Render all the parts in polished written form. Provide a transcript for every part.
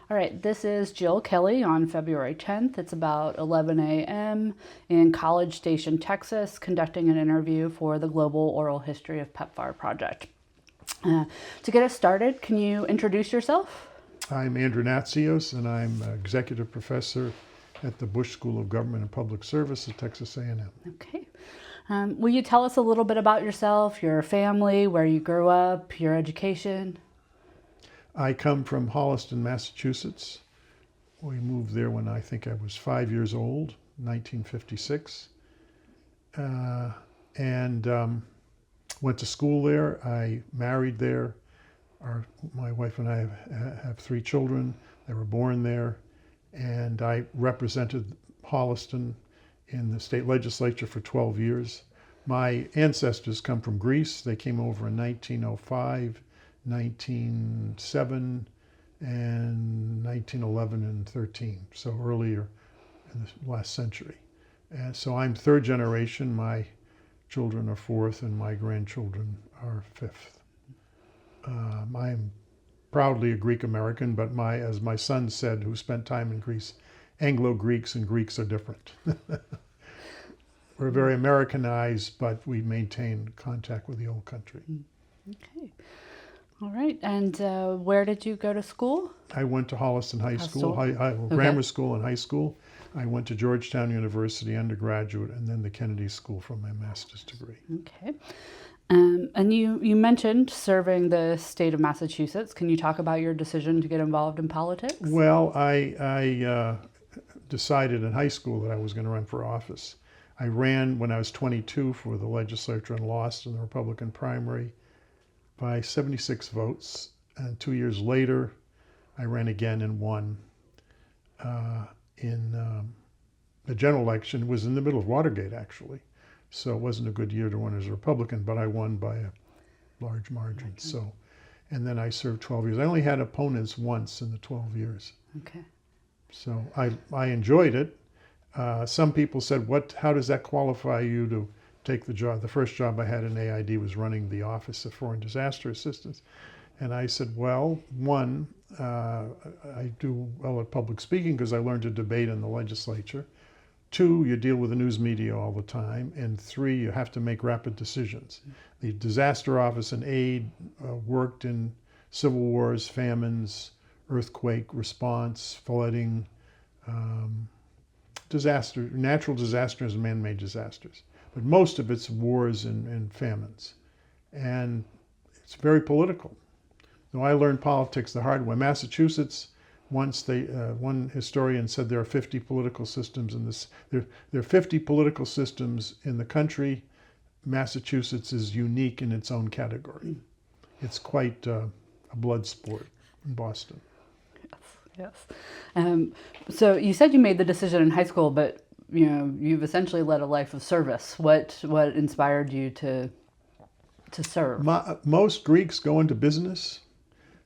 All right, this is Jill Kelly on February 10th. It's about 11 a.m. in College Station, Texas, conducting an interview for the Global Oral History of PEPFAR project. To get us started, can you introduce yourself? I'm Andrew Natsios, and I'm executive professor at the Bush School of Government and Public Service at Texas A&M. Okay. Will you tell us a little bit about yourself, your family, where you grew up, your education? I come from Holliston, Massachusetts. We moved there when I think I was 5 years old, 1956, and went to school there. I married there. My wife and I have 3 children. They were born there, and I represented Holliston in the state legislature for 12 years. My ancestors come from Greece. They came over in 1905, 1907, and 1911 and 13, so earlier in the last century. And so I'm third generation. My children are fourth, and my grandchildren are fifth. I'm proudly a Greek American, but as my son said, who spent time in Greece, Anglo-Greeks and Greeks are different. We're very Americanized, but we maintain contact with the old country. Okay. All right. And where did you go to school? I went to Holliston High School, Okay. grammar school and high school. I went to Georgetown University undergraduate, and then the Kennedy School for my master's degree. Okay. And you mentioned serving the state of Massachusetts. Can you talk about your decision to get involved in politics? Well, I decided in high school that I was going to run for office. I ran when I was 22 for the legislature and lost in the Republican primary by 76 votes. And 2 years later, I ran again and won in the general election. It was in the middle of Watergate, actually. So it wasn't a good year to run as a Republican, but I won by a large margin. Okay. So, and then I served 12 years. I only had opponents once in the 12 years. Okay. So I enjoyed it. Some people said, how does that qualify you to take the job? The first job I had in AID was running the Office of Foreign Disaster Assistance. And I said, well, one, I do well at public speaking because I learned to debate in the legislature. 2, you deal with the news media all the time. And 3, you have to make rapid decisions. The disaster office and aid worked in civil wars, famines, earthquake response, flooding, natural disasters and man-made disasters. But most of it's wars and famines. And it's very political. So I learned politics the hard way. Massachusetts, once one historian said there are 50 political systems in this. There are 50 political systems in the country. Massachusetts is unique in its own category. It's quite a blood sport in Boston. Yes. So you said you made the decision in high school, but you've essentially led a life of service. What inspired you to serve? Most Greeks go into business.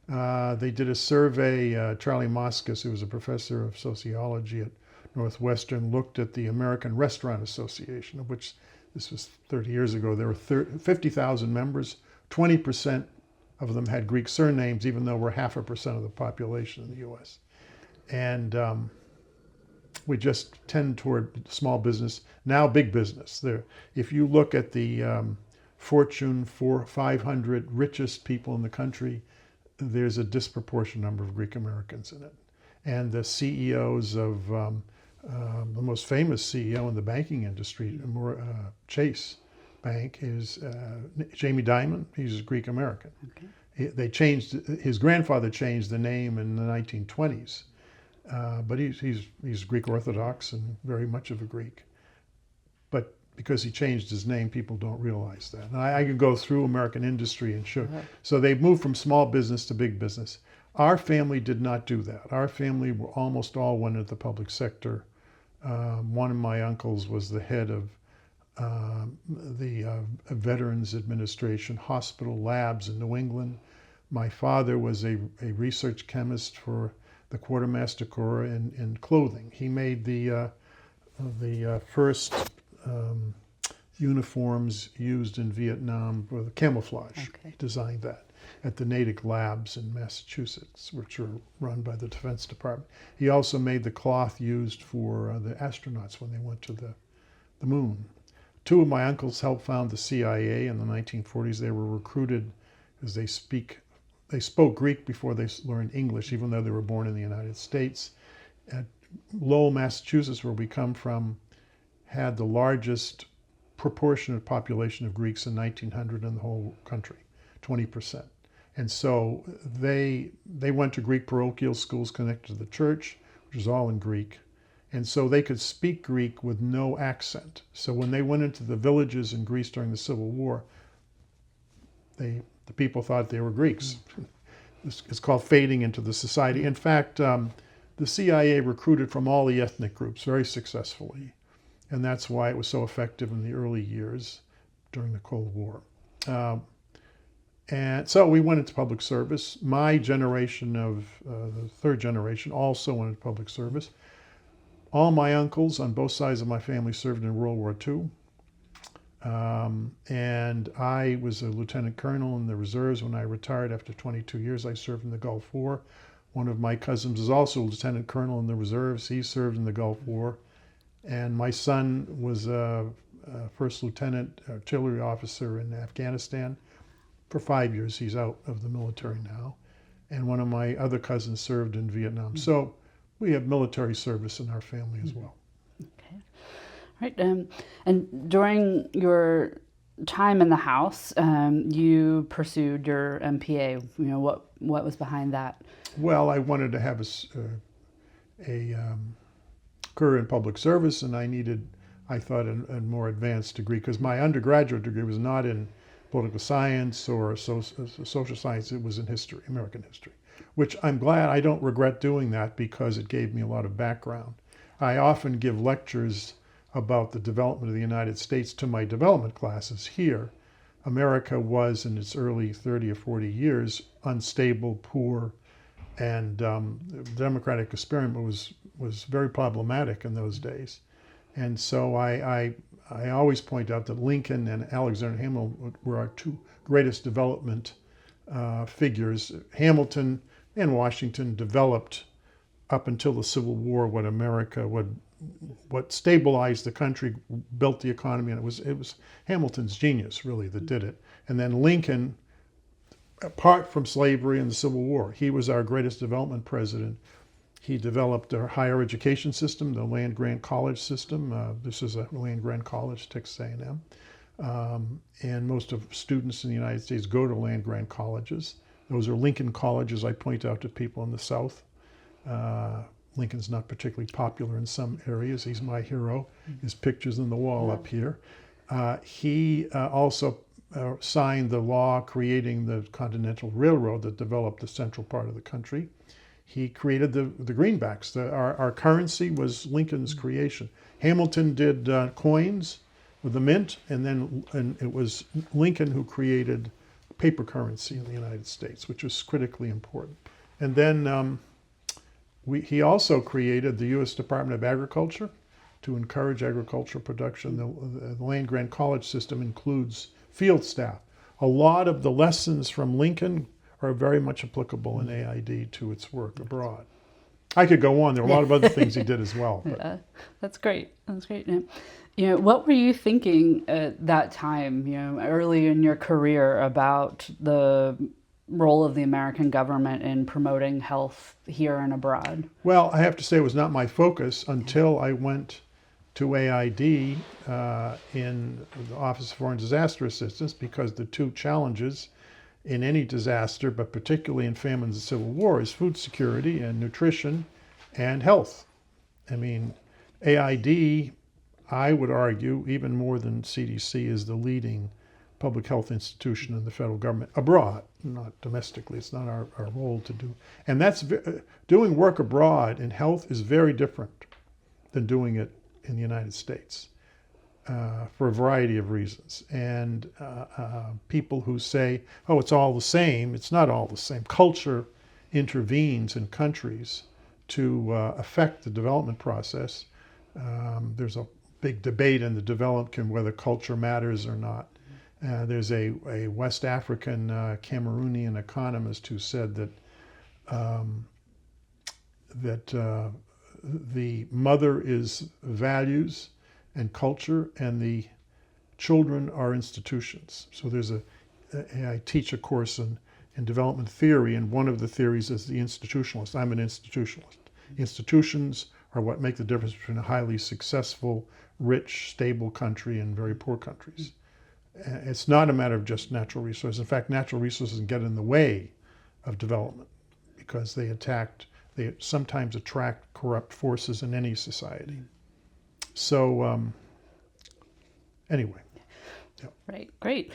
They did a survey. Charlie Moscas, who was a professor of sociology at Northwestern, looked at the American Restaurant Association, of which this was 30 years ago. There were 50,000 members. 20% of them had Greek surnames, even though we're 0.5% of the population in the U.S. And we just tend toward small business, now big business. If you look at the Fortune 500 richest people in the country, there's a disproportionate number of Greek Americans in it. And the CEOs of the most famous CEO in the banking industry, Chase Bank, is Jamie Dimon. He's Greek American. Okay. His grandfather changed the name in the 1920s, but he's Greek Orthodox and very much of a Greek. But because he changed his name, people don't realize that. And I can go through American industry and show. Uh-huh. So they've moved from small business to big business. Our family did not do that. Our family almost all went into the public sector. One of my uncles was the head of the Veterans Administration hospital labs in New England. My father was a research chemist for the Quartermaster Corps in clothing. He made the first uniforms used in Vietnam for the camouflage. Okay. He designed that. at the Natick Labs in Massachusetts, which are run by the Defense Department. He also made the cloth used for the astronauts when they went to the moon. Two of my uncles helped found the CIA in the 1940s. They were recruited because they spoke Greek before they learned English, even though they were born in the United States. At Lowell, Massachusetts, where we come from, had the largest proportionate population of Greeks in 1900 in the whole country, 20%. And so they went to Greek parochial schools connected to the church, which is all in Greek. And so they could speak Greek with no accent. So when they went into the villages in Greece during the Civil War, the people thought they were Greeks. It's called fading into the society. In fact, the CIA recruited from all the ethnic groups very successfully. And that's why it was so effective in the early years during the Cold War. And so we went into public service. My generation of the third generation also went into public service. All my uncles on both sides of my family served in World War II. And I was a lieutenant colonel in the reserves when I retired after 22 years. I served in the Gulf War. One of my cousins is also a lieutenant colonel in the reserves. He served in the Gulf War. And my son was a first lieutenant artillery officer in Afghanistan. For 5 years, he's out of the military now. And one of my other cousins served in Vietnam. So we have military service in our family as well. Okay. Right. And during your time in the House, you pursued your MPA. You know, what was behind that? Well, I wanted to have a career in public service, and I thought, a more advanced degree, because my undergraduate degree was not in political science or social science. It was in history, American history, which I'm glad. I don't regret doing that because it gave me a lot of background. I often give lectures about the development of the United States to my development classes here. America was, in its early 30 or 40 years, unstable, poor, and the democratic experiment was very problematic in those days. And so I always point out that Lincoln and Alexander Hamilton were our two greatest development figures. Hamilton and Washington developed up until the Civil War what stabilized the country, built the economy, and it was Hamilton's genius really that did it. And then Lincoln, apart from slavery and the Civil War, he was our greatest development president. He developed our higher education system, the land-grant college system. This is a land-grant college, Texas A&M. And most of students in the United States go to land-grant colleges. Those are Lincoln colleges, I point out to people in the South. Lincoln's not particularly popular in some areas. He's my hero. His picture's on the wall up here. He also signed the law creating the Continental Railroad that developed the central part of the country. He created the greenbacks. Our currency was Lincoln's creation. Hamilton did coins with the mint, and it was Lincoln who created paper currency in the United States, which was critically important. And then he also created the U.S. Department of Agriculture to encourage agricultural production. The land-grant college system includes field staff. A lot of the lessons from Lincoln are very much applicable in AID to its work abroad. I could go on. There are a lot of other things he did as well. Yeah, that's great. That's great. You know, what were you thinking at that time, you know, early in your career about the role of the American government in promoting health here and abroad? Well, I have to say it was not my focus until I went to AID in the Office of Foreign Disaster Assistance, because the two challenges in any disaster, but particularly in famines and civil war, is food security and nutrition and health. I mean, AID, I would argue, even more than CDC, is the leading public health institution in the federal government abroad, not domestically. It's not our role to do. And that's doing work abroad in health is very different than doing it in the United States for a variety of reasons. And people who say, oh, it's all the same, it's not all the same. Culture intervenes in countries to affect the development process. There's a big debate in the development whether culture matters or not. There's a West African Cameroonian economist who said that the mother is values and culture, and the children are institutions. So I teach a course in development theory, and one of the theories is the institutionalist. I'm an institutionalist. Institutions are what make the difference between a highly successful, rich, stable country and very poor countries. It's not a matter of just natural resources. In fact, natural resources get in the way of development because they sometimes attract corrupt forces in any society. So anyway. Yep. Right, great.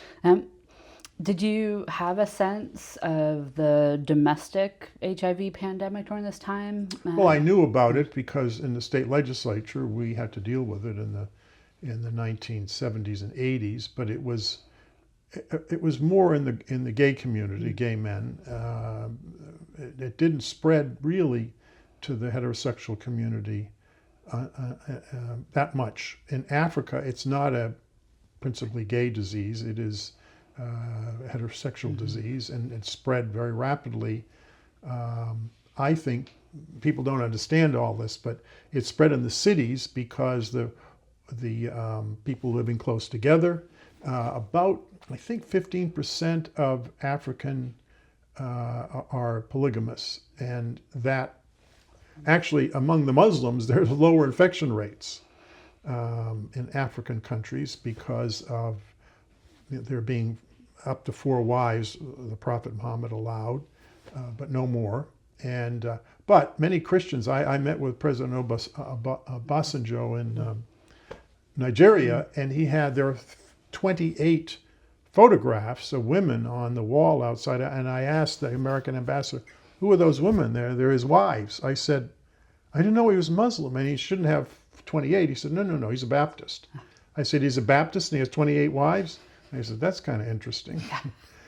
Did you have a sense of the domestic HIV pandemic during this time? Well, I knew about it because in the state legislature we had to deal with it in the 1970s and 80s, but it was more in the gay community, gay men. It didn't spread really to the heterosexual community that much. In Africa, it's not a principally gay disease. It is heterosexual disease, and it spread very rapidly. I think people don't understand all this, but it spread in the cities because the people living close together. About, I think, 15% of African are polygamous, and that actually among the Muslims there's lower infection rates in African countries because of there being up to 4 wives the Prophet Muhammad allowed, but no more. And but many Christians, I met with President Obasanjo in Nigeria, and there are 28 photographs of women on the wall outside, and I asked the American ambassador, who are those women? They're his wives. I said, I didn't know he was Muslim, and he shouldn't have 28. He said, no, he's a Baptist. I said, he's a Baptist and he has 28 wives? And he said, that's kind of interesting.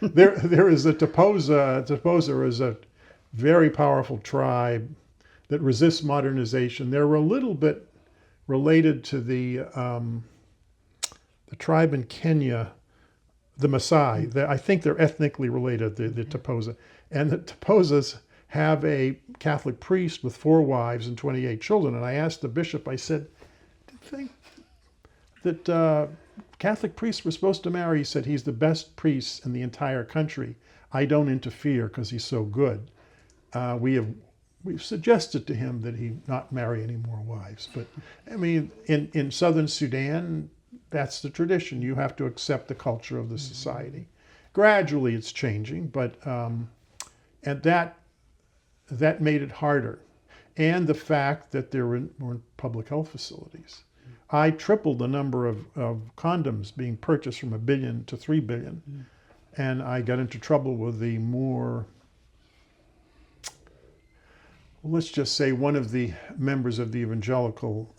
There is a Toposa. Toposa is a very powerful tribe that resists modernization. They're a little bit related to the tribe in Kenya, the Maasai. I think they're ethnically related, the Toposa. And the Toposas have a Catholic priest with 4 wives and 28 children. And I asked the bishop, I said, do you think that Catholic priests were supposed to marry? He said, he's the best priest in the entire country. I don't interfere because he's so good. We've suggested to him that he not marry any more wives. But I mean, in southern Sudan, that's the tradition. You have to accept the culture of the society. Gradually it's changing, but and that made it harder. And the fact that there weren't public health facilities. I tripled the number of condoms being purchased from 1 billion to 3 billion. And I got into trouble with the more, let's just say, one of the members of the evangelical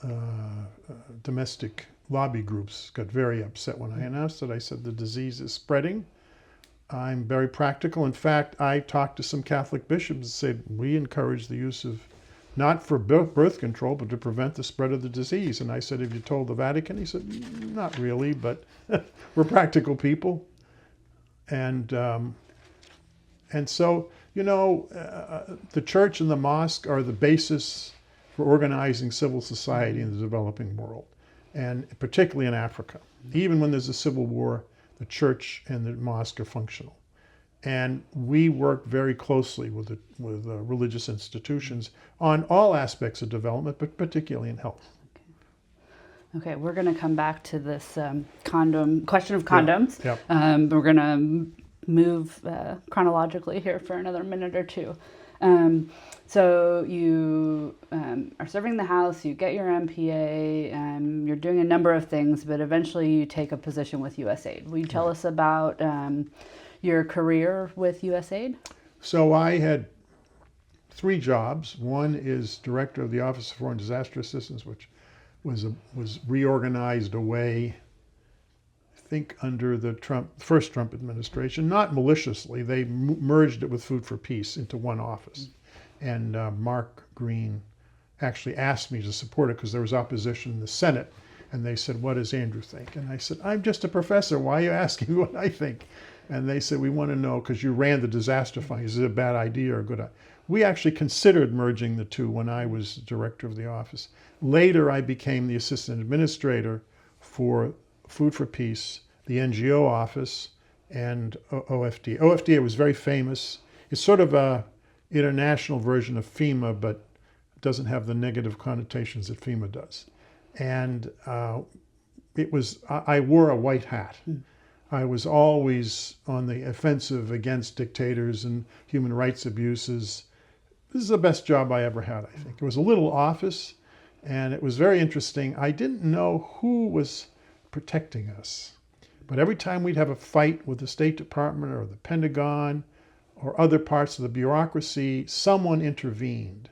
domestic lobby groups got very upset when I announced it. I said, the disease is spreading. I'm very practical. In fact, I talked to some Catholic bishops and said, we encourage the use of, not for birth control, but to prevent the spread of the disease. And I said, have you told the Vatican? He said, not really, but we're practical people. And so, the church and the mosque are the basis for organizing civil society in the developing world, and particularly in Africa. Even when there's a civil war, the church and the mosque are functional. And we work very closely with religious institutions on all aspects of development, but particularly in health. Okay, we're going to come back to this question of condoms. Yeah. We're going to move chronologically here for another minute or two. So you are serving the House, you get your MPA, you're doing a number of things, but eventually you take a position with USAID. Will you tell us about your career with USAID? So I had 3 jobs. One is director of the Office of Foreign Disaster Assistance, which was reorganized away, I think, under the first Trump administration, not maliciously. They merged it with Food for Peace into one office. And Mark Green actually asked me to support it because there was opposition in the Senate. And they said, what does Andrew think? And I said, I'm just a professor. Why are you asking what I think? And they said, we want to know because you ran the disaster fund. Is it a bad idea or a good idea? We actually considered merging the two when I was director of the office. Later, I became the assistant administrator for Food for Peace, the NGO office, and OFDA. OFDA was very famous. It's sort of a international version of FEMA, but it doesn't have the negative connotations that FEMA does. And I wore a white hat. I was always on the offensive against dictators and human rights abuses. This is the best job I ever had, I think. It was a little office, and it was very interesting. I didn't know who was protecting us, but every time we'd have a fight with the State Department or the Pentagon or other parts of the bureaucracy, someone intervened.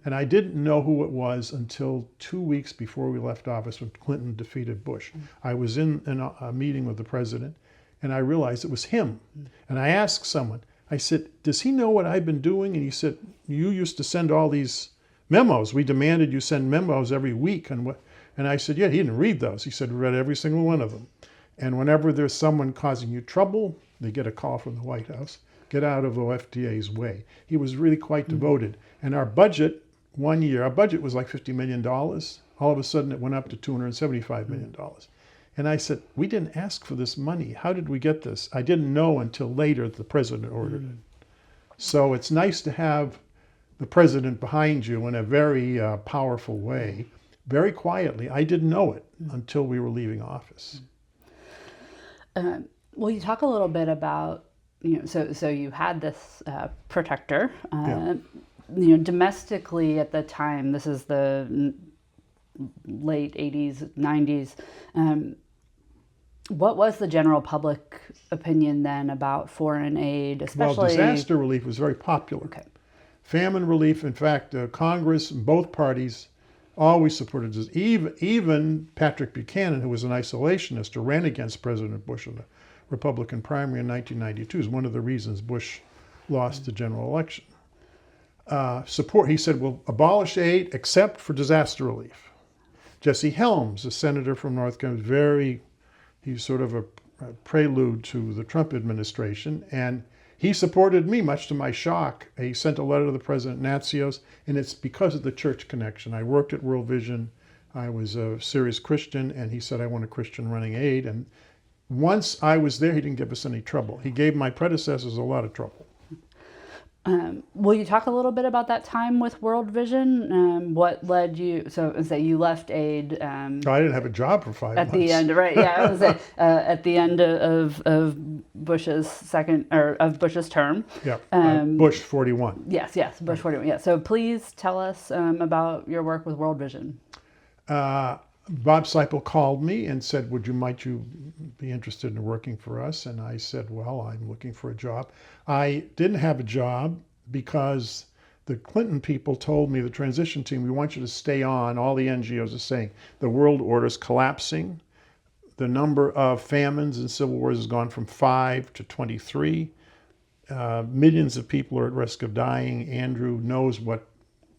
And I didn't know who it was until 2 weeks before we left office when Clinton defeated Bush. I was in a meeting with the president, and I realized it was him. And I asked someone, I said, does he know what I've been doing? And he said, you used to send all these memos. We demanded you send memos every week. And I said, yeah, he didn't read those. He said, we read every single one of them. And whenever there's someone causing you trouble, they get a call from the White House. Get out of OFDA's way. He was really quite devoted. And our budget, one year, our budget was like $50 million. All of a sudden, it went up to $275 million. And I said, we didn't ask for this money. How did we get this? I didn't know until later that the president ordered it. So it's nice to have the president behind you in a very powerful way, very quietly. I didn't know it until we were leaving office. Well, you talk a little bit about, so you had this protector. Domestically at the time, this is the late 80s, 90s. What was the general public opinion then about foreign aid, especially? Well, disaster relief was very popular. Okay. Famine relief, in fact, Congress, both parties always supported this. Even Patrick Buchanan, who was an isolationist, who ran against President Bush in the Republican primary in 1992, is one of the reasons Bush lost the general election. He said, we'll abolish aid except for disaster relief. Jesse Helms, a senator from North Carolina, he's sort of a prelude to the Trump administration, and he supported me, much to my shock. He sent a letter to the president, Natsios, and it's because of the church connection. I worked at World Vision. I was a serious Christian, and he said, I want a Christian running aid. And once I was there, he didn't give us any trouble. He gave my predecessors a lot of trouble. Will you talk a little bit about that time with World Vision? What led you? So, say you left aid. I didn't have a job for 5 months. At the end, right? Yeah, I was at the end of Bush's Bush's term. Yeah, Bush 41. Yes, Bush 41. Yeah. So please tell us about your work with World Vision. Bob Seipel called me and said, might you be interested in working for us? And I said, well, I'm looking for a job. I didn't have a job because the Clinton people told me, the transition team, we want you to stay on. All the NGOs are saying the world order is collapsing. The number of famines and civil wars has gone from 5 to 23. Millions of people are at risk of dying. Andrew knows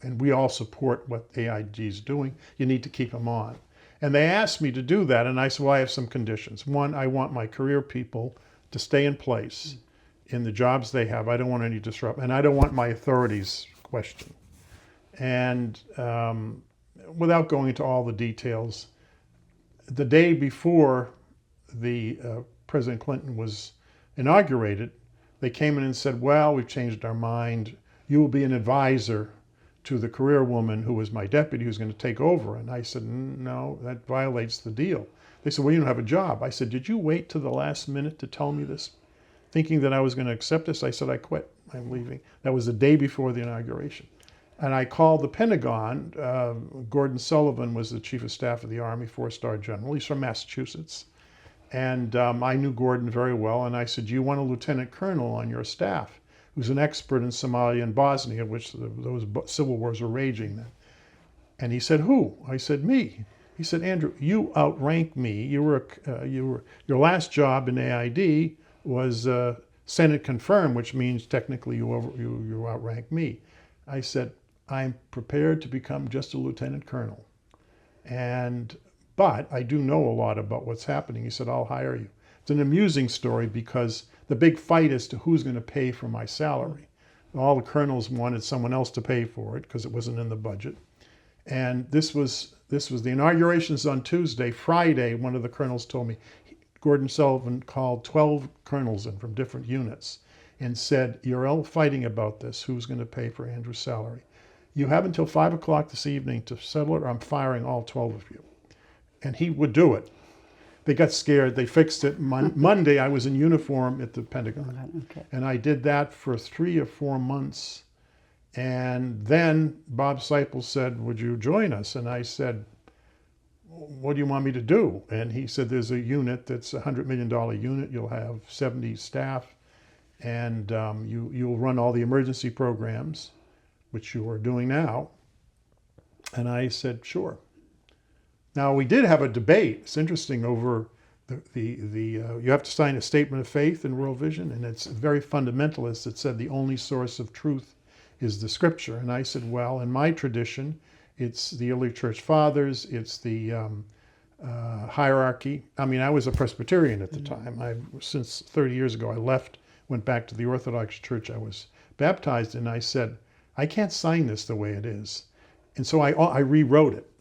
and we all support what AIG is doing. You need to keep them on. And they asked me to do that, and I said, well, I have some conditions. One, I want my career people to stay in place in the jobs they have. I don't want any disruption, and I don't want my authorities questioned. And without going into all the details, the day before the President Clinton was inaugurated, they came in and said, well, we've changed our mind. You will be an advisor to the career woman who was my deputy who's going to take over. And I said, no, that violates the deal. They said, well, you don't have a job. I said, did you wait to the last minute to tell me this, thinking that I was going to accept this? I said, I quit. I'm leaving. That was the day before the inauguration. And I called the Pentagon. Gordon Sullivan was the chief of staff of the Army, 4-star general. He's from Massachusetts. And I knew Gordon very well. And I said, do you want a lieutenant colonel on your staff who's an expert in Somalia and Bosnia, which those civil wars were raging then? And he said, who? I said, me. He said, Andrew, you outrank me. Your last job in AID was Senate confirmed, which means technically you outrank me. I said, I'm prepared to become just a lieutenant colonel. And but I do know a lot about what's happening. He said, I'll hire you. It's an amusing story because the big fight is to who's going to pay for my salary. All the colonels wanted someone else to pay for it because it wasn't in the budget. And this was the inauguration's on Tuesday. Friday, one of the colonels told me, Gordon Sullivan called 12 colonels in from different units and said, you're all fighting about this. Who's going to pay for Andrew's salary? You have until 5 o'clock this evening to settle it, or I'm firing all 12 of you. And he would do it. They got scared. They fixed it. Monday, I was in uniform at the Pentagon. Okay. And I did that for 3 or 4 months. And then Bob Seipel said, would you join us? And I said, what do you want me to do? And he said, there's a unit that's a $100 million unit. You'll have 70 staff, and you'll run all the emergency programs, which you are doing now. And I said, sure. Now, we did have a debate. It's interesting over you have to sign a statement of faith in World Vision, and it's very fundamentalist. It said the only source of truth is the scripture. And I said, well, in my tradition, it's the early church fathers, it's the hierarchy. I mean, I was a Presbyterian at the time. Since 30 years ago, I left, went back to the Orthodox Church. I was baptized, and I said, I can't sign this the way it is. And so I rewrote it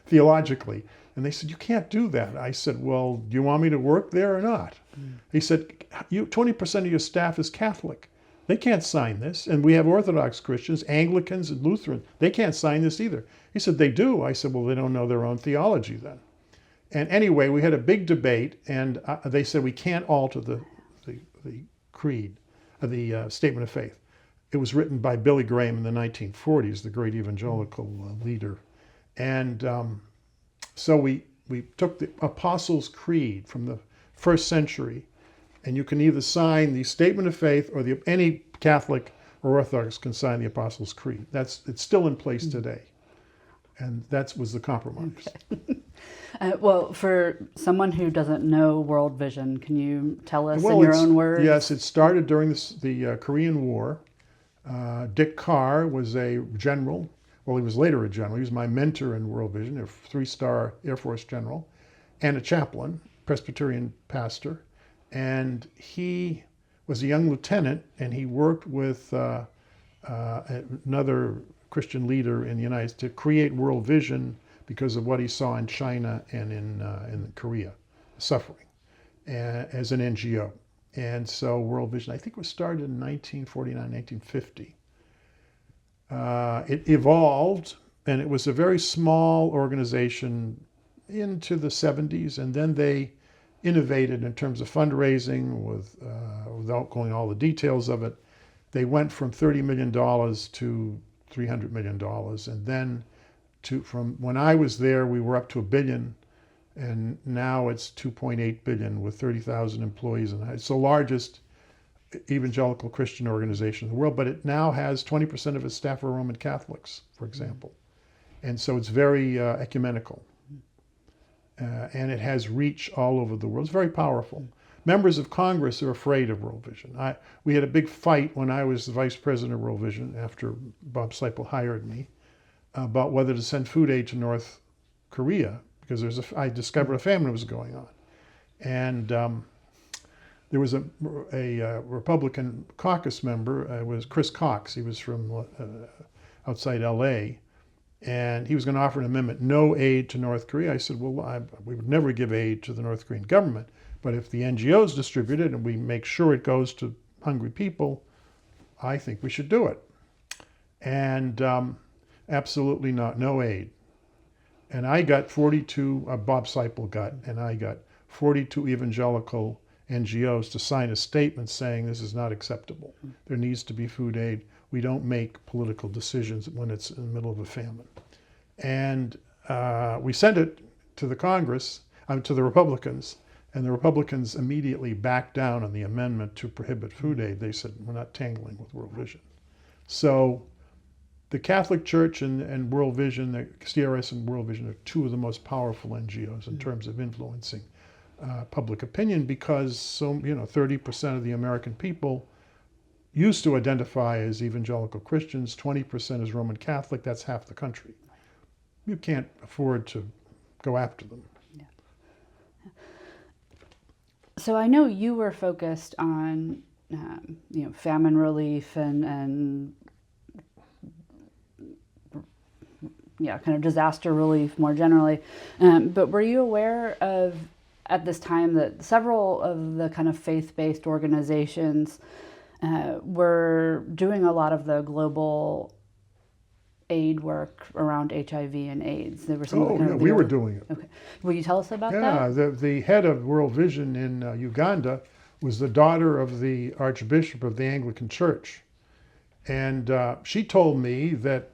theologically. And they said, you can't do that. I said, well, do you want me to work there or not? He said, 20% of your staff is Catholic. They can't sign this. And we have Orthodox Christians, Anglicans, and Lutherans. They can't sign this either. He said, they do. I said, well, they don't know their own theology then. And anyway, we had a big debate, and they said we can't alter the creed, the statement of faith. It was written by Billy Graham in the 1940s, the great evangelical leader. And so we took the Apostles' Creed from the first century, and you can either sign the statement of faith, or any Catholic or Orthodox can sign the Apostles' Creed. It's still in place today, and that was the compromise. Okay. Well, for someone who doesn't know World Vision, can you tell us in your own words? Yes, it started during the Korean War. Dick Carr was a general. Well, he was later a general. He was my mentor in World Vision, a 3-star Air Force general, and a chaplain, Presbyterian pastor. And he was a young lieutenant, and he worked with another Christian leader in the United States to create World Vision because of what he saw in China and in Korea, suffering, as an NGO. And so World Vision, I think, was started in 1949, 1950. It evolved, and it was a very small organization into the 70s, and then they innovated in terms of fundraising without going all the details of it. They went from $30 million to $300 million, and then from when I was there, we were up to $1 billion, and now it's 2.8 billion with 30,000 employees, and it's the largest evangelical Christian organization in the world. But it now has 20% of its staff are Roman Catholics, for example, and so it's very ecumenical, and it has reach all over the world. It's very powerful. Members of Congress are afraid of World Vision. We had a big fight when I was the vice president of World Vision after Bob Seipel hired me about whether to send food aid to North Korea, because I discovered a famine was going on. And there was a Republican caucus member, it was Chris Cox. He was from outside LA, and he was going to offer an amendment, no aid to North Korea. I said, well, we would never give aid to the North Korean government, but if the NGOs distribute it and we make sure it goes to hungry people, I think we should do it. And absolutely not, no aid. And I got 42, Bob Seipel got, and I got 42 evangelical NGOs to sign a statement saying this is not acceptable. There needs to be food aid. We don't make political decisions when it's in the middle of a famine. And we sent it to the Congress, to the Republicans, and the Republicans immediately backed down on the amendment to prohibit food aid. They said, we're not tangling with World Vision. So the Catholic Church and World Vision, the CRS and World Vision, are two of the most powerful NGOs in terms of influencing public opinion, because 30% of the American people used to identify as evangelical Christians, 20% as Roman Catholic. That's half the country. You can't afford to go after them. So I know you were focused on famine relief and kind of disaster relief more generally. But were you aware of, at this time, that several of the kind of faith-based organizations were doing a lot of the global aid work around HIV and AIDS? They were We were doing it. Okay. Will you tell us about that? Yeah, the head of World Vision in Uganda was the daughter of the Archbishop of the Anglican Church. And she told me that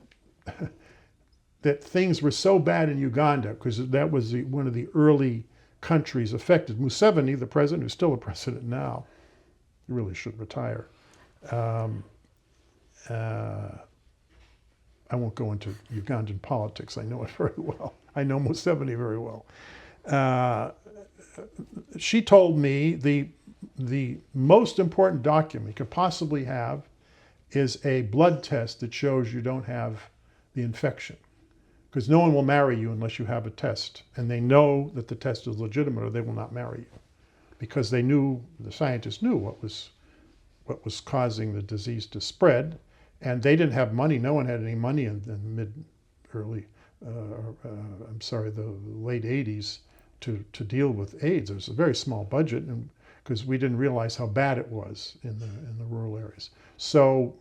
that things were so bad in Uganda, because that was one of the early countries affected. Museveni, the president, who's still a president now, he really should retire. I won't go into Ugandan politics. I know it very well. I know Museveni very well. She told me the most important document you could possibly have is a blood test that shows you don't have the infection. Because no one will marry you unless you have a test. And they know that the test is legitimate or they will not marry you. Because they knew, the scientists knew what was causing the disease to spread. And they didn't have money. No one had any money in the the late 80s to deal with AIDS. It was a very small budget, and because we didn't realize how bad it was in the rural areas. So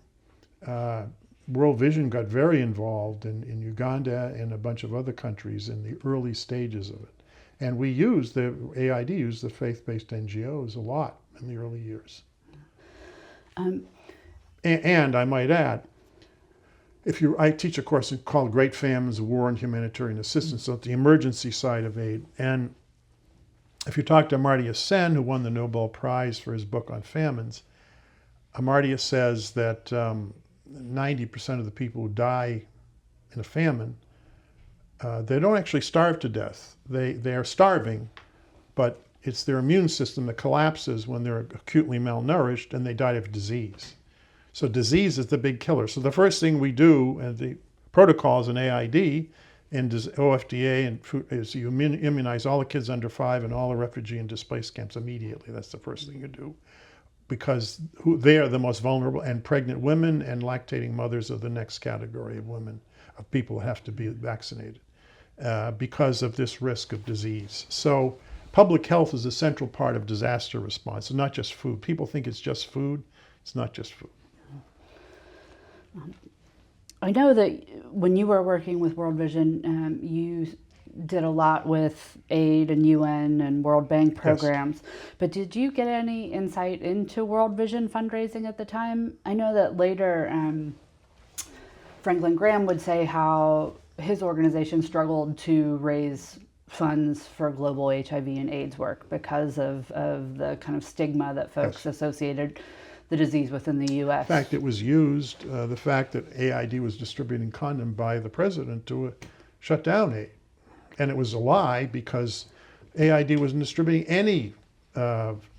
World Vision got very involved in Uganda and a bunch of other countries in the early stages of it. And we used, AID used the faith-based NGOs a lot in the early years. And I might add, I teach a course called Great Famines, War and Humanitarian Assistance, so it's the emergency side of aid. And if you talk to Amartya Sen, who won the Nobel Prize for his book on famines, Amartya says that 90% of the people who die in a famine, they don't actually starve to death. They are starving, but it's their immune system that collapses when they're acutely malnourished and they die of disease. So disease is the big killer. So the first thing we do, and the protocols in AID and OFDA, is you immunize all the kids under 5 and all the refugee and displaced camps immediately. That's the first thing you do, because they are the most vulnerable, and pregnant women and lactating mothers are the next category of women, of people who have to be vaccinated because of this risk of disease. So public health is a central part of disaster response, and not just food. People think it's just food. It's not just food. I know that when you were working with World Vision, you did a lot with aid and UN and World Bank programs. Yes. But did you get any insight into World Vision fundraising at the time? I know that later Franklin Graham would say how his organization struggled to raise funds for global HIV and AIDS work because of the kind of stigma that folks associated the disease within the U.S. In fact, it was used, the fact that AID was distributing condom by the president to shut down aid. And it was a lie, because AID wasn't distributing any condoms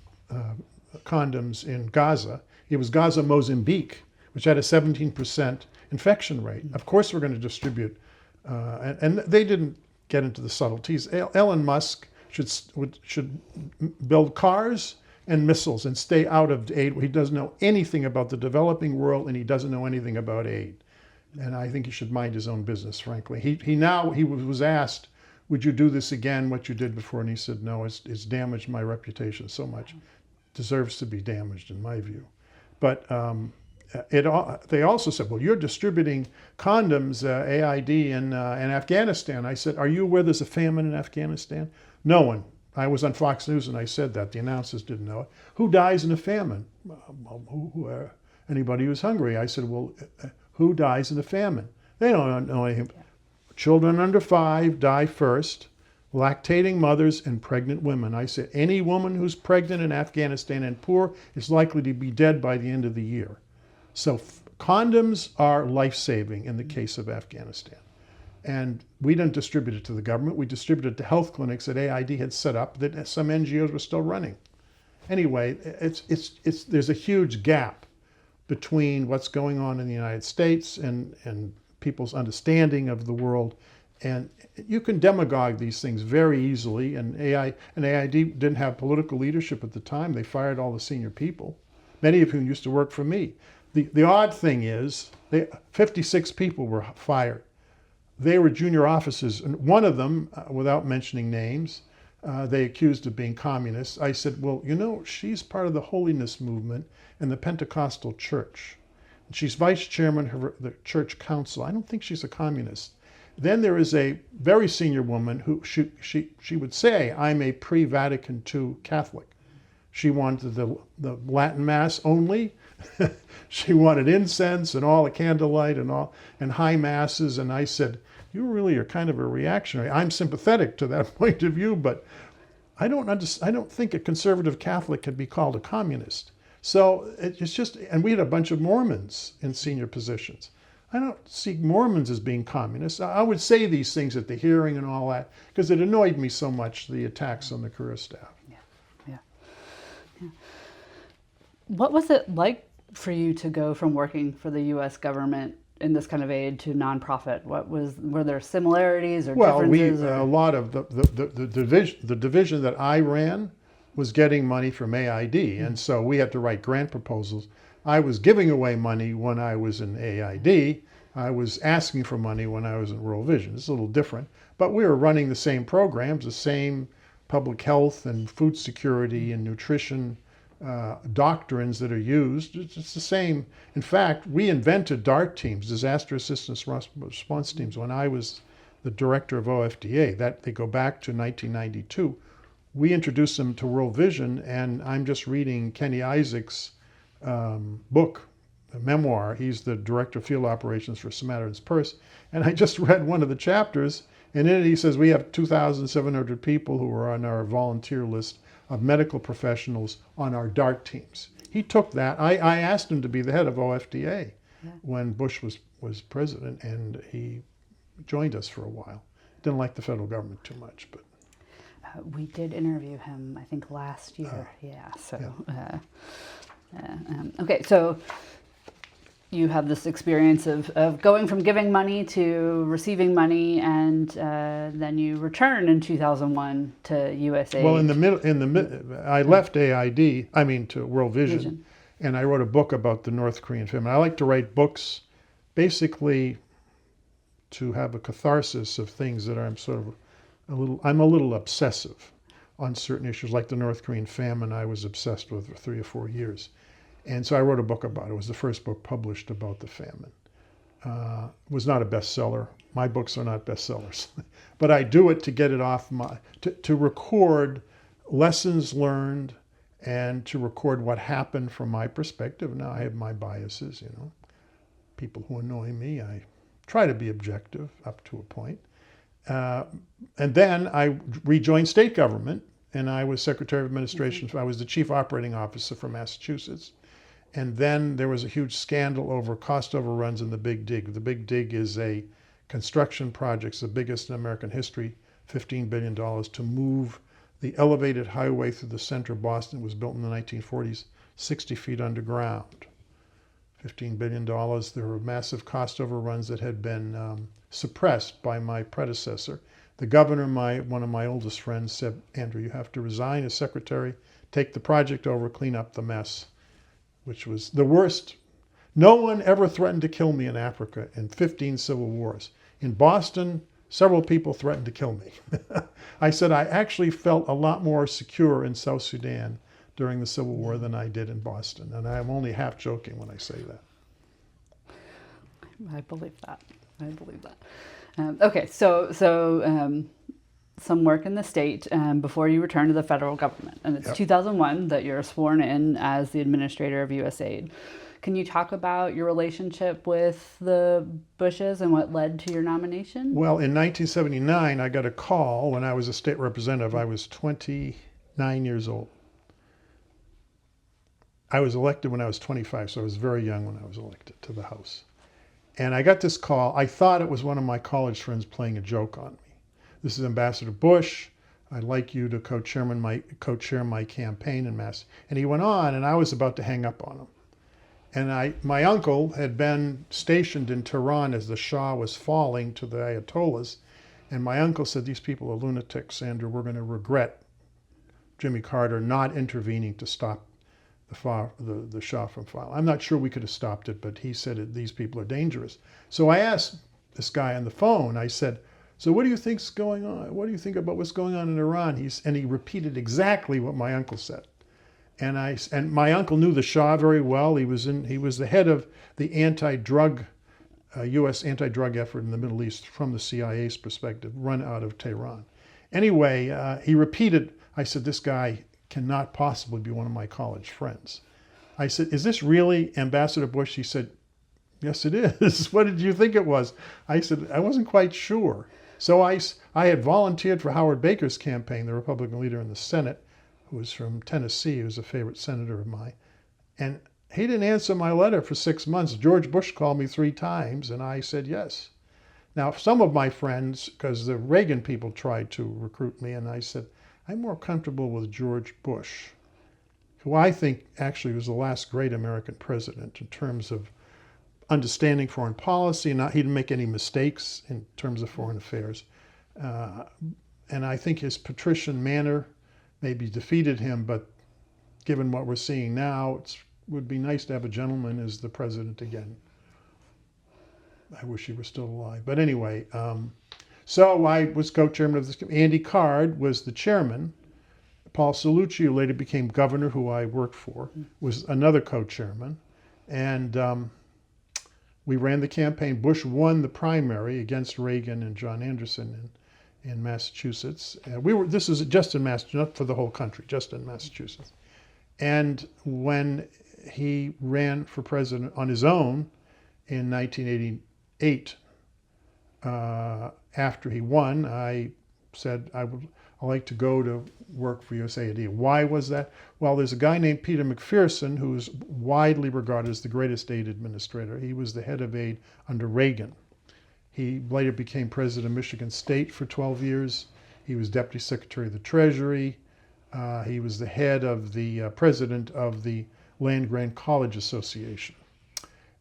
in Gaza. It was Gaza, Mozambique, which had a 17% infection rate. Of course we're going to distribute. And they didn't get into the subtleties. Elon Musk should build cars and missiles and stay out of aid. He doesn't know anything about the developing world, and he doesn't know anything about aid. And I think he should mind his own business, frankly. He was asked, would you do this again, what you did before? And he said, no, it's damaged my reputation so much. It deserves to be damaged, in my view. But they also said, well, you're distributing condoms, AID, in Afghanistan. I said, are you aware there's a famine in Afghanistan? No one. I was on Fox News and I said that. The announcers didn't know it. Who dies in a famine? Anybody who's hungry. I said, well, who dies in a famine? They don't know anything. Children under 5 die first, lactating mothers and pregnant women. I said, any woman who's pregnant in Afghanistan and poor is likely to be dead by the end of the year. So condoms are life-saving in the case of Afghanistan. And we didn't distribute it to the government. We distributed it to health clinics that AID had set up that some NGOs were still running. Anyway, there's a huge gap between what's going on in the United States and people's understanding of the world And you can demagogue these things very easily. And AID didn't have political leadership at the time. They fired all the senior people, many of whom used to work for me. The odd thing is, 56 people were fired. They were junior officers, and one of them, without mentioning names, they accused of being communists. I said, well, you know, she's part of the holiness movement in the Pentecostal church. She's vice chairman of the church council. I don't think she's a communist. Then there is a very senior woman who she would say, I'm a pre-Vatican II Catholic. She wanted the Latin Mass only. She wanted incense and all the candlelight and high masses. And I said, you really are kind of a reactionary. I'm sympathetic to that point of view, but I don't think a conservative Catholic can be called a communist. So it's just, and we had a bunch of Mormons in senior positions. I don't see Mormons as being communists. I would say these things at the hearing and all that because it annoyed me so much, the attacks on the career staff. Yeah. What was it like for you to go from working for the U.S. government in this kind of aid to nonprofit? Were there similarities or differences? Well, a lot of the division that I ran was getting money from AID, and so we had to write grant proposals. I was giving away money when I was in AID. I was asking for money when I was in World Vision. It's a little different, but we were running the same programs, the same public health and food security and nutrition doctrines that are used. It's the same. In fact, we invented DART teams, disaster assistance response teams, when I was the director of OFDA. That they go back to 1992. We introduced them to World Vision, and I'm just reading Kenny Isaac's book, a memoir. He's the director of field operations for Samaritan's Purse, and I just read one of the chapters, and in it he says we have 2,700 people who are on our volunteer list of medical professionals on our DART teams. He took that. I asked him to be the head of OFDA when Bush was president, and he joined us for a while. Didn't like the federal government too much, but. We did interview him, I think, last year. Okay, so you have this experience of going from giving money to receiving money, and then you return in 2001 to USAID. Well, I left AID, to World Vision, and I wrote a book about the North Korean famine. I like to write books basically to have a catharsis of things that I'm a little obsessive on certain issues, like the North Korean famine. I was obsessed with for 3 or 4 years. And so I wrote a book about it. It was the first book published about the famine. It was not a bestseller. My books are not bestsellers. But I do it to get it off to record lessons learned and to record what happened from my perspective. Now I have my biases, people who annoy me. I try to be objective up to a point. And then I rejoined state government, and I was Secretary of Administration. I was the Chief Operating Officer for Massachusetts. And then there was a huge scandal over cost overruns in the Big Dig. The Big Dig is a construction project, it's the biggest in American history, $15 billion to move the elevated highway through the center of Boston. It was built in the 1940s, 60 feet underground. $15 billion. There were massive cost overruns that had been suppressed by my predecessor. The governor, one of my oldest friends, said, Andrew, you have to resign as secretary, take the project over, clean up the mess, which was the worst. No one ever threatened to kill me in Africa in 15 civil wars. In Boston, several people threatened to kill me. I said I actually felt a lot more secure in South Sudan during the Civil War than I did in Boston. And I'm only half joking when I say that. I believe that. Okay, so some work in the state before you return to the federal government. And it's 2001 that you're sworn in as the administrator of USAID. Can you talk about your relationship with the Bushes and what led to your nomination? Well, in 1979, I got a call when I was a state representative. I was 29 years old. I was elected when I was 25, so I was very young when I was elected to the House. And I got this call. I thought it was one of my college friends playing a joke on me. This is Ambassador Bush. I'd like you to co-chair my campaign in Mass. And he went on, and I was about to hang up on him. And my uncle had been stationed in Tehran as the Shah was falling to the Ayatollahs. And my uncle said, these people are lunatics, Andrew. We're going to regret Jimmy Carter not intervening to stop the Shah from filing. I'm not sure we could have stopped it, but he said these people are dangerous. So I asked this guy on the phone, I said, so what do you think's going on? What do you think about what's going on in Iran? And he repeated exactly what my uncle said. And my uncle knew the Shah very well. He was the head of the U.S. anti-drug effort in the Middle East from the CIA's perspective, run out of Tehran. Anyway, he repeated, I said, this guy cannot possibly be one of my college friends. I said, is this really Ambassador Bush? He said, yes, it is. What did you think it was? I said, I wasn't quite sure. So I had volunteered for Howard Baker's campaign, the Republican leader in the Senate, who was from Tennessee, who was a favorite senator of mine. And he didn't answer my letter for 6 months. George Bush called me 3 times, and I said yes. Now, some of my friends, because the Reagan people tried to recruit me, and I said, I'm more comfortable with George Bush, who I think actually was the last great American president in terms of understanding foreign policy. He didn't make any mistakes in terms of foreign affairs. And I think his patrician manner maybe defeated him, but given what we're seeing now, it would be nice to have a gentleman as the president again. I wish he were still alive. But anyway, so I was co-chairman of this. Andy Card was the chairman. Paul Cellucci, who later became governor, who I worked for, was another co-chairman. And we ran the campaign. Bush won the primary against Reagan and John Anderson in Massachusetts. This is just in Massachusetts, not for the whole country, just in Massachusetts. And when he ran for president on his own in 1988, after he won, I said I'd like to go to work for USAID. Why was that? Well, there's a guy named Peter McPherson who's widely regarded as the greatest aid administrator. He was the head of aid under Reagan. He later became president of Michigan State for 12 years. He was deputy secretary of the Treasury. He was the head of the president of the Land Grant College Association.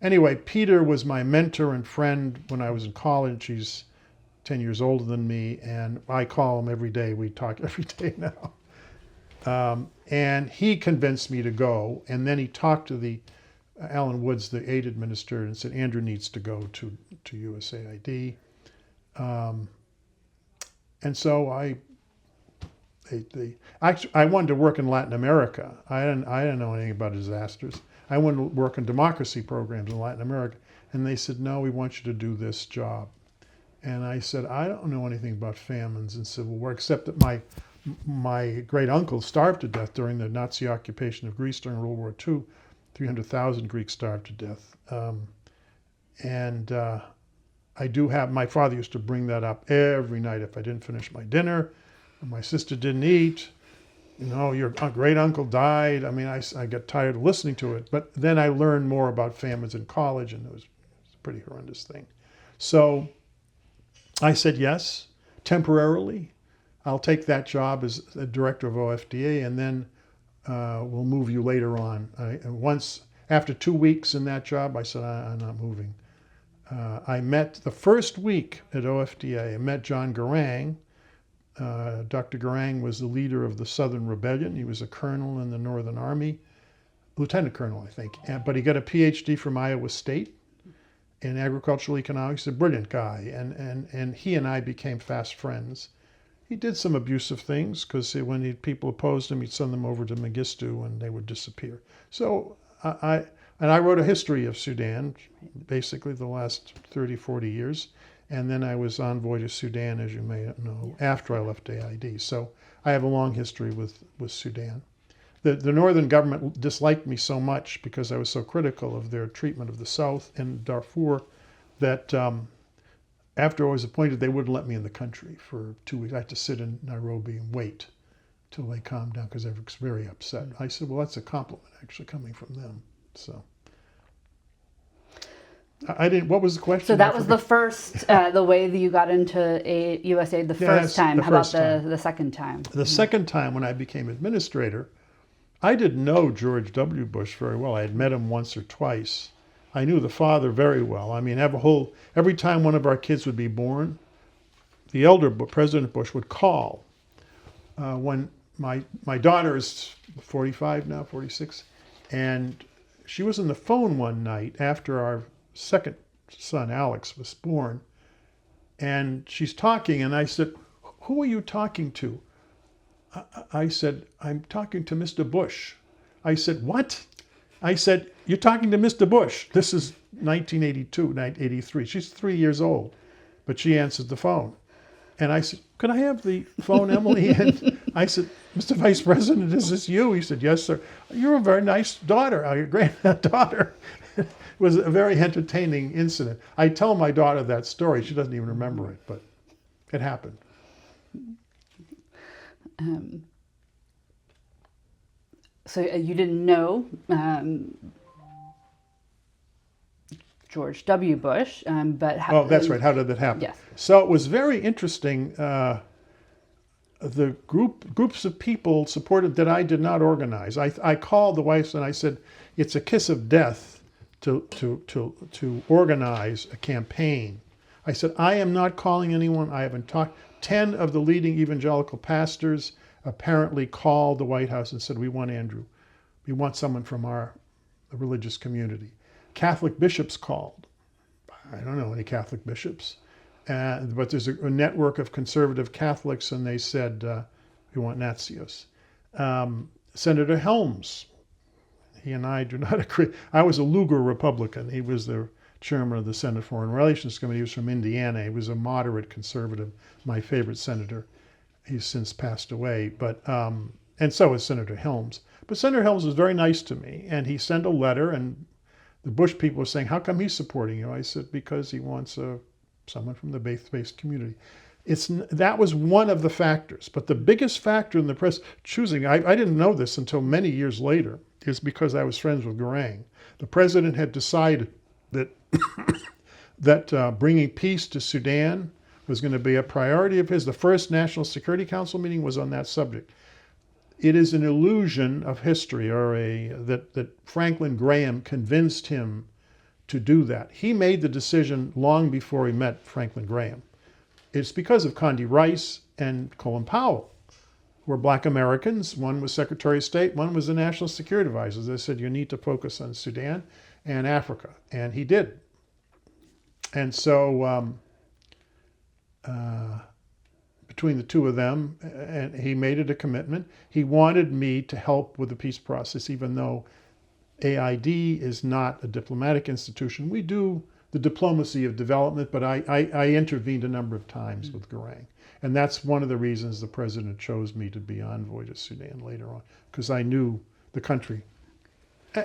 Anyway, Peter was my mentor and friend when I was in college. He's 10 years older than me, and I call him every day. We talk every day now. And he convinced me to go, and then he talked to Alan Woods, the aid administrator, and said, Andrew needs to go to USAID. And so I wanted to work in Latin America. I didn't know anything about disasters. I wanted to work in democracy programs in Latin America. And they said, no, we want you to do this job. And I said, I don't know anything about famines and civil war, except that my great uncle starved to death during the Nazi occupation of Greece during World War II. 300,000 Greeks starved to death. My father used to bring that up every night if I didn't finish my dinner, or my sister didn't eat. Your great uncle died. I mean, I got tired of listening to it. But then I learned more about famines in college, and it was a pretty horrendous thing. So I said yes, temporarily. I'll take that job as the director of OFDA, and then we'll move you later on. After 2 weeks in that job, I said, I'm not moving. I met the first week at OFDA, I met John Garang. Dr. Garang was the leader of the Southern Rebellion. He was a colonel in the Northern Army, lieutenant colonel, I think. But he got a PhD from Iowa State in agricultural economics. He's a brilliant guy. And he and I became fast friends. He did some abusive things because when people opposed him, he'd send them over to Mengistu and they would disappear. So I wrote a history of Sudan, basically the last 30, 40 years. And then I was envoy to Sudan, as you may know, after I left AID. So I have a long history with Sudan. The Northern government disliked me so much because I was so critical of their treatment of the South and Darfur that after I was appointed, they wouldn't let me in the country for 2 weeks. I had to sit in Nairobi and wait till they calmed down because I was very upset. I said, well, that's a compliment actually coming from them. So I didn't. What was the question? So that was the first, the way that you got into USAID the first time. How about the second time? The second time when I became administrator, I didn't know George W. Bush very well. I had met him once or twice. I knew the father very well. I mean, every time one of our kids would be born, the elder President Bush would call when my daughter is 45 now, 46, and she was on the phone one night after our second son, Alex, was born, and she's talking, and I said, "Who are you talking to?" I said, "I'm talking to Mr. Bush." I said, "What?" I said, "You're talking to Mr. Bush." This is 1982, 1983. She's 3 years old, but she answered the phone. And I said, "Could I have the phone, Emily?" And I said, "Mr. Vice President, is this you?" He said, "Yes, sir." "You're a very nice daughter, a granddaughter." It was a very entertaining incident. I tell my daughter that story. She doesn't even remember it, but it happened. So you didn't know George W. Bush, but how... Oh, that's right. How did that happen? Yes. So it was very interesting. The groups of people supported that I did not organize. I called the wife and I said, "It's a kiss of death to organize a campaign." I said, "I am not calling anyone. I haven't talked." 10 of the leading evangelical pastors apparently called the White House and said, "We want Andrew. We want someone from our religious community." Catholic bishops called. I don't know any Catholic bishops, but there's a network of conservative Catholics, and they said, "We want Natsios." Senator Helms, he and I do not agree. I was a Lugar Republican. He was the chairman of the Senate Foreign Relations Committee. He was from Indiana. He was a moderate conservative, my favorite senator. He's since passed away, but and so is Senator Helms. But Senator Helms was very nice to me, and he sent a letter, and the Bush people were saying, "How come he's supporting you?" I said, "Because he wants someone from the faith-based community." That was one of the factors, but the biggest factor in the press choosing, I didn't know this until many years later, is because I was friends with Garang. The president had decided that that bringing peace to Sudan was going to be a priority of his. The first National Security Council meeting was on that subject. It is an illusion of history, or that Franklin Graham convinced him to do that. He made the decision long before he met Franklin Graham. It's because of Condi Rice and Colin Powell, who were Black Americans. One was Secretary of State, one was the National Security Advisor. They said, "You need to focus on Sudan and Africa," and he did. And so between the two of them, and he made it a commitment. He wanted me to help with the peace process, even though AID is not a diplomatic institution. We do the diplomacy of development, but I intervened a number of times with Garang. And that's one of the reasons the president chose me to be envoy to Sudan later on, because I knew the country,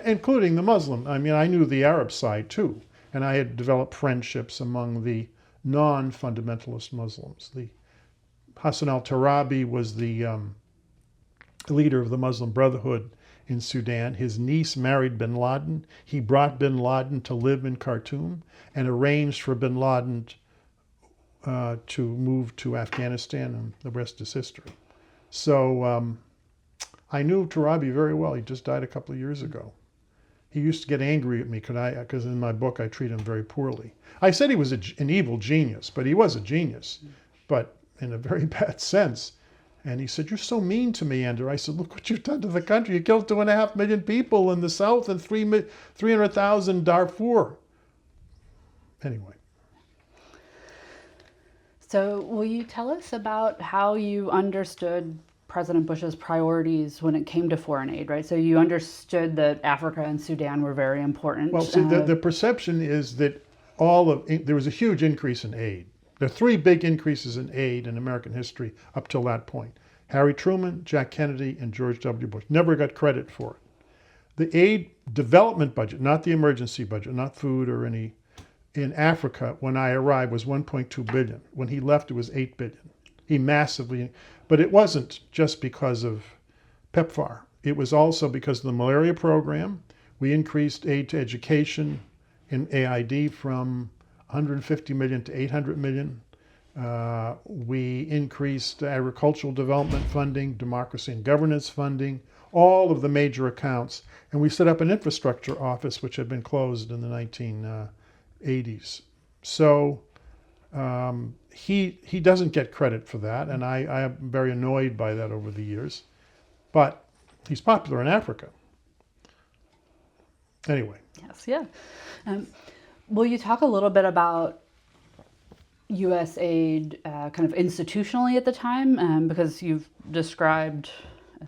including the Muslim. I mean, I knew the Arab side too. And I had developed friendships among the non-fundamentalist Muslims. The Hassan al-Turabi was the leader of the Muslim Brotherhood in Sudan. His niece married bin Laden. He brought bin Laden to live in Khartoum and arranged for bin Laden to move to Afghanistan, and the rest is history. So I knew Turabi very well. He just died a couple of years ago. He used to get angry at me because in my book I treat him very poorly. I said he was an evil genius, but he was a genius, but in a very bad sense. And he said, "You're so mean to me, Andrew." I said, "Look what you've done to the country. You killed 2.5 million people in the South and 300,000 Darfur." Anyway. So will you tell us about how you understood President Bush's priorities when it came to foreign aid, right? So you understood that Africa and Sudan were very important. Well, see, the perception is that there was a huge increase in aid. There are 3 big increases in aid in American history up till that point. Harry Truman, Jack Kennedy, and George W. Bush never got credit for it. The aid development budget, not the emergency budget, not food or any, in Africa when I arrived was $1.2 billion. When he left, it was $8 billion. He massively, but it wasn't just because of PEPFAR. It was also because of the malaria program. We increased aid to education in AID from 150 million to 800 million. We increased agricultural development funding, democracy and governance funding, all of the major accounts. And we set up an infrastructure office, which had been closed in the 1980s. So He doesn't get credit for that, and I am very annoyed by that over the years. But he's popular in Africa. Anyway. Yes, yeah. Will you talk a little bit about U.S. aid kind of institutionally at the time? Because you've described,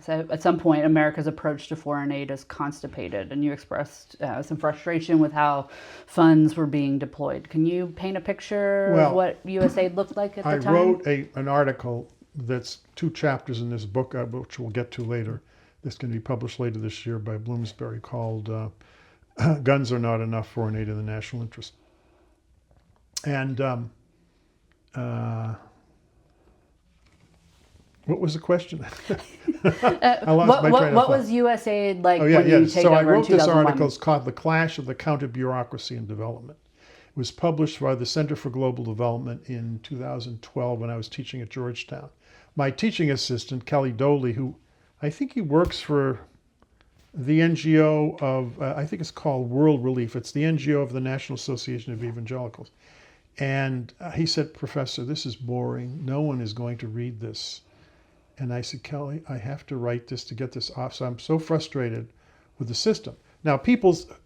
so at some point, America's approach to foreign aid is constipated, and you expressed some frustration with how funds were being deployed. Can you paint a picture of what U.S. aid looked like at the time? I wrote an article that's 2 chapters in this book, which we'll get to later. This can be published later this year by Bloomsbury, called Guns Are Not Enough, Foreign Aid in the National Interest. And what was the question? I lost my train of thought. What was U.S. aid like when you take so over I wrote in this 2001? article. It's called The Clash of the Counter-Bureaucracy in Development. It was published by the Center for Global Development in 2012 when I was teaching at Georgetown. My teaching assistant, Kelly Doley, who I think he works for the NGO of, I think it's called World Relief. It's the NGO of the National Association of Evangelicals. And he said, "Professor, this is boring. No one is going to read this." And I said, "Kelly, I have to write this to get this off. So I'm so frustrated with the system." Now,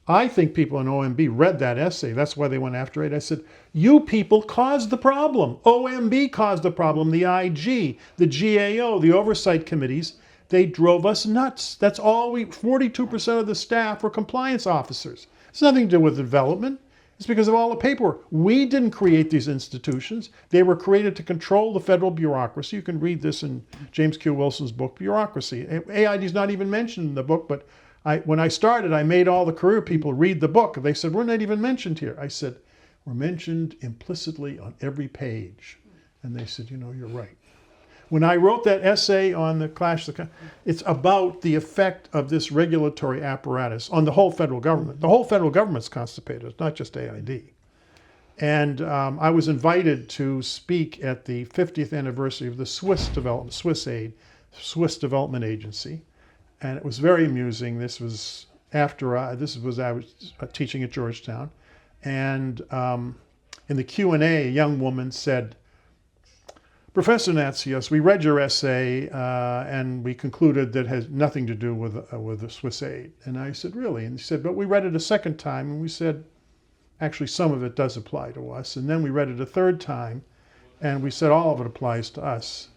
I think people in OMB read that essay. That's why they went after it. I said, you people caused the problem. OMB caused the problem. The IG, the GAO, the oversight committees, they drove us nuts. That's all 42% of the staff were compliance officers. It's nothing to do with development. It's because of all the paperwork. We didn't create these institutions. They were created to control the federal bureaucracy. You can read this in James Q. Wilson's book, Bureaucracy. AID is not even mentioned in the book, but when I started, I made all the career people read the book. They said, "We're not even mentioned here." I said, "We're mentioned implicitly on every page." And they said, "You're right." When I wrote that essay on the clash, it's about the effect of this regulatory apparatus on the whole federal government. The whole federal government's constipated. It's not just AID. And I was invited to speak at the 50th anniversary of the Swiss Development Agency. And it was very amusing. This was I was teaching at Georgetown. And in the Q&A, a young woman said, "Professor Natsios, we read your essay and we concluded that it has nothing to do with the Swiss aid." And I said, "Really?" And she said, "But we read it a second time and we said, actually some of it does apply to us. And then we read it a third time and we said all of it applies to us."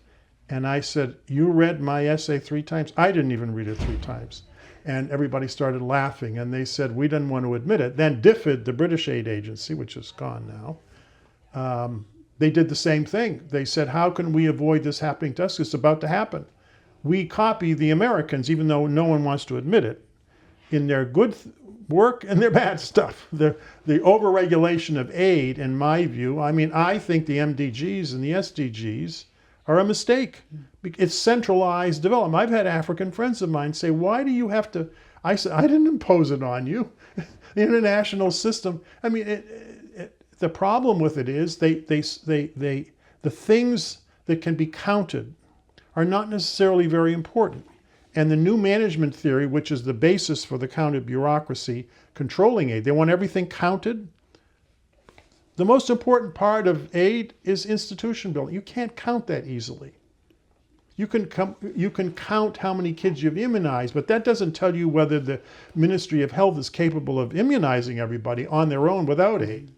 And I said, "You read my essay 3 times? I didn't even read it 3 times. And everybody started laughing and they said, we didn't want to admit it. Then DFID, the British aid agency, which is gone now, they did the same thing. They said, how can we avoid this happening to us? It's about to happen. We copy the Americans, even though no one wants to admit it, in their good work and their bad stuff. The overregulation of aid, in my view, I think the MDGs and the SDGs are a mistake. It's centralized development. I've had African friends of mine say, "Why do you have to?" I said, "I didn't impose it on you." The international system. The problem with it is the things that can be counted are not necessarily very important. And the new management theory, which is the basis for the counted bureaucracy controlling aid, they want everything counted. The most important part of aid is institution building. You can't count that easily. You can count how many kids you've immunized, but that doesn't tell you whether the Ministry of Health is capable of immunizing everybody on their own without aid.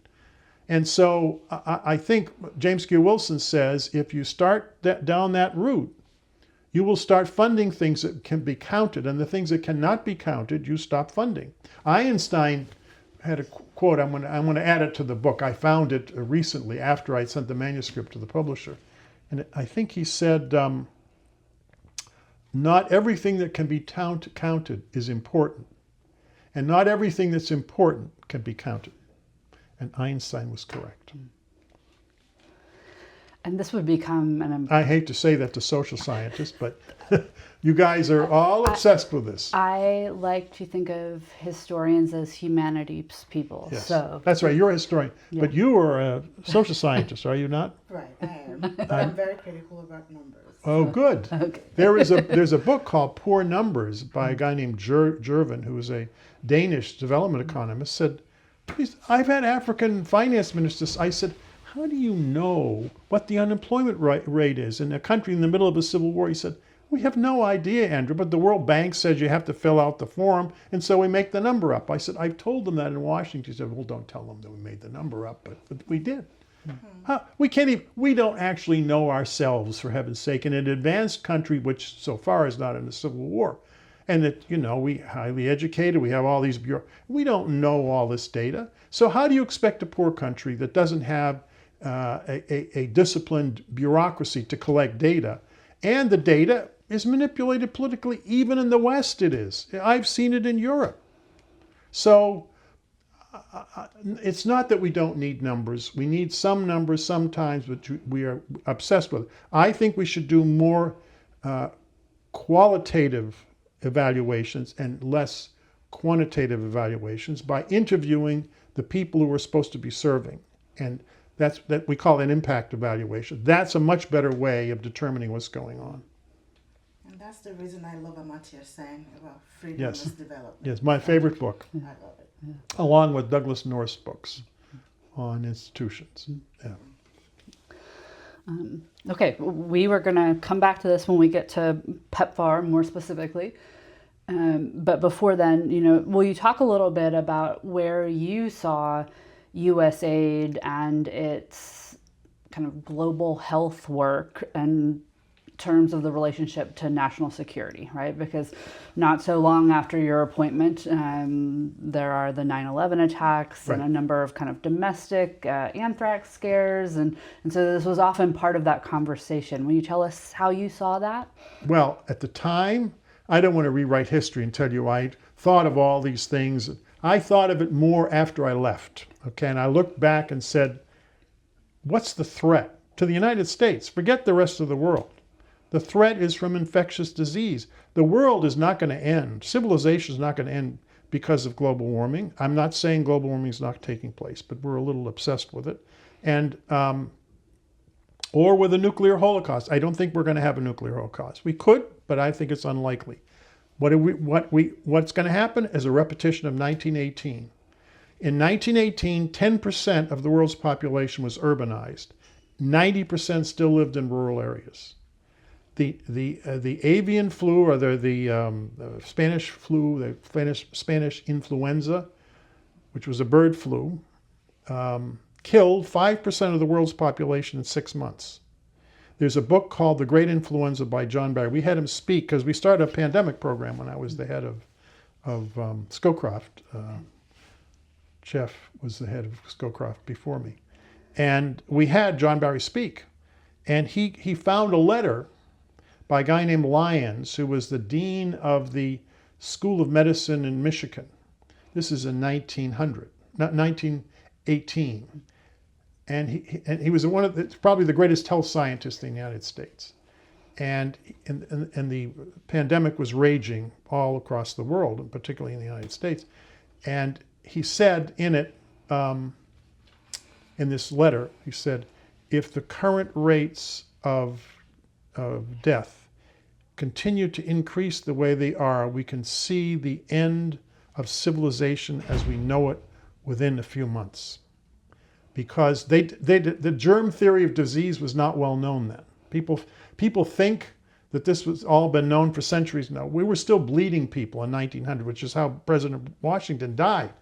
And so I think James Q. Wilson says if you start down that route, you will start funding things that can be counted, and the things that cannot be counted, you stop funding. Einstein had a quote. I'm going to add it to the book. I found it recently after I sent the manuscript to the publisher. And I think he said, not everything that can be counted is important. And not everything that's important can be counted. And Einstein was correct. And this would become I hate to say that to social scientists, but you guys are all obsessed with this. I like to think of historians as humanities people. Yes. So that's right. You're a historian, but you are a social scientist, are you not? Right, I am. But I'm very critical about numbers. Oh, good. Okay. There's a book called Poor Numbers by a guy named Jervin, who is a Danish development economist. Said, "Please, I've had African finance ministers." I said, how do you know what the unemployment rate is in a country in the middle of a civil war? He said, we have no idea, Andrew, but the World Bank says you have to fill out the form, and so we make the number up. I said, I've told them that in Washington. He said, well, don't tell them that we made the number up, but we did. We don't actually know ourselves, for heaven's sake, in an advanced country which so far is not in a civil war. And that, we highly educated, we have all these we don't know all this data. So how do you expect a poor country that doesn't have a disciplined bureaucracy to collect data? And the data is manipulated politically, even in the West it is. I've seen it in Europe. So it's not that we don't need numbers. We need some numbers sometimes, but we are obsessed with it. I think we should do more qualitative evaluations and less quantitative evaluations by interviewing the people who we're supposed to be serving. And that we call an impact evaluation. That's a much better way of determining what's going on. And that's the reason I love what Natsios saying about freedomless development. Yes, my favorite book. I love it. Along with Douglas North's books on institutions. Yeah. Okay, we were going to come back to this when we get to PEPFAR more specifically. But before then, will you talk a little bit about where you saw U.S. aid and its kind of global health work in terms of the relationship to national security, right? Because not so long after your appointment, there are the 9/11 attacks and a number of kind of domestic anthrax scares. And so this was often part of that conversation. Will you tell us how you saw that? Well, at the time, I don't want to rewrite history and tell you I thought of all these things. I thought of it more after I left, okay? And I looked back and said, what's the threat to the United States? Forget the rest of the world. The threat is from infectious disease. The world is not going to end. Civilization is not going to end because of global warming. I'm not saying global warming is not taking place, but we're a little obsessed with it. And or with a nuclear holocaust. I don't think we're going to have a nuclear holocaust. We could, but I think it's unlikely. What's going to happen is a repetition of 1918. In 1918, 10% of the world's population was urbanized. 90% still lived in rural areas. The avian flu, or the Spanish flu, the Spanish influenza, which was a bird flu, killed 5% of the world's population in 6 months. There's a book called The Great Influenza by John Barry. We had him speak because we started a pandemic program when I was the head of Scowcroft. Jeff was the head of Scowcroft before me. And we had John Barry speak. And he found a letter by a guy named Lyons, who was the dean of the School of Medicine in Michigan. This is in 1918. And he was probably the greatest health scientist in the United States. And the pandemic was raging all across the world, and particularly in the United States. And he said in it, in this letter, he said, if the current rates of death continue to increase the way they are, we can see the end of civilization as we know it within a few months. Because the germ theory of disease was not well known then. People think that this was all been known for centuries now. We were still bleeding people in 1900, which is how President Washington died.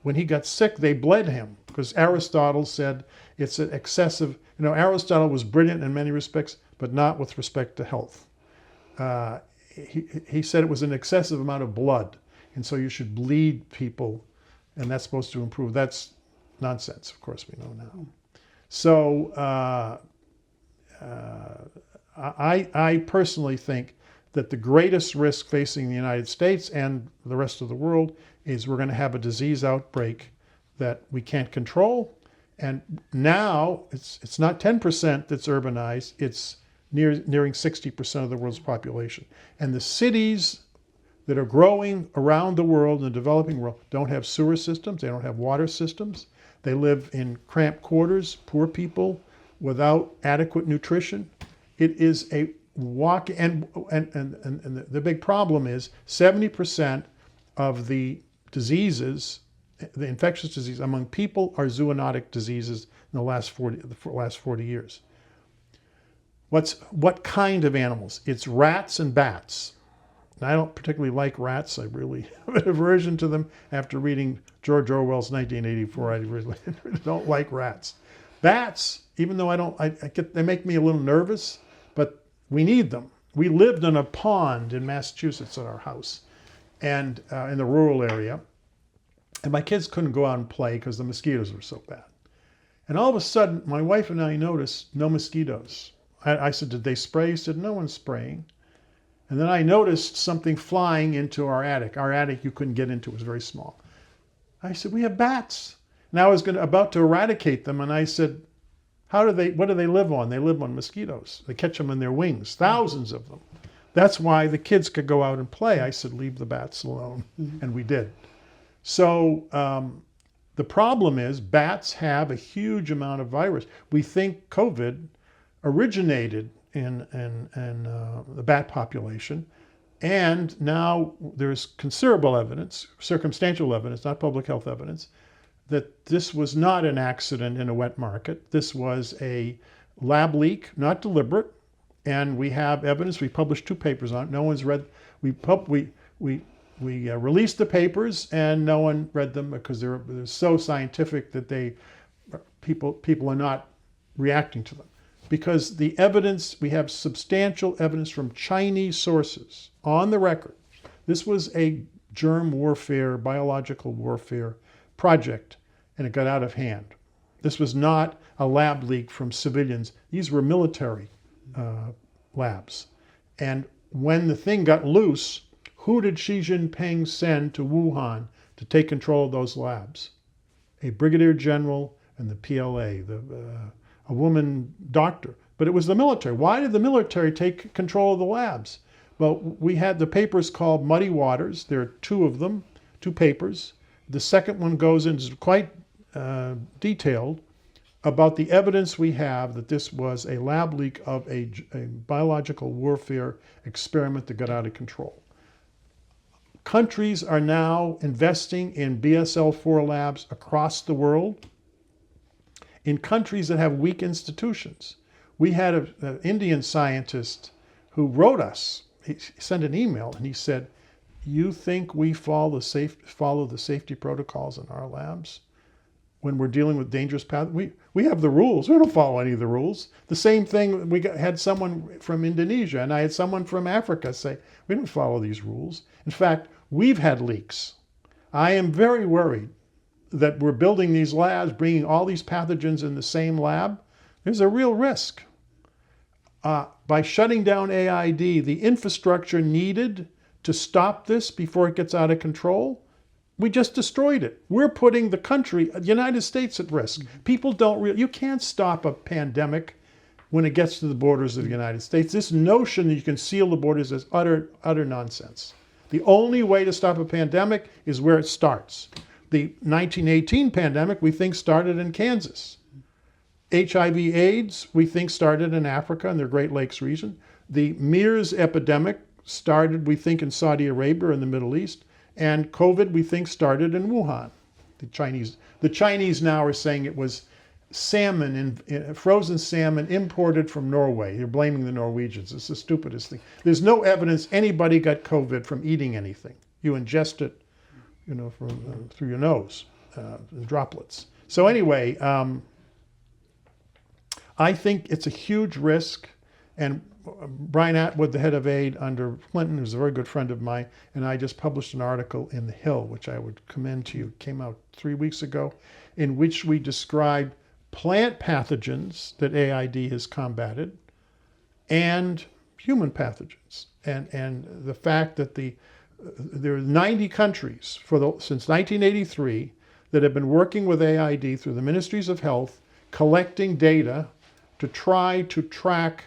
When he got sick, they bled him because Aristotle said it's an excessive, Aristotle was brilliant in many respects, but not with respect to health. He said it was an excessive amount of blood, and so you should bleed people, and that's supposed to improve. That's nonsense, of course, we know now. So I personally think that the greatest risk facing the United States and the rest of the world is we're going to have a disease outbreak that we can't control. And now it's not 10% that's urbanized, it's nearing 60% of the world's population. And the cities that are growing around the world, in the developing world, don't have sewer systems, they don't have water systems. They live in cramped quarters, poor people, without adequate nutrition. It is a walk, and the big problem is 70% of the diseases the infectious disease among people are zoonotic diseases in the last 40 years. What kind of animals? It's rats and bats. And I don't particularly like rats. I really have an aversion to them. After reading George Orwell's 1984, I really don't like rats. Bats, even though they make me a little nervous, but we need them. We lived on a pond in Massachusetts at our house, and in the rural area, and my kids couldn't go out and play because the mosquitoes were so bad. And all of a sudden, my wife and I noticed no mosquitoes. I said, did they spray? He said, no one's spraying. And then I noticed something flying into our attic. Our attic you couldn't get into, it was very small. I said, we have bats. And I was about to eradicate them, and I said, what do they live on? They live on mosquitoes. They catch them in their wings, thousands of them. That's why the kids could go out and play. I said, leave the bats alone, and we did. So the problem is bats have a huge amount of virus. We think COVID originated in the bat population, and now there's considerable evidence, circumstantial evidence, not public health evidence, that this was not an accident in a wet market. This was a lab leak, not deliberate, and we have evidence. We published 2 papers on it. No one's read. We released the papers, and no one read them because they're so scientific that people are not reacting to them. Because the evidence, we have substantial evidence from Chinese sources on the record. This was a germ warfare, biological warfare project, and it got out of hand. This was not a lab leak from civilians. These were military labs. And when the thing got loose, who did Xi Jinping send to Wuhan to take control of those labs? A brigadier general and the PLA, a woman doctor. But it was the military. Why did the military take control of the labs? Well, we had the papers called Muddy Waters. There are 2 of them, 2 papers. The second one goes into quite detailed about the evidence we have that this was a lab leak of a biological warfare experiment that got out of control. Countries are now investing in BSL-4 labs across the world in countries that have weak institutions. We had an Indian scientist who wrote us. He sent an email and he said, you think we follow the safety protocols in our labs when we're dealing with dangerous pathogens? We have the rules. We don't follow any of the rules. The same thing, had someone from Indonesia and I had someone from Africa say, we don't follow these rules. In fact, we've had leaks. I am very worried that we're building these labs, bringing all these pathogens in the same lab. There's a real risk. By shutting down AID, the infrastructure needed to stop this before it gets out of control, we just destroyed it. We're putting the country, the United States, at risk. People don't you can't stop a pandemic when it gets to the borders of the United States. This notion that you can seal the borders is utter nonsense. The only way to stop a pandemic is where it starts. The 1918 pandemic, we think, started in Kansas. HIV/AIDS, we think, started in Africa and the Great Lakes region. The MERS epidemic started, we think, in Saudi Arabia and the Middle East. And COVID, we think, started in Wuhan. The Chinese now are saying it was salmon, frozen salmon imported from Norway. They're blaming the Norwegians. It's the stupidest thing. There's no evidence anybody got COVID from eating anything. You ingest it, through your nose, droplets. So anyway, I think it's a huge risk. And Brian Atwood, the head of aid under Clinton, who's a very good friend of mine, and I just published an article in The Hill, which I would commend to you. It came out 3 weeks ago, in which we described plant pathogens that AID has combated and human pathogens. And the fact that there are 90 countries since 1983 that have been working with AID through the Ministries of Health, collecting data to try to track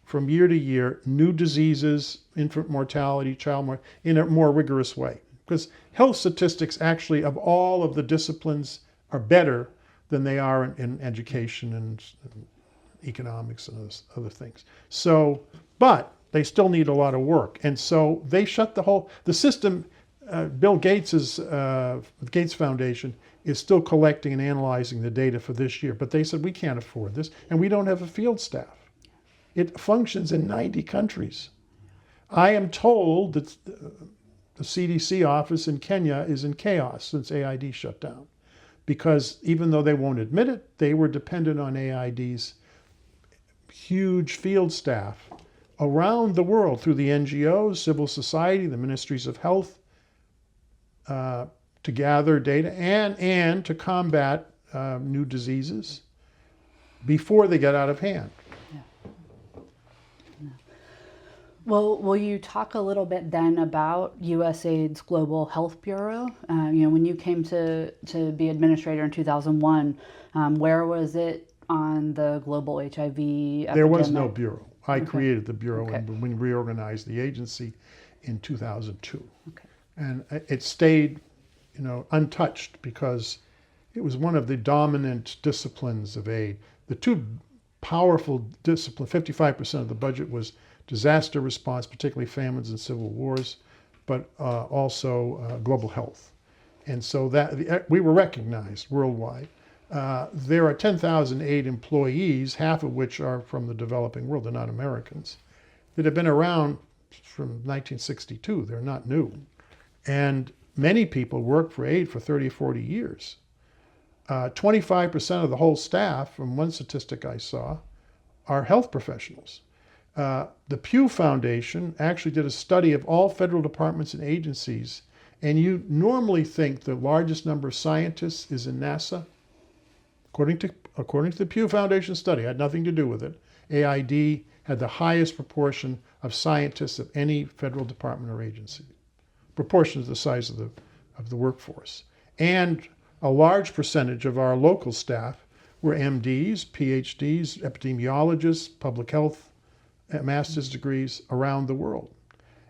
from year to year new diseases, infant mortality, child mortality, in a more rigorous way. Because health statistics actually of all of the disciplines are better than they are in education and economics and other things. So, but they still need a lot of work. And so they shut the system Bill Gates Foundation is still collecting and analyzing the data for this year, but they said we can't afford this, and we don't have a field staff. It functions in 90 countries. I am told that the CDC office in Kenya is in chaos since AID shut down, because even though they won't admit it, they were dependent on AID's huge field staff around the world through the NGOs, civil society, the ministries of health, to gather data and to combat new diseases before they get out of hand. Well, will you talk a little bit then about USAID's Global Health Bureau? When you came to be administrator in 2001, where was it on the global HIV epidemic? There was no bureau. I Okay. created the bureau Okay. and we reorganized the agency in 2002. Okay. And it stayed, untouched because it was one of the dominant disciplines of aid. The two powerful disciplines, 55% of the budget was disaster response, particularly famines and civil wars, but also global health. And so that we were recognized worldwide. There are 10,000 aid employees, half of which are from the developing world, they're not Americans, that have been around from 1962. They're not new. And many people work for aid for 30 or 40 years. 25% of the whole staff, from one statistic I saw, are health professionals. The Pew Foundation actually did a study of all federal departments and agencies, and you normally think the largest number of scientists is in NASA. According to the Pew Foundation study, had nothing to do with it, AID had the highest proportion of scientists of any federal department or agency, proportion to the size of the workforce. And a large percentage of our local staff were MDs, PhDs, epidemiologists, public health, master's degrees around the world.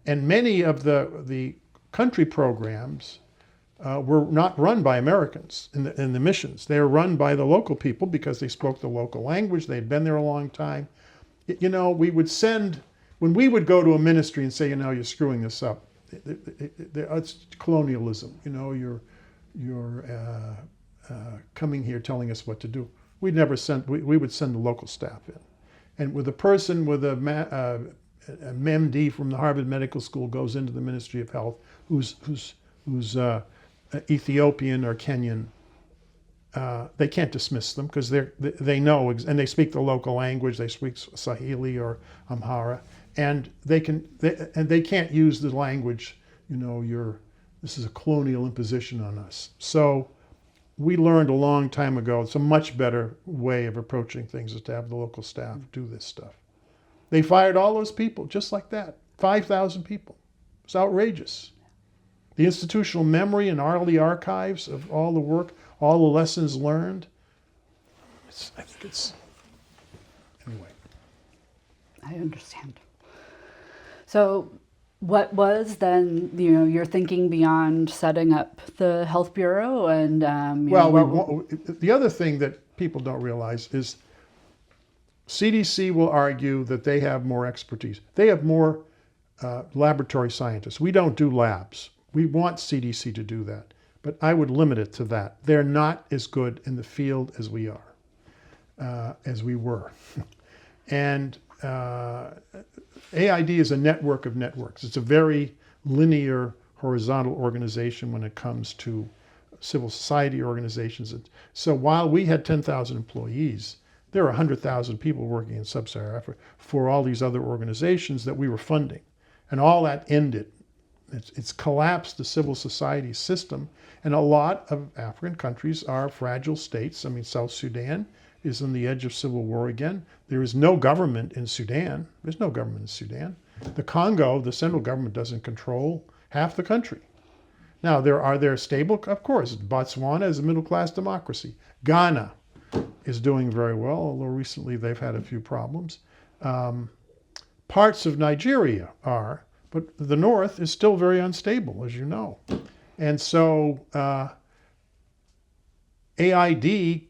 And many of the country programs were not run by Americans in the missions. They were run by the local people because they spoke the local language. They'd been there a long time. We would send, when we would go to a ministry and say, you're screwing this up, it's colonialism. You're coming here telling us what to do. We would send the local staff in. And with a person with an MD from the Harvard Medical School goes into the Ministry of Health who's Ethiopian or Kenyan, they can't dismiss them because they know, and they speak the local language. They speak Swahili or Amhara, and they can't use the language. This is a colonial imposition on us. So we learned a long time ago it's a much better way of approaching things is to have the local staff do this stuff. They fired all those people just like that, 5,000 people. It's outrageous. The institutional memory and all the archives of all the work, all the lessons learned, anyway. I understand. So what was then, your thinking beyond setting up the Health Bureau and, the other thing that people don't realize is CDC will argue that they have more expertise. They have more laboratory scientists. We don't do labs. We want CDC to do that, but I would limit it to that. They're not as good in the field as we are, as we were. And AID is a network of networks. It's a very linear, horizontal organization when it comes to civil society organizations. So while we had 10,000 employees, there are 100,000 people working in sub-Saharan Africa for all these other organizations that we were funding. And all that ended. It's collapsed the civil society system. And a lot of African countries are fragile states. I mean, South Sudan is on the edge of civil war again. There is no government in Sudan. There's no government in Sudan. The Congo, the central government doesn't control half the country. Now, are there stable? Of course. Botswana is a middle-class democracy. Ghana is doing very well, although recently they've had a few problems. Parts of Nigeria are, but the north is still very unstable, as you know. And so AID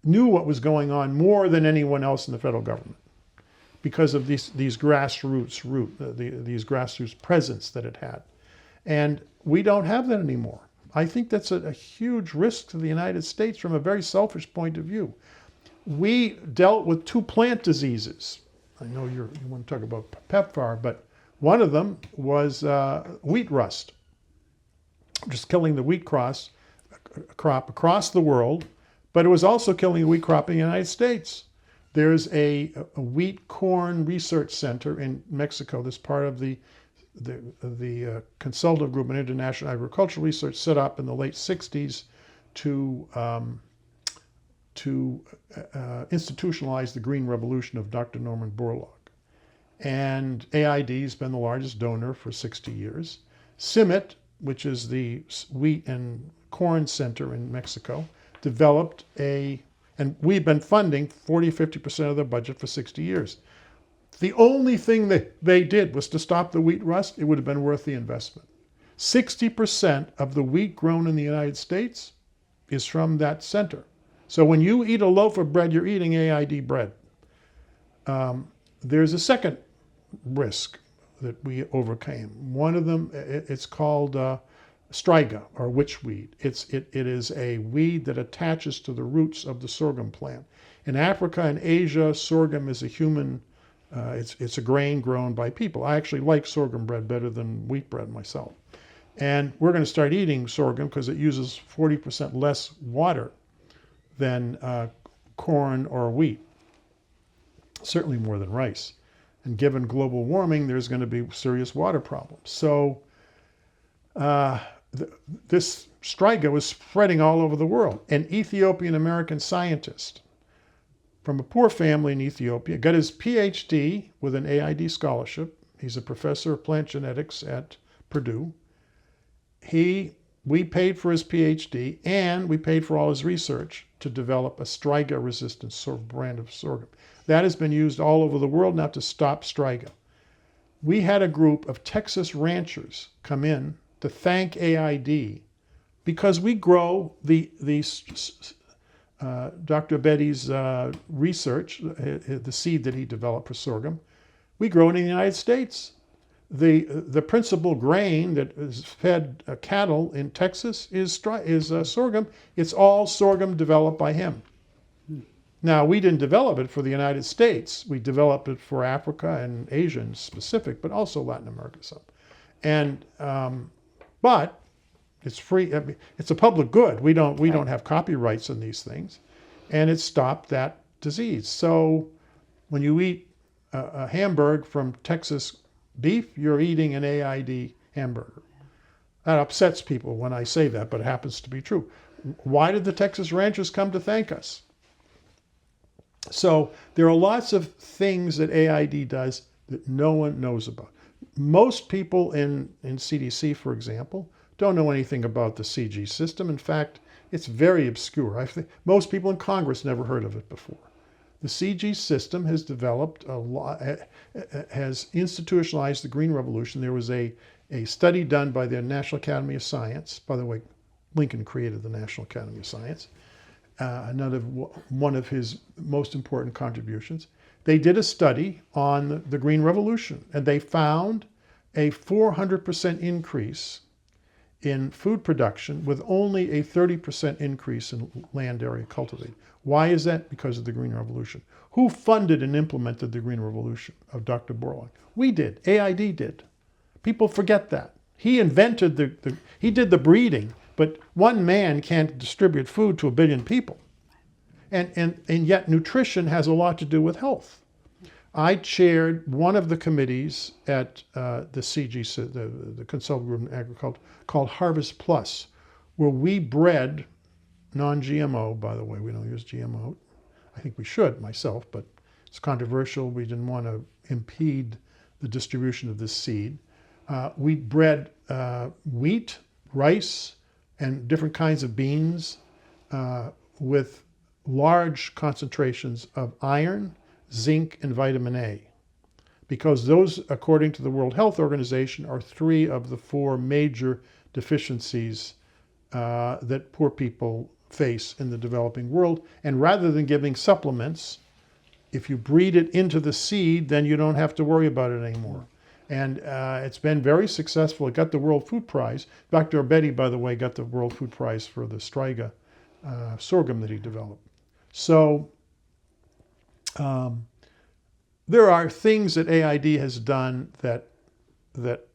knew what was going on more than anyone else in the federal government because of these grassroots presence that it had. And we don't have that anymore. I think that's a huge risk to the United States from a very selfish point of view. We dealt with 2 plant diseases. I know you want to talk about PEPFAR, but one of them was wheat rust, just killing the wheat crop across the world, but it was also killing the wheat crop in the United States. There's a wheat corn research center in Mexico that's part of the consultative group in international agricultural research set up in the late 60s to institutionalize the green revolution of Dr. Norman Borlaug. And AID's been the largest donor for 60 years. CIMMYT, which is the wheat and corn center in Mexico, developed and we've been funding 40-50% of their budget for 60 years. The only thing that they did was to stop the wheat rust. It would have been worth the investment. 60% of the wheat grown in the United States is from that center. So when you eat a loaf of bread, you're eating AID bread. There's a second risk that we overcame. One of them, it's called striga, or witchweed. It is a weed that attaches to the roots of the sorghum plant. In Africa and Asia, sorghum is a human, it's a grain grown by people. I actually like sorghum bread better than wheat bread myself. And we're going to start eating sorghum because it uses 40% less water than corn or wheat, certainly more than rice. And given global warming, there's going to be serious water problems. So this striga was spreading all over the world. An Ethiopian-American scientist from a poor family in Ethiopia got his PhD with an AID scholarship. He's a professor of plant genetics at Purdue. We paid for his PhD, and we paid for all his research to develop a striga-resistant brand of sorghum. That has been used all over the world now to stop striga. We had a group of Texas ranchers come in to thank AID because we grow Dr. Betty's research, the seed that he developed for sorghum. We grow it in the United States. The principal grain that is fed cattle in Texas is sorghum. It's all sorghum developed by him. Now, we didn't develop it for the United States. We developed it for Africa and Asia in specific, but also Latin America some. And but it's free. I mean, it's a public good. We don't have copyrights on these things, and it stopped that disease. So when you eat a hamburger from Texas beef, you're eating an AID hamburger. That upsets people when I say that, but it happens to be true. Why did the Texas ranchers come to thank us? So there are lots of things that AID does that no one knows about. Most people in CDC, for example, don't know anything about the CG system. In fact, it's very obscure. I think most people in Congress never heard of it before. The CG system has developed a lot, has institutionalized the Green Revolution. There was a study done by the National Academy of Science. By the way, Lincoln created the National Academy of Science. One of his most important contributions. They did a study on the Green Revolution, and they found a 400% increase in food production with only a 30% increase in land area cultivated. Why is that? Because of the Green Revolution. Who funded and implemented the Green Revolution of Dr. Borlaug? We did. AID did. People forget that. He invented he did the breeding, but one man can't distribute food to 1 billion people. And yet nutrition has a lot to do with health. I chaired one of the committees at the CG, the Consultative Group in Agriculture, called Harvest Plus, where we bred non-GMO, by the way, we don't use GMO. I think we should, myself, but it's controversial. We didn't want to impede the distribution of this seed. We bred wheat, rice, and different kinds of beans with large concentrations of iron, zinc, and vitamin A, because those, according to the World Health Organization, are 3 of the 4 major deficiencies that poor people face in the developing world. And rather than giving supplements, if you breed it into the seed, then you don't have to worry about it anymore. And it's been very successful. It got the World Food Prize. Dr. Obetti, by the way, got the World Food Prize for the Striga sorghum that he developed. So there are things that AID has done that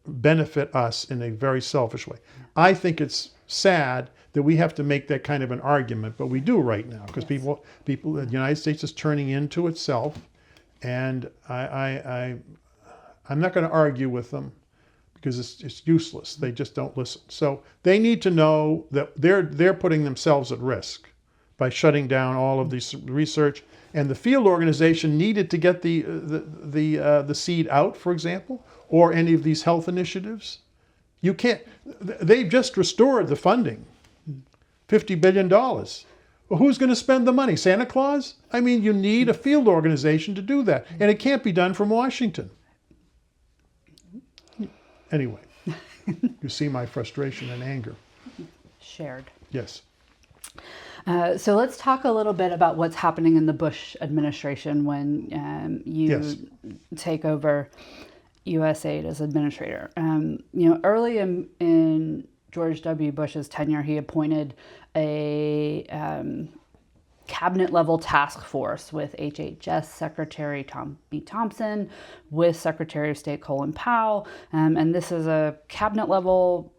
benefit us in a very selfish way. I think it's sad that we have to make that kind of an argument, but we do right now because people, the United States is turning into itself, and I'm not going to argue with them because it's useless. They just don't listen. So they need to know that they're putting themselves at risk by shutting down all of this research. And the field organization needed to get the seed out, for example, or any of these health initiatives. You can't. They've just restored the funding, $50 billion. Well, who's going to spend the money? Santa Claus? I mean, you need a field organization to do that, and it can't be done from Washington. Anyway, you see my frustration and anger. Shared. Yes. So let's talk a little bit about what's happening in the Bush administration when you take over USAID as administrator. Early in George W. Bush's tenure, he appointed a cabinet-level task force with HHS Secretary Tom B. Thompson, with Secretary of State Colin Powell, and this is a cabinet-level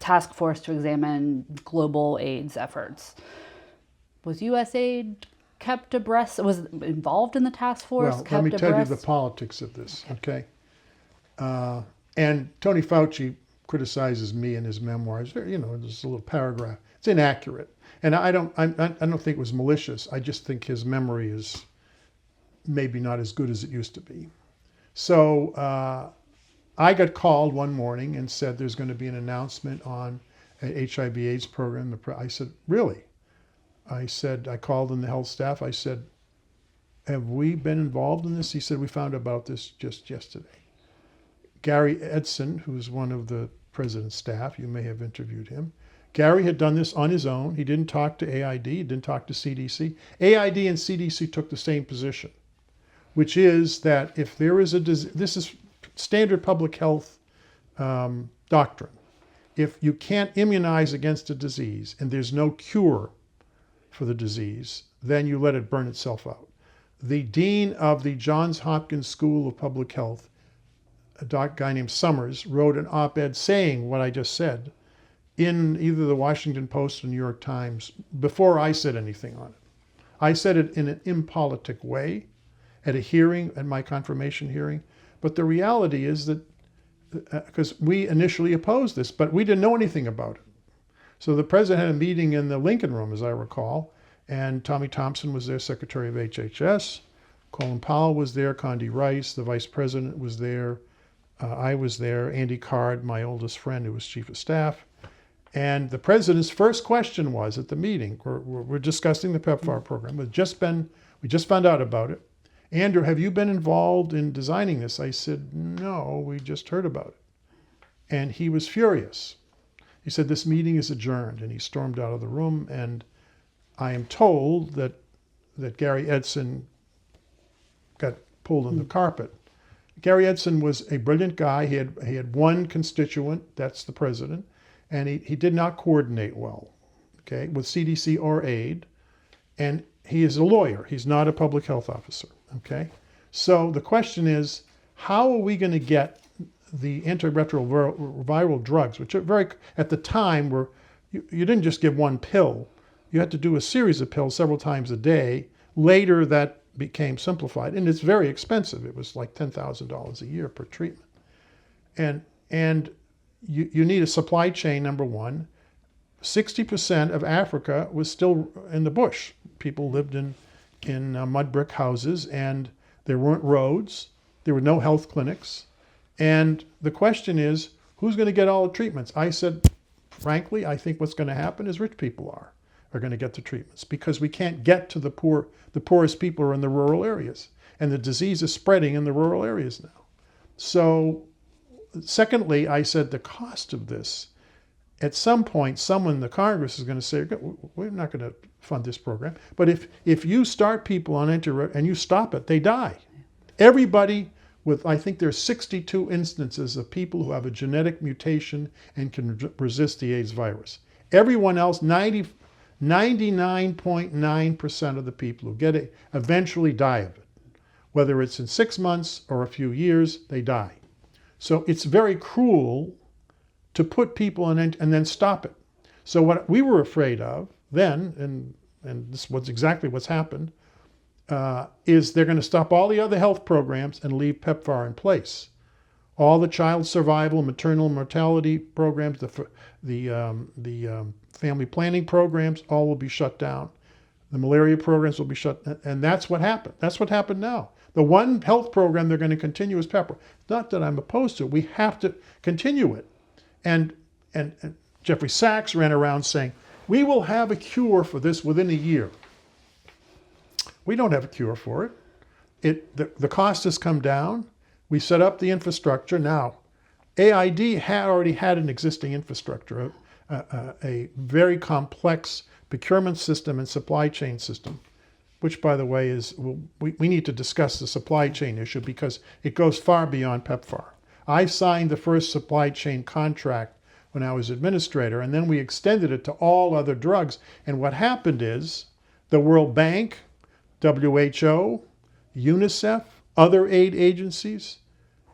task force to examine global AIDS efforts. Was USAID kept abreast? Was involved in the task force? Well, let me tell you the politics of this, okay? And Tony Fauci criticizes me in his memoirs. There's a little paragraph. It's inaccurate, and I don't think it was malicious. I just think his memory is maybe not as good as it used to be. So I got called one morning and said there's going to be an announcement on an HIV/AIDS program. I said, really? I called in the health staff. I said, have we been involved in this? He said, we found out about this just yesterday. Gary Edson, who's one of the president's staff, you may have interviewed him. Gary had done this on his own. He didn't talk to AID, he didn't talk to CDC. AID and CDC took the same position, which is that if there is a disease, this is standard public health doctrine. If you can't immunize against a disease and there's no cure for the disease, then you let it burn itself out. The dean of the Johns Hopkins School of Public Health, a guy named Summers, wrote an op-ed saying what I just said in either the Washington Post or New York Times before I said anything on it. I said it in an impolitic way at a hearing, at my confirmation hearing, but the reality is that, because we initially opposed this, but we didn't know anything about it. So the president had a meeting in the Lincoln Room, as I recall, and Tommy Thompson was there, Secretary of HHS. Colin Powell was there, Condi Rice, the vice president was there. I was there, Andy Card, my oldest friend, who was chief of staff. And the president's first question was at the meeting, we're discussing the PEPFAR program. We just found out about it. Andrew, have you been involved in designing this? I said, no, we just heard about it. And he was furious. He said, this meeting is adjourned, and he stormed out of the room. And I am told that Gary Edson got pulled in the carpet. Gary Edson was a brilliant guy. He had one constituent, that's the president, and he did not coordinate well, okay, with CDC or AID. And he is a lawyer. He's not a public health officer, okay? So the question is, how are we going to get the antiretroviral drugs, which are at the time you didn't just give one pill. You had to do a series of pills several times a day. Later that became simplified, and it's very expensive. It was like $10,000 a year per treatment. And you need a supply chain, number one. 60% of Africa was still in the bush. People lived in mud brick houses, and there weren't roads. There were no health clinics. And the question is, who's going to get all the treatments? I said, frankly, I think what's going to happen is rich people are going to get the treatments, because we can't get to the poor. The poorest people are in the rural areas, and the disease is spreading in the rural areas now. So secondly, I said the cost of this, at some point, someone in the Congress is going to say, we're not going to fund this program. But if you start people on and you stop it, they die. Everybody with, I think there's 62 instances of people who have a genetic mutation and can resist the AIDS virus. Everyone else, 99.9% of the people who get it eventually die of it. Whether it's in 6 months or a few years, they die. So it's very cruel to put people in and then stop it. So what we were afraid of then, and this was exactly what's happened, is they're going to stop all the other health programs and leave PEPFAR in place. All the child survival, maternal mortality programs, the family planning programs, all will be shut down. The malaria programs will be shut, and that's what happened. That's what happened now. The one health program they're going to continue is PEPFAR. Not that I'm opposed to it. We have to continue it. And Jeffrey Sachs ran around saying, we will have a cure for this within a year. We don't have a cure for it. The cost has come down. We set up the infrastructure. Now, AID already had an existing infrastructure, a very complex procurement system and supply chain system, which, by the way, is, we need to discuss the supply chain issue because it goes far beyond PEPFAR. I signed the first supply chain contract when I was administrator, and then we extended it to all other drugs. And what happened is the World Bank, WHO, UNICEF, other aid agencies,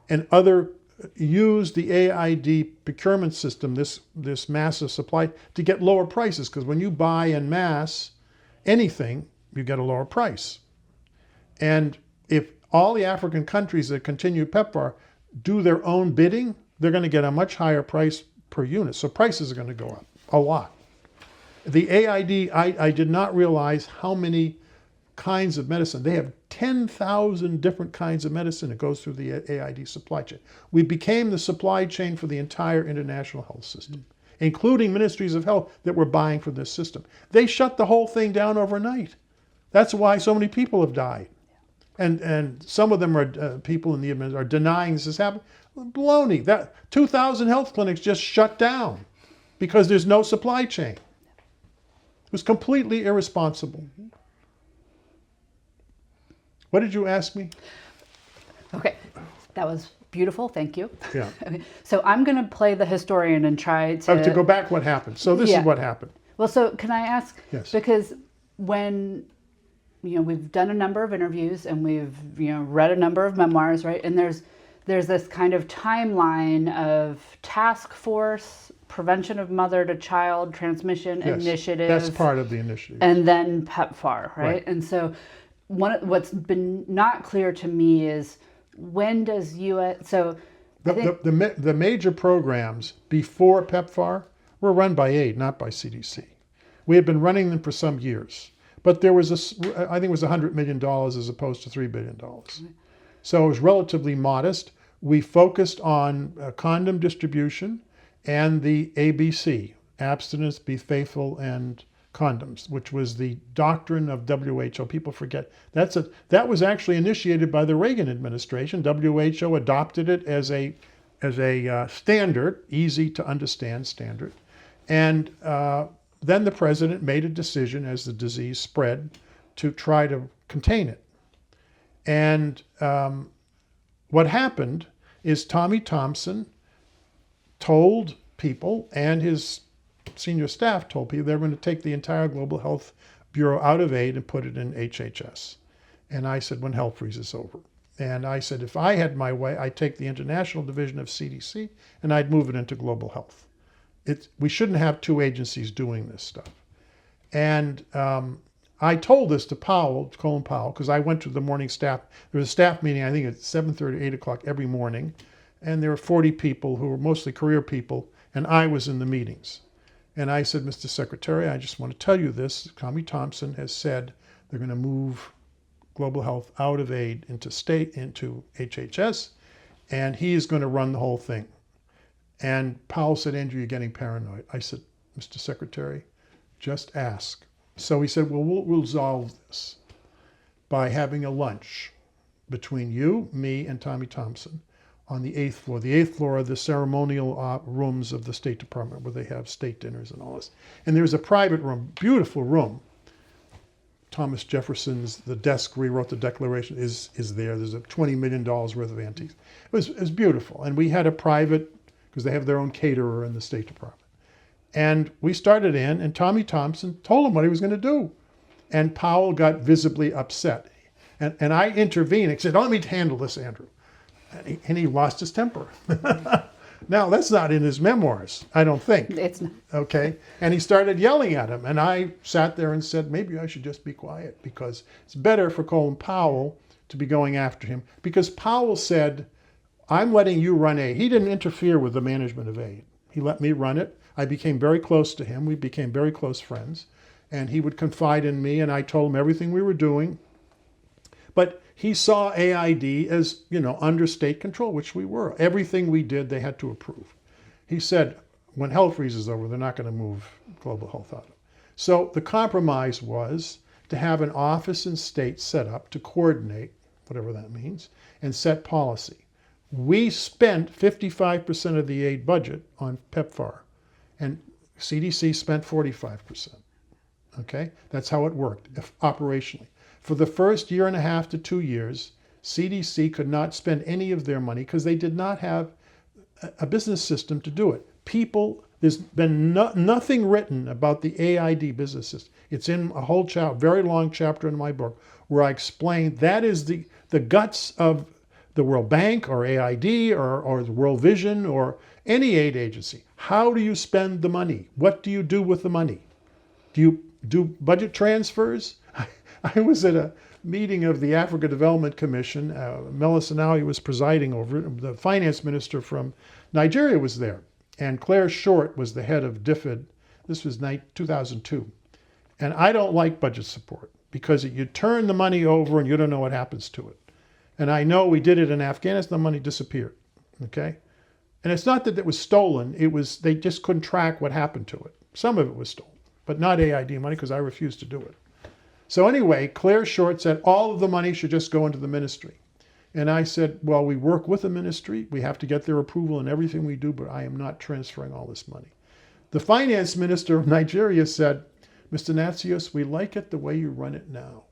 and other used the AID procurement system, this massive supply, to get lower prices. Because when you buy en masse anything, you get a lower price. And if all the African countries that continue PEPFAR do their own bidding, they're going to get a much higher price per unit. So prices are going to go up a lot. The AID, I did not realize how many kinds of medicine. They have 10,000 different kinds of medicine that goes through the AID supply chain. We became the supply chain for the entire international health system, including ministries of health that were buying from this system. They shut the whole thing down overnight. That's why so many people have died. And some of them are people in the administration are denying this has happened. Baloney. That 2,000 health clinics just shut down because there's no supply chain. It was completely irresponsible. What did you ask me? Okay, that was beautiful. Thank you. Yeah. Okay. So I'm going to play the historian and try to... To go back what happened. So this is what happened. Well, so can I ask? Yes. Because when, we've done a number of interviews and we've, read a number of memoirs, right? And there's this kind of timeline of task force, prevention of mother-to-child transmission initiative. That's part of the initiative. And then PEPFAR, right? And so what's been not clear to me is when does U.S. So the major programs before PEPFAR were run by AID, not by CDC. We had been running them for some years, but there was I think it was $100 million as opposed to $3 billion. So it was relatively modest. We focused on condom distribution and the ABC, abstinence, be faithful, and condoms, which was the doctrine of WHO. People forget that was actually initiated by the Reagan administration. WHO adopted it as a standard, easy to understand standard, and then the president made a decision as the disease spread to try to contain it. And what happened is Tommy Thompson told people, and his senior staff told people, they're going to take the entire Global Health Bureau out of AID and put it in HHS. And I said, when hell freezes over. And I said, if I had my way, I'd take the international division of CDC and I'd move it into global health. We shouldn't have two agencies doing this stuff. And I told this to Colin Powell, because I went to the morning staff. There was a staff meeting, I think at 7:30, 8 o'clock every morning. And there were 40 people who were mostly career people, and I was in the meetings. And I said, Mr. Secretary, I just want to tell you this. Tommy Thompson has said they're going to move global health out of AID into HHS, and he is going to run the whole thing. And Powell said, Andrew, you're getting paranoid. I said, Mr. Secretary, just ask. So he said, well, we'll resolve this by having a lunch between you, me, and Tommy Thompson on the 8th floor. The 8th floor are the ceremonial rooms of the State Department where they have state dinners and all this. And there's a private room, beautiful room, Thomas Jefferson's, the desk where he wrote the Declaration is there. There's a $20 million worth of antiques. It was beautiful. And we had a private, because they have their own caterer in the State Department. And we started in, and Tommy Thompson told him what he was going to do. And Powell got visibly upset. And I intervened and said, "Don't let me handle this, Andrew." And he lost his temper. Now, that's not in his memoirs, I don't think. It's not. Okay? And he started yelling at him. And I sat there and said, maybe I should just be quiet, because it's better for Colin Powell to be going after him. Because Powell said, "I'm letting you run aid." He didn't interfere with the management of aid. He let me run it. I became very close to him. We became very close friends. And he would confide in me, and I told him everything we were doing. But he saw AID as, under state control, which we were. Everything we did, they had to approve. He said, when hell freezes over, they're not going to move global health out of it. So the compromise was to have an office in state set up to coordinate, whatever that means, and set policy. We spent 55% of the aid budget on PEPFAR, and CDC spent 45%. Okay? That's how it worked operationally. For the first year and a half to 2 years, CDC could not spend any of their money because they did not have a business system to do it. There's been nothing written about the AID business system. It's in a whole very long chapter in my book where I explain that is the guts of the World Bank or AID or the World Vision or any aid agency. How do you spend the money? What do you do with the money? Do you do budget transfers? I was at a meeting of the Africa Development Commission. Melis Sanawi was presiding over it. The finance minister from Nigeria was there. And Claire Short was the head of DFID. This was 2002. And I don't like budget support because you turn the money over and you don't know what happens to it. And I know we did it in Afghanistan, the money disappeared. Okay? And it's not that it was stolen. They just couldn't track what happened to it. Some of it was stolen, but not AID money because I refused to do it. So anyway, Claire Short said all of the money should just go into the ministry. And I said, well, we work with the ministry. We have to get their approval in everything we do, but I am not transferring all this money. The finance minister of Nigeria said, "Mr. Natsios, we like it the way you run it now.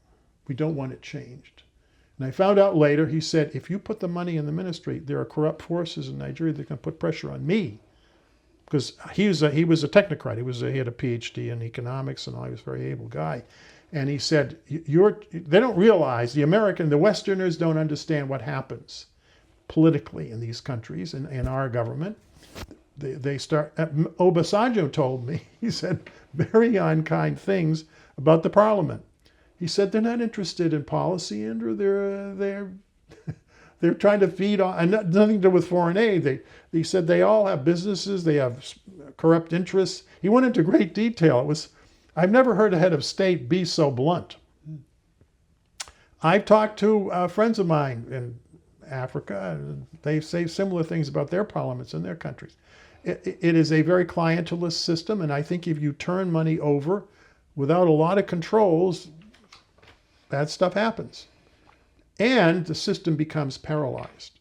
We don't want it changed." And I found out later, he said, if you put the money in the ministry, there are corrupt forces in Nigeria that can put pressure on me. Because he was a technocrat. He had a PhD in economics and all. He was a very able guy. And he said, they don't realize, the Westerners don't understand what happens politically in these countries and in our government. Obasanjo told me, he said very unkind things about the parliament. He said, they're not interested in policy, Andrew. They're trying to feed on, and nothing to do with foreign aid. He said they all have businesses, they have corrupt interests. He went into great detail. I've never heard a head of state be so blunt. I've talked to friends of mine in Africa, and they say similar things about their parliaments in their countries. It is a very clientelist system, and I think if you turn money over without a lot of controls, bad stuff happens. And the system becomes paralyzed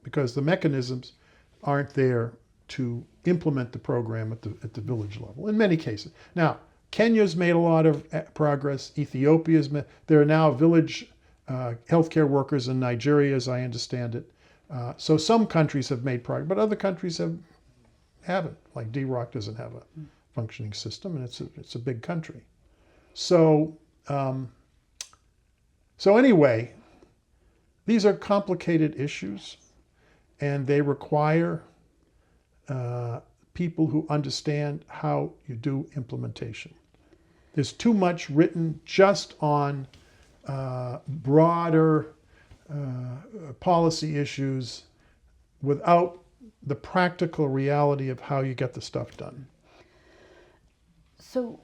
because the mechanisms aren't there to implement the program at the village level in many cases. Now, Kenya's made a lot of progress. There are now village healthcare workers in Nigeria, as I understand it. So some countries have made progress, but other countries haven't. Like D-Rock doesn't have a functioning system, and it's a big country. So anyway, these are complicated issues, and they require people who understand how you do implementation. There's too much written just on broader policy issues without the practical reality of how you get the stuff done. So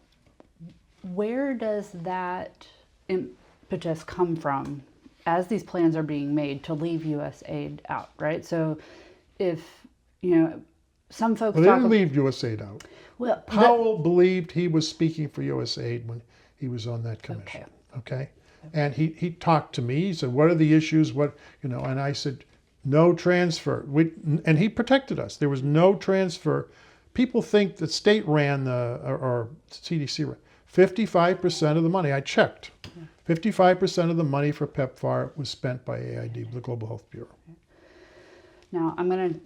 where does that impetus come from as these plans are being made to leave U.S. aid out, right? So if, some folks Well, they didn't leave USAID out. Well, Powell believed he was speaking for USAID when he was on that commission. Okay? And he talked to me. He said, "What are the issues? And I said, no transfer." And he protected us. There was no transfer. People think that state ran or CDC ran. 55% of the money, I checked, 55% of the money for PEPFAR was spent by AID, the Global Health Bureau. Now, I'm going to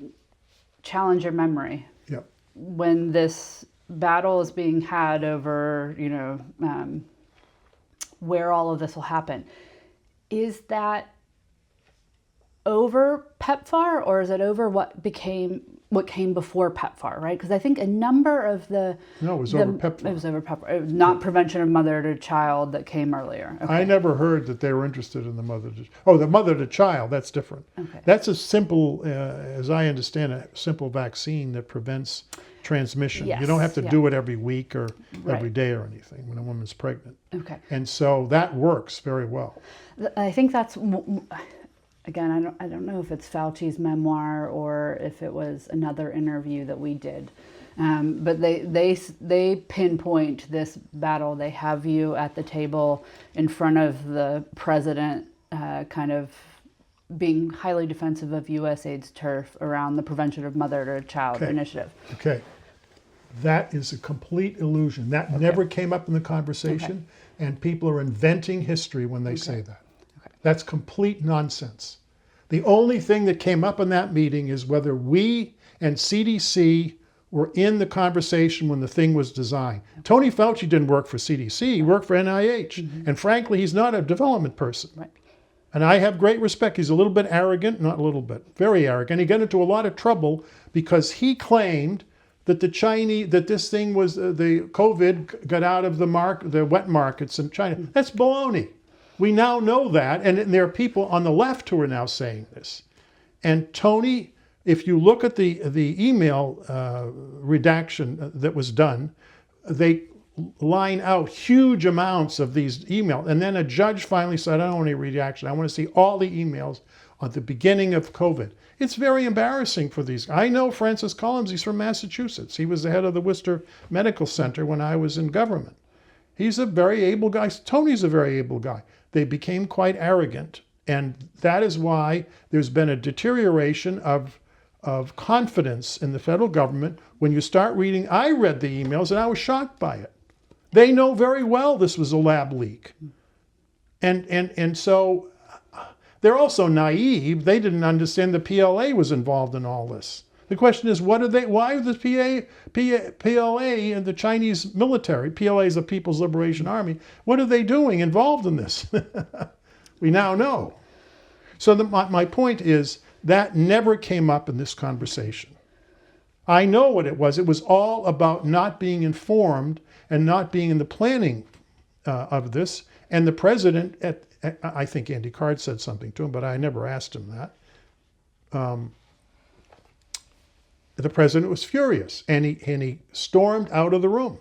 challenge your memory. Yep. When this battle is being had over, where all of this will happen, is that over PEPFAR, or is it over what came before PEPFAR, right? Because I think a number of No, it was over PEPFAR. It was over PEPFAR. It was not prevention of mother to child that came earlier. Okay. I never heard that they were interested in the mother to child. That's different. Okay. That's a simple, as I understand it, simple vaccine that prevents transmission. Yes, You don't have to yeah. do it every week or every Right. day or anything when a woman's pregnant. Okay. And so that works very well. I think that's, again, I don't know if it's Fauci's memoir or if it was another interview that we did. But they pinpoint this battle. They have you at the table in front of the president, kind of being highly defensive of USAID's turf around the prevention of mother to child Okay. initiative. Okay. That is a complete illusion. That never came up in the conversation, and people are inventing history when they say that. Okay. That's complete nonsense. The only thing that came up in that meeting is whether we and CDC were in the conversation when the thing was designed. Tony Fauci didn't work for CDC, he worked for NIH. And frankly, he's not a development person. Right. And I have great respect. He's a little bit arrogant, not a little bit, very arrogant. He got into a lot of trouble because he claimed that that this thing was, the COVID got out of the wet markets in China. That's baloney. We now know that, and there are people on the left who are now saying this. And Tony, if you look at the email redaction that was done, they line out huge amounts of these emails. And then a judge finally said, I don't want any redaction. I want to see all the emails at the beginning of COVID. It's very embarrassing for these. I know Francis Collins, he's from Massachusetts. He was the head of the Worcester Medical Center when I was in government. He's a very able guy. Tony's a very able guy. They became quite arrogant. And that is why there's been a deterioration of confidence in the federal government. When you start reading, I read the emails and I was shocked by it. They know very well this was a lab leak. And so they're also naive. They didn't understand the PLA was involved in all this. The question is, why the PLA and the Chinese military, PLA is the People's Liberation Army, what are they doing involved in this? We now know. So my point is, that never came up in this conversation. I know what it was. It was all about not being informed and not being in the planning of this. And the president, I think Andy Card said something to him, but I never asked him that. The president was furious, and he stormed out of the room.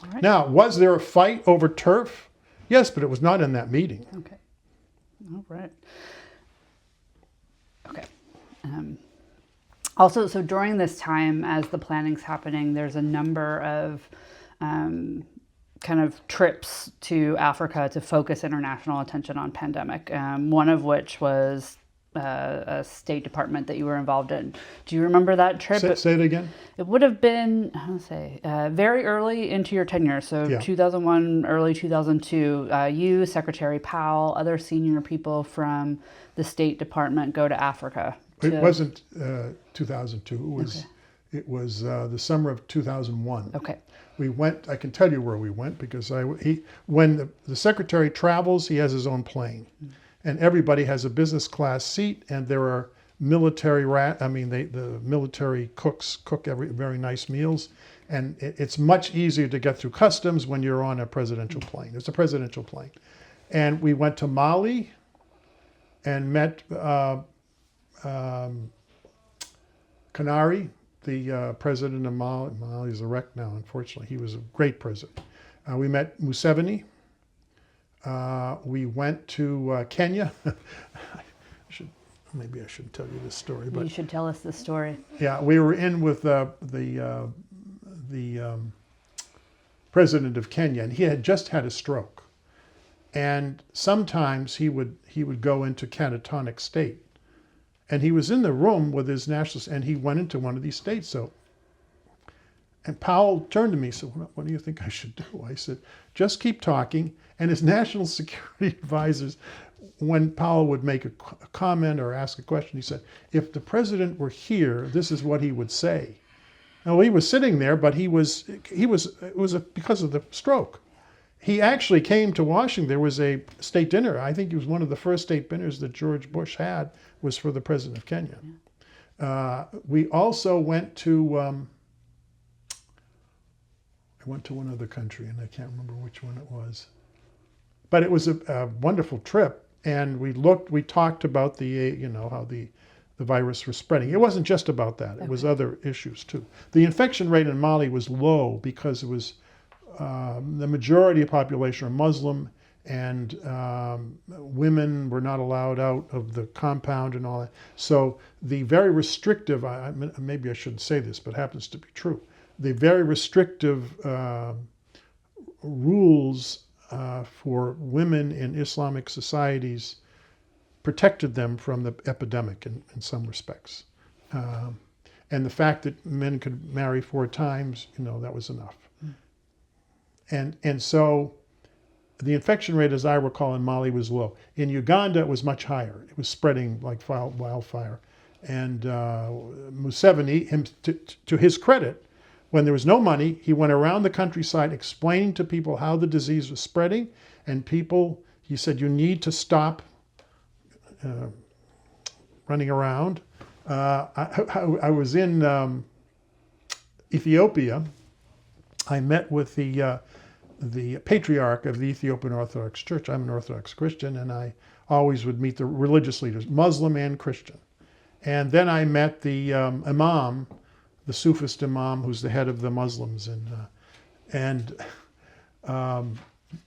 All right. Now, was there a fight over turf? Yes, but it was not in that meeting. Okay. All right. Okay. Also, so during this time, as the planning's happening, there's a number of kind of trips to Africa to focus international attention on pandemic. One of which was a State Department that you were involved in. Do you remember that trip? Say it again. It would have been, very early into your tenure. So Yeah. 2001, early 2002, you, Secretary Powell, other senior people from the State Department go to Africa. It wasn't 2002. It was the summer of 2001. Okay. We went. I can tell you where we went because when the secretary travels, he has his own plane, and everybody has a business class seat, and there are military the military cooks cook very nice meals, and it's much easier to get through customs when you're on a presidential plane. It's a presidential plane, and we went to Mali, and met Kanari, the president of Mali. Mali's a wreck now, unfortunately. He was a great president. We met Museveni. We went to Kenya. Maybe I shouldn't tell you this story, but You should tell us the story. yeah, we were in with the president of Kenya, and he had just had a stroke. And sometimes he would go into catatonic state. And he was in the room with his nationals, and he went into one of these states. So And Powell turned to me and said, what do you think I should do? I said, just keep talking. And his national security advisors, when Powell would make a comment or ask a question, he said, if the president were here, this is what he would say. Now, he was sitting there, but it was because of the stroke. He actually came to Washington. There was a state dinner. I think it was one of the first state dinners that George Bush had was for the president of Kenya. We also went to, I went to one other country, and I can't remember which one it was. But it was a wonderful trip, and we talked about how the virus was spreading. It wasn't just about that. It was other issues too. The infection rate in Mali was low because it was the majority of the population are Muslim, and women were not allowed out of the compound and all that. So the very restrictive, maybe I shouldn't say this, but it happens to be true. The very restrictive rules for women in Islamic societies protected them from the epidemic in some respects. And the fact that men could marry 4 times, that was enough. And so the infection rate, as I recall, in Mali was low. In Uganda, it was much higher. It was spreading like wildfire. And Museveni, to his credit, when there was no money, he went around the countryside explaining to people how the disease was spreading. And he said, you need to stop running around. I was in Ethiopia. I met with the patriarch of the Ethiopian Orthodox Church. I'm an Orthodox Christian, and I always would meet the religious leaders, Muslim and Christian. And then I met the imam, the Sufist imam, who's the head of the Muslims. And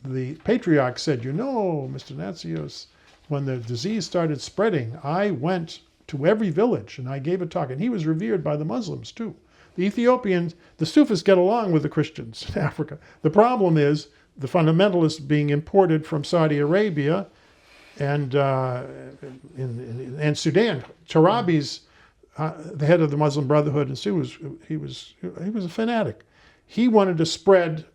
the patriarch said, Mr. Natsios, when the disease started spreading, I went to every village and I gave a talk. And he was revered by the Muslims too. The Ethiopians, the Sufis get along with the Christians in Africa. The problem is the fundamentalists being imported from Saudi Arabia and Sudan. Tarabi's the head of the Muslim Brotherhood, and he was a fanatic. He wanted to spread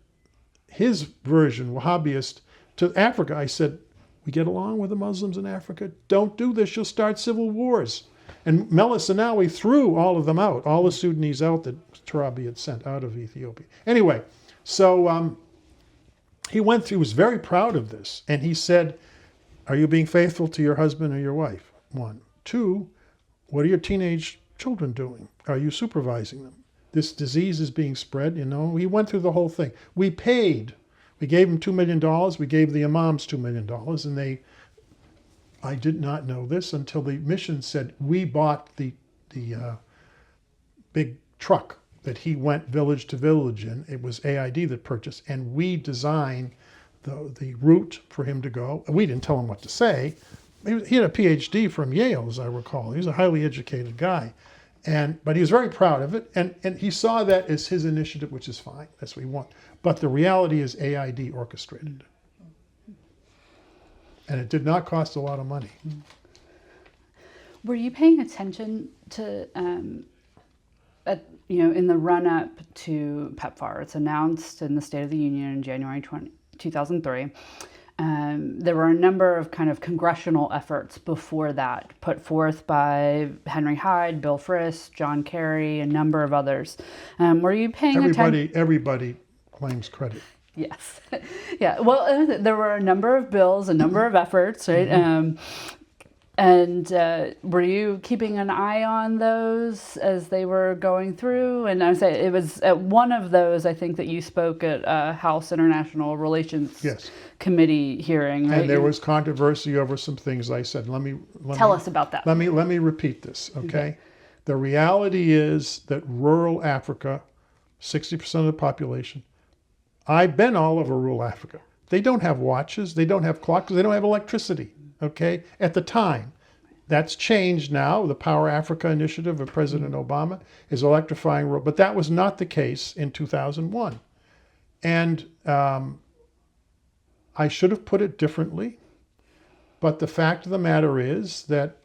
his version, Wahhabist, to Africa. I said, we get along with the Muslims in Africa. Don't do this. You'll start civil wars. And Meles Zenawi threw all of them out, all the Sudanese out that Tarabi had sent out of Ethiopia. Anyway, so he was very proud of this. And he said, are you being faithful to your husband or your wife? 1. 2, what are your teenage children doing? Are you supervising them? This disease is being spread, He went through the whole thing. We paid. We gave him $2 million. We gave the imams $2 million. And I did not know this until the mission said, we bought the big truck that he went village to village in. It was AID that purchased, and we designed the route for him to go. We didn't tell him what to say. He had a PhD from Yale, as I recall. He was a highly educated guy. But he was very proud of it, and he saw that as his initiative, which is fine. That's what we want. But the reality is AID orchestrated. And it did not cost a lot of money. Were you paying attention to, in the run-up to PEPFAR? It's announced in the State of the Union in January 2003. There were a number of kind of congressional efforts before that put forth by Henry Hyde, Bill Frist, John Kerry, a number of others. Were you paying attention? Everybody claims credit. Yes. Yeah. Well, there were a number of bills, a number of efforts, right? And were you keeping an eye on those as they were going through? And I would say it was at one of those, I think, that you spoke at House International Relations Committee hearing, right? And there was controversy over some things I said. Tell us about that. Let me repeat this, okay? The reality is that rural Africa, 60% of the population, I've been all over rural Africa. They don't have watches, they don't have clocks, they don't have electricity, okay? At the time. That's changed now. The Power Africa initiative of President Obama is electrifying rural, but that was not the case in 2001. And I should have put it differently, but the fact of the matter is that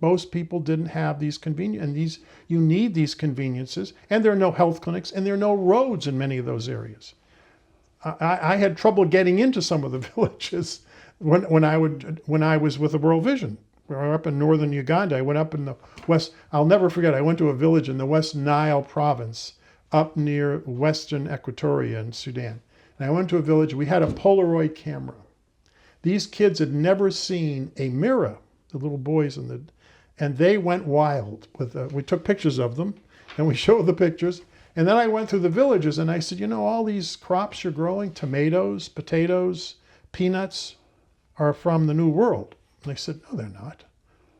most people didn't have these conveniences, and you need these conveniences, and there are no health clinics, and there are no roads in many of those areas. I had trouble getting into some of the villages when I was with the World Vision. We were up in northern Uganda. I went up in the west. I'll never forget. I went to a village in the West Nile province, up near western Equatoria in Sudan. And I went to a village. We had a Polaroid camera. These kids had never seen a mirror. The little boys and they went wild with. We took pictures of them, and we showed the pictures. And then I went through the villages, and I said, you know, all these crops you're growing, tomatoes, potatoes, peanuts, are from the New World. And they said, no, they're not.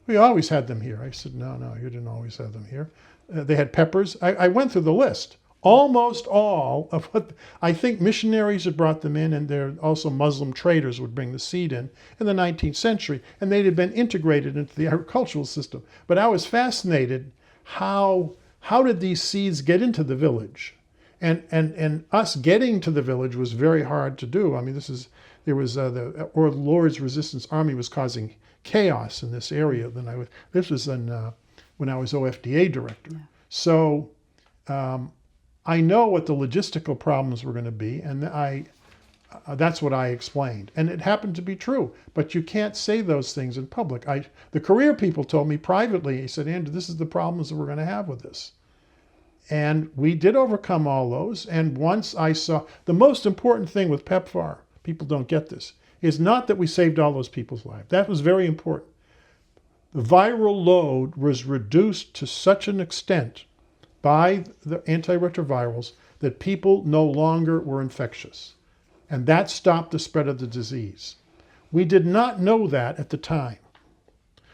We always had them here. I said, no, you didn't always have them here. They had peppers. I went through the list. Almost all of what I think missionaries had brought them in, and there also Muslim traders would bring the seed in the 19th century, and they had been integrated into the agricultural system. But I was fascinated how did these seeds get into the village? And us getting to the village was very hard to do. I mean, the Lord's Resistance Army was causing chaos in this area. This was when I was OFDA director. Yeah. So I know what the logistical problems were going to be, and that's what I explained. And it happened to be true, but you can't say those things in public. The career people told me privately, he said, Andrew, this is the problems that we're going to have with this. And we did overcome all those. And once I saw, the most important thing with PEPFAR, people don't get this, is not that we saved all those people's lives. That was very important. The viral load was reduced to such an extent by the antiretrovirals that people no longer were infectious. And that stopped the spread of the disease. We did not know that at the time.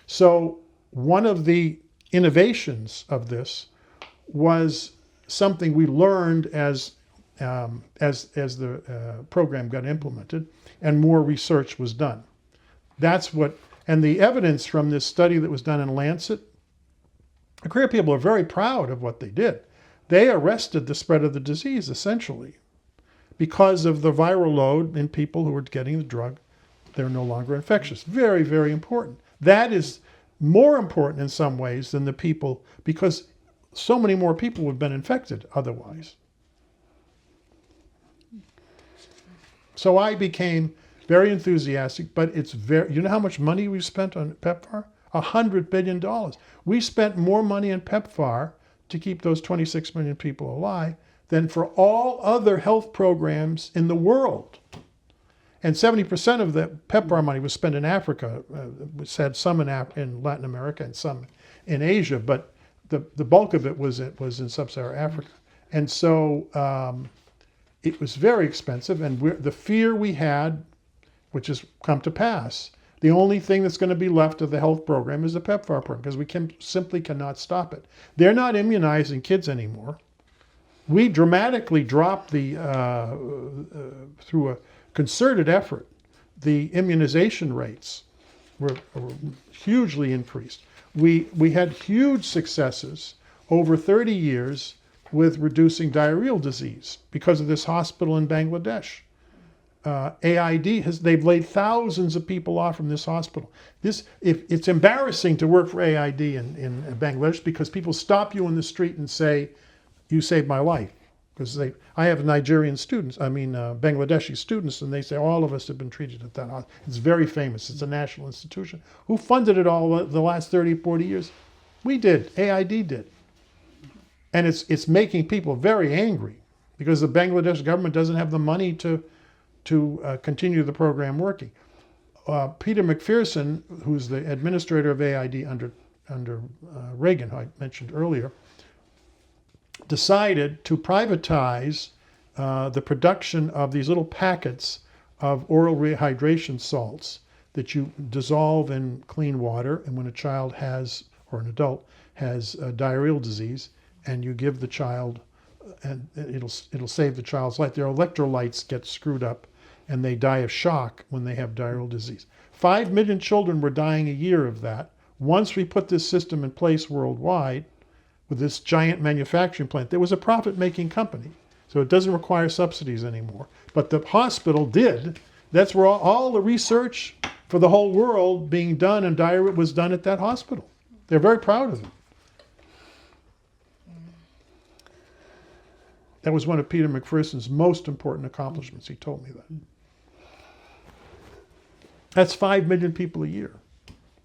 So one of the innovations of this was something we learned as the program got implemented and more research was done. And the evidence from this study that was done in Lancet, the career people are very proud of what they did. They arrested the spread of the disease, essentially, because of the viral load in people who were getting the drug. They're no longer infectious. Very, very important. That is more important in some ways than the people, because so many more people would have been infected otherwise. So I became very enthusiastic, but you know how much money we spent on PEPFAR? $100 billion. We spent more money on PEPFAR to keep those 26 million people alive than for all other health programs in the world. And 70% of the PEPFAR money was spent in Africa. We had some in Latin America and some in Asia, but the bulk of it was in sub-Saharan Africa. And so it was very expensive, and the fear we had, which has come to pass, the only thing that's going to be left of the health program is the PEPFAR program, because we simply cannot stop it. They're not immunizing kids anymore. We dramatically dropped through a concerted effort, the immunization rates were hugely increased. We had huge successes over 30 years with reducing diarrheal disease because of this hospital in Bangladesh. AID they've laid thousands of people off from this hospital. It's embarrassing to work for AID in Bangladesh, because people stop you in the street and say, you saved my life. Because I have Bangladeshi students, and they say all of us have been treated at that hospital. It's very famous. It's a national institution. Who funded it all the last 30, 40 years? We did. AID did. And it's making people very angry, because the Bangladesh government doesn't have the money to continue the program working. Peter McPherson, who's the administrator of AID under Reagan, who I mentioned earlier, decided to privatize the production of these little packets of oral rehydration salts that you dissolve in clean water, and when a child or an adult has diarrheal disease, and you give the child, and it'll save the child's life. Their electrolytes get screwed up, and they die of shock when they have diarrheal disease. 5 million children were dying a year of that. Once we put this system in place worldwide, with this giant manufacturing plant, there was a profit-making company. So it doesn't require subsidies anymore. But the hospital did. That's where all the research for the whole world being done in diarrhea was done at that hospital. They're very proud of it. That was one of Peter McPherson's most important accomplishments. He told me that. That's 5 million people a year.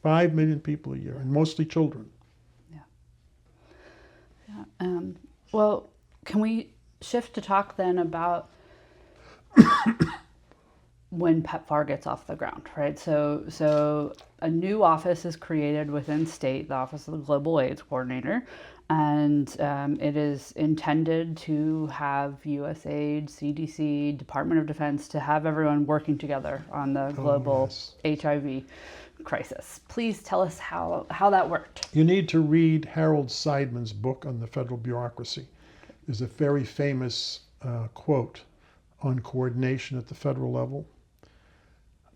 5 million people a year, and mostly children. Well, can we shift to talk then about when PEPFAR gets off the ground, right? So a new office is created within state, the Office of the Global AIDS Coordinator, and it is intended to have USAID, CDC, Department of Defense, to have everyone working together on the global HIV crisis. Please tell us how that worked. You need to read Harold Seidman's book on the federal bureaucracy. There's a very famous quote on coordination at the federal level.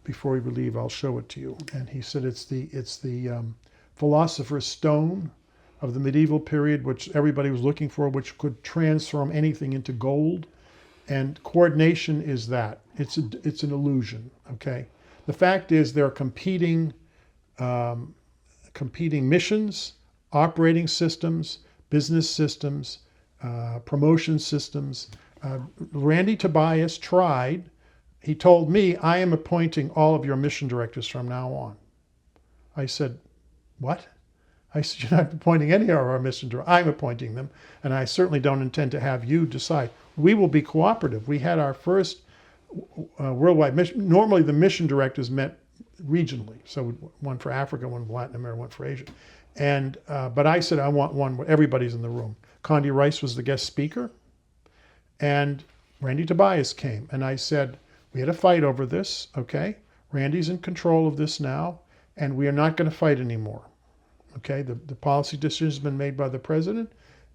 Before we leave, I'll show it to you. And he said it's the philosopher's stone of the medieval period, which everybody was looking for, which could transform anything into gold. And coordination is that. It's an illusion. Okay. The fact is there are competing missions, operating systems, business systems, promotion systems. Randy Tobias tried. He told me, I am appointing all of your mission directors from now on. I said, what? I said, you're not appointing any of our mission directors. I'm appointing them, and I certainly don't intend to have you decide. We will be cooperative. We had our first worldwide mission. Normally the mission directors met regionally. So one for Africa, one for Latin America, one for Asia. And, but I said, I want one where everybody's in the room. Condi Rice was the guest speaker, and Randy Tobias came. And I said, we had a fight over this, okay? Randy's in control of this now, and we are not going to fight anymore, okay? The policy decision has been made by the president,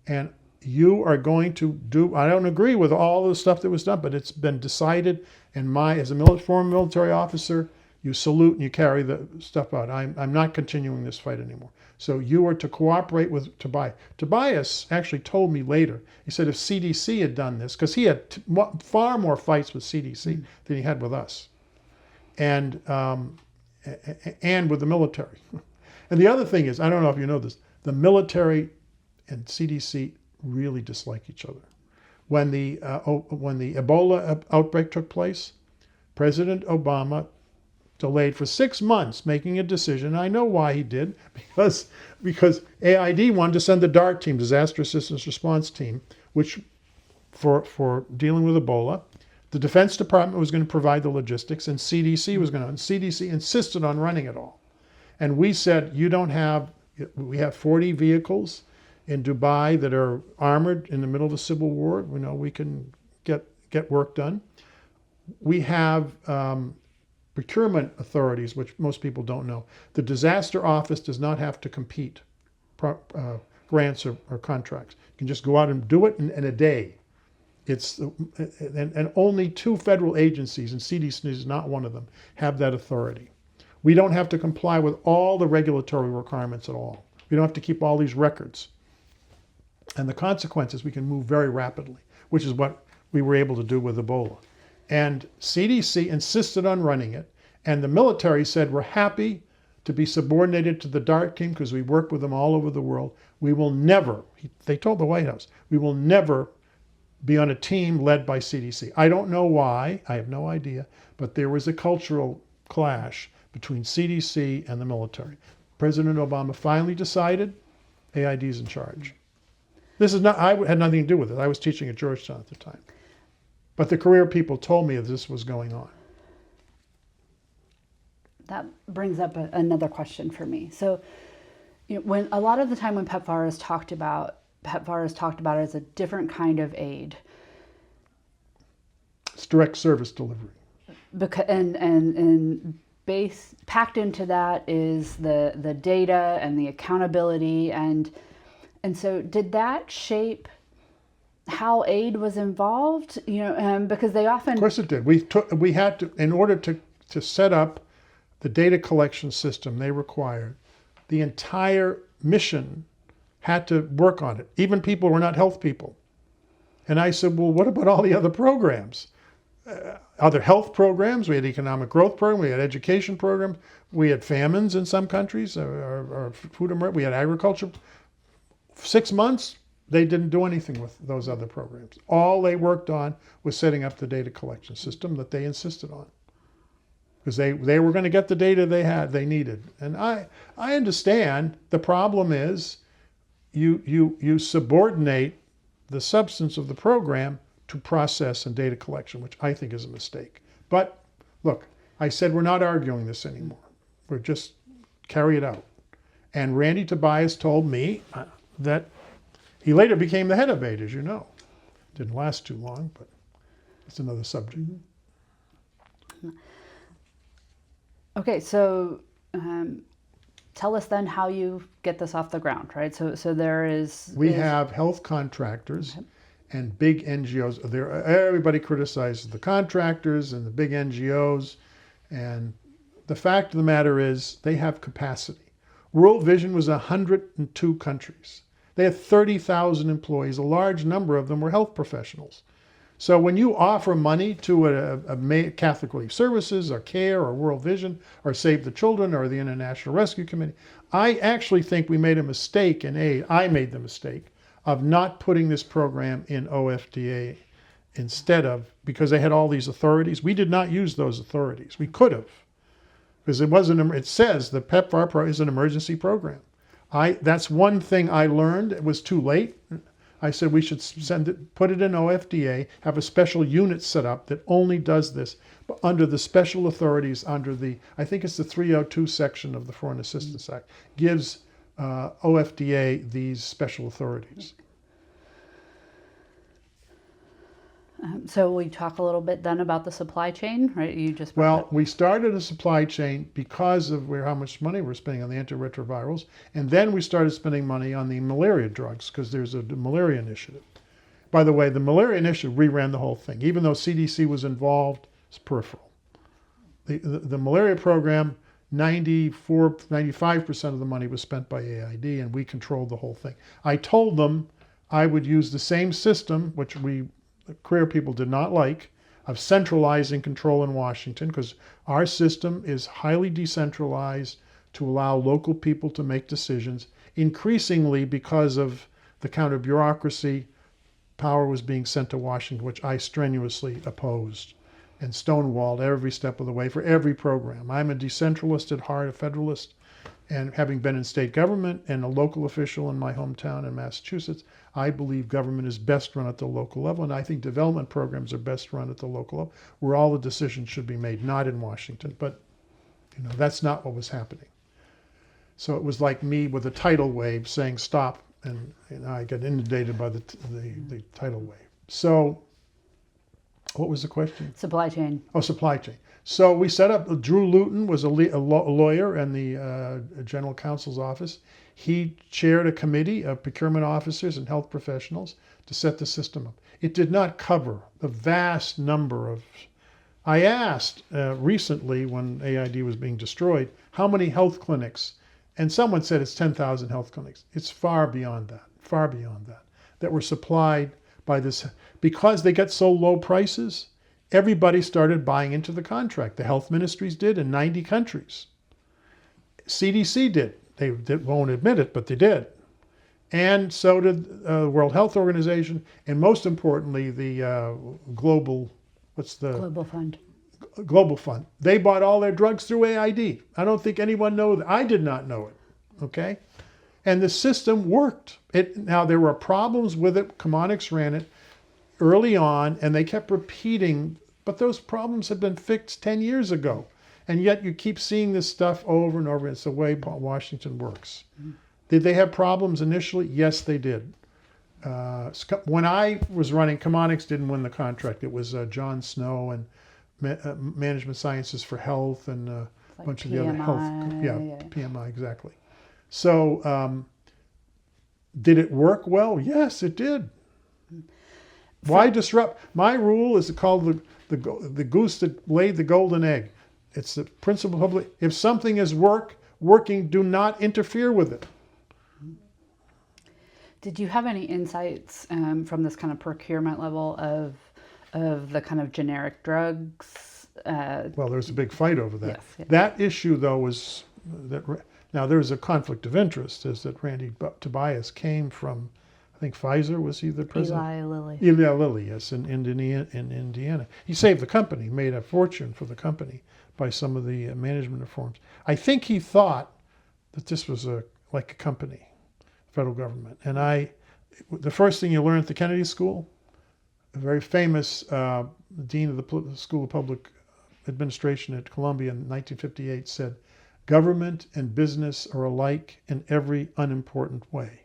and you are going to do, I don't agree with all the stuff that was done, but it's been decided, and as a former military officer, you salute and you carry the stuff out. I'm not continuing this fight anymore. So you are to cooperate with Tobias. Tobias actually told me later, he said if CDC had done this, because he had far more fights with CDC than he had with us, and with the military. And the other thing is, I don't know if you know this, the military and CDC really dislike each other. When the Ebola outbreak took place, President Obama delayed for 6 months making a decision. I know why he did, because AID wanted to send the DART team, Disaster Assistance Response Team, which for dealing with Ebola. The Defense Department was going to provide the logistics, and CDC was going to. And CDC insisted on running it all. And we said, we have 40 vehicles in Dubai that are armored in the middle of a civil war. We know we can get work done. We have procurement authorities, which most people don't know. The disaster office does not have to compete grants or contracts. You can just go out and do it in a day. And only 2 federal agencies, and CDC is not one of them, have that authority. We don't have to comply with all the regulatory requirements at all. We don't have to keep all these records. And the consequence is we can move very rapidly, which is what we were able to do with Ebola. And CDC insisted on running it, and the military said, we're happy to be subordinated to the DART team because we work with them all over the world. We will never, they told the White House, we will never be on a team led by CDC. I don't know why, I have no idea, but there was a cultural clash between CDC and the military. President Obama finally decided AID is in charge. This is not, I had nothing to do with it. I was teaching at Georgetown at the time. But the career people told me this was going on. That brings up another question for me. So, when a lot of the time when PEPFAR is talked about as a different kind of aid. It's direct service delivery. Because and packed into that is the data and the accountability and so did that shape how aid was involved? Because they often. Of course it did. We had to, in order to set up the data collection system they required, the entire mission had to work on it. Even people who were not health people. And I said, well, what about all the other programs? other health programs, we had economic growth programs, we had education programs, we had famines in some countries, or food emergency, we had agriculture. 6 months, they didn't do anything with those other programs. All they worked on was setting up the data collection system that they insisted on. Because they were going to get the data they needed. And I understand the problem is you subordinate the substance of the program to process and data collection, which I think is a mistake. But look, I said we're not arguing this anymore. We're just carry it out. And Randy Tobias told me that he later became the head of aid, as you know. Didn't last too long, but it's another subject. Okay, so tell us then how you get this off the ground, right? So there is... We have health contractors and big NGOs. Everybody criticizes the contractors and the big NGOs. And the fact of the matter is they have capacity. World Vision was 102 countries. They had 30,000 employees. A large number of them were health professionals. So when you offer money to a Catholic Relief Services or CARE or World Vision or Save the Children or the International Rescue Committee, I actually think we made a mistake in aid. I made the mistake of not putting this program in OFDA instead of, because they had all these authorities. We did not use those authorities. We could have, because it says the PEPFAR is an emergency program. That's one thing I learned. It was too late. I said we should put it in OFDA, have a special unit set up that only does this, but under the special authorities, under I think it's the 302 section of the Foreign Assistance Act, gives OFDA these special authorities. So we talk a little bit then about the supply chain, right? You just we started a supply chain because of how much money we're spending on the antiretrovirals, and then we started spending money on the malaria drugs because there's a malaria initiative. By the way, the malaria initiative reran the whole thing, even though CDC was involved. It's peripheral. The malaria program, 95% of the money was spent by AID, and we controlled the whole thing. I told them I would use the same system, which the career people did not like, of centralizing control in Washington, because our system is highly decentralized to allow local people to make decisions. Increasingly, because of the counter bureaucracy, power was being sent to Washington, which I strenuously opposed and stonewalled every step of the way for every program. I'm a decentralist at heart, a federalist, and having been in state government and a local official in my hometown in Massachusetts, I believe government is best run at the local level, and I think development programs are best run at the local level, where all the decisions should be made, not in Washington. But that's not what was happening. So it was like me with a tidal wave saying stop, and I got inundated by the tidal wave. So what was the question? Supply chain. Oh, supply chain. So we set up, Drew Luton was a lawyer in the general counsel's office. He chaired a committee of procurement officers and health professionals to set the system up. It did not cover the vast number of... I asked recently when AID was being destroyed, how many health clinics? And someone said it's 10,000 health clinics. It's far beyond that, that were supplied by this. Because they get so low prices, everybody started buying into the contract. The health ministries did in 90 countries. CDC did. They won't admit it, but they did. And so did the World Health Organization, and most importantly, the Global Fund. Global Fund. They bought all their drugs through AID. I don't think anyone knows that. I did not know it, okay? And the system worked. Now, there were problems with it. Chemonics ran it early on, and they kept repeating, but those problems had been fixed 10 years ago. And yet you keep seeing this stuff over and over. It's the way Washington works. Did they have problems initially? Yes, they did. When I was running, Chemonics didn't win the contract. It was John Snow and Management Sciences for Health and a bunch of the other health. PMI, exactly. So did it work well? Yes, it did. Why disrupt? My rule is called the goose that laid the golden egg. It's the principle of if something is working, do not interfere with it. Did you have any insights from this kind of procurement level of of the kind of generic drugs. Well, there was a big fight over that. Yes, yeah. That issue, though, was that now there's a conflict of interest, is that Randy Tobias came from, I think Pfizer, was he the president? Eli Lilly. Eli Lilly, yes, in Indiana. He saved the company, made a fortune for the company by some of the management reforms. I think he thought that this was like a company, federal government. And the first thing you learn at the Kennedy School, a very famous dean of the School of Public Administration at Columbia in 1958 said, "Government and business are alike in every unimportant way."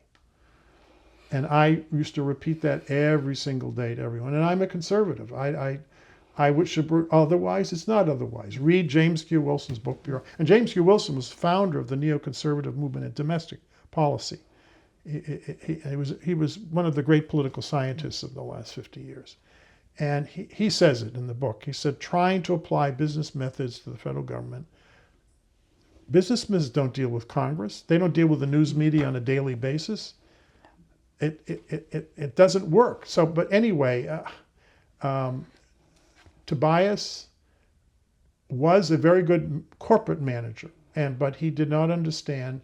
And I used to repeat that every single day to everyone. And I'm a conservative. I wish it were otherwise. It's not otherwise. Read James Q. Wilson's book, Bureau. And James Q. Wilson was founder of the neoconservative movement in domestic policy. He was one of the great political scientists of the last 50 years. And he says it in the book. He said, trying to apply business methods to the federal government. Businessmen don't deal with Congress. They don't deal with the news media on a daily basis. It doesn't work. So, but anyway, Tobias was a very good corporate manager, but he did not understand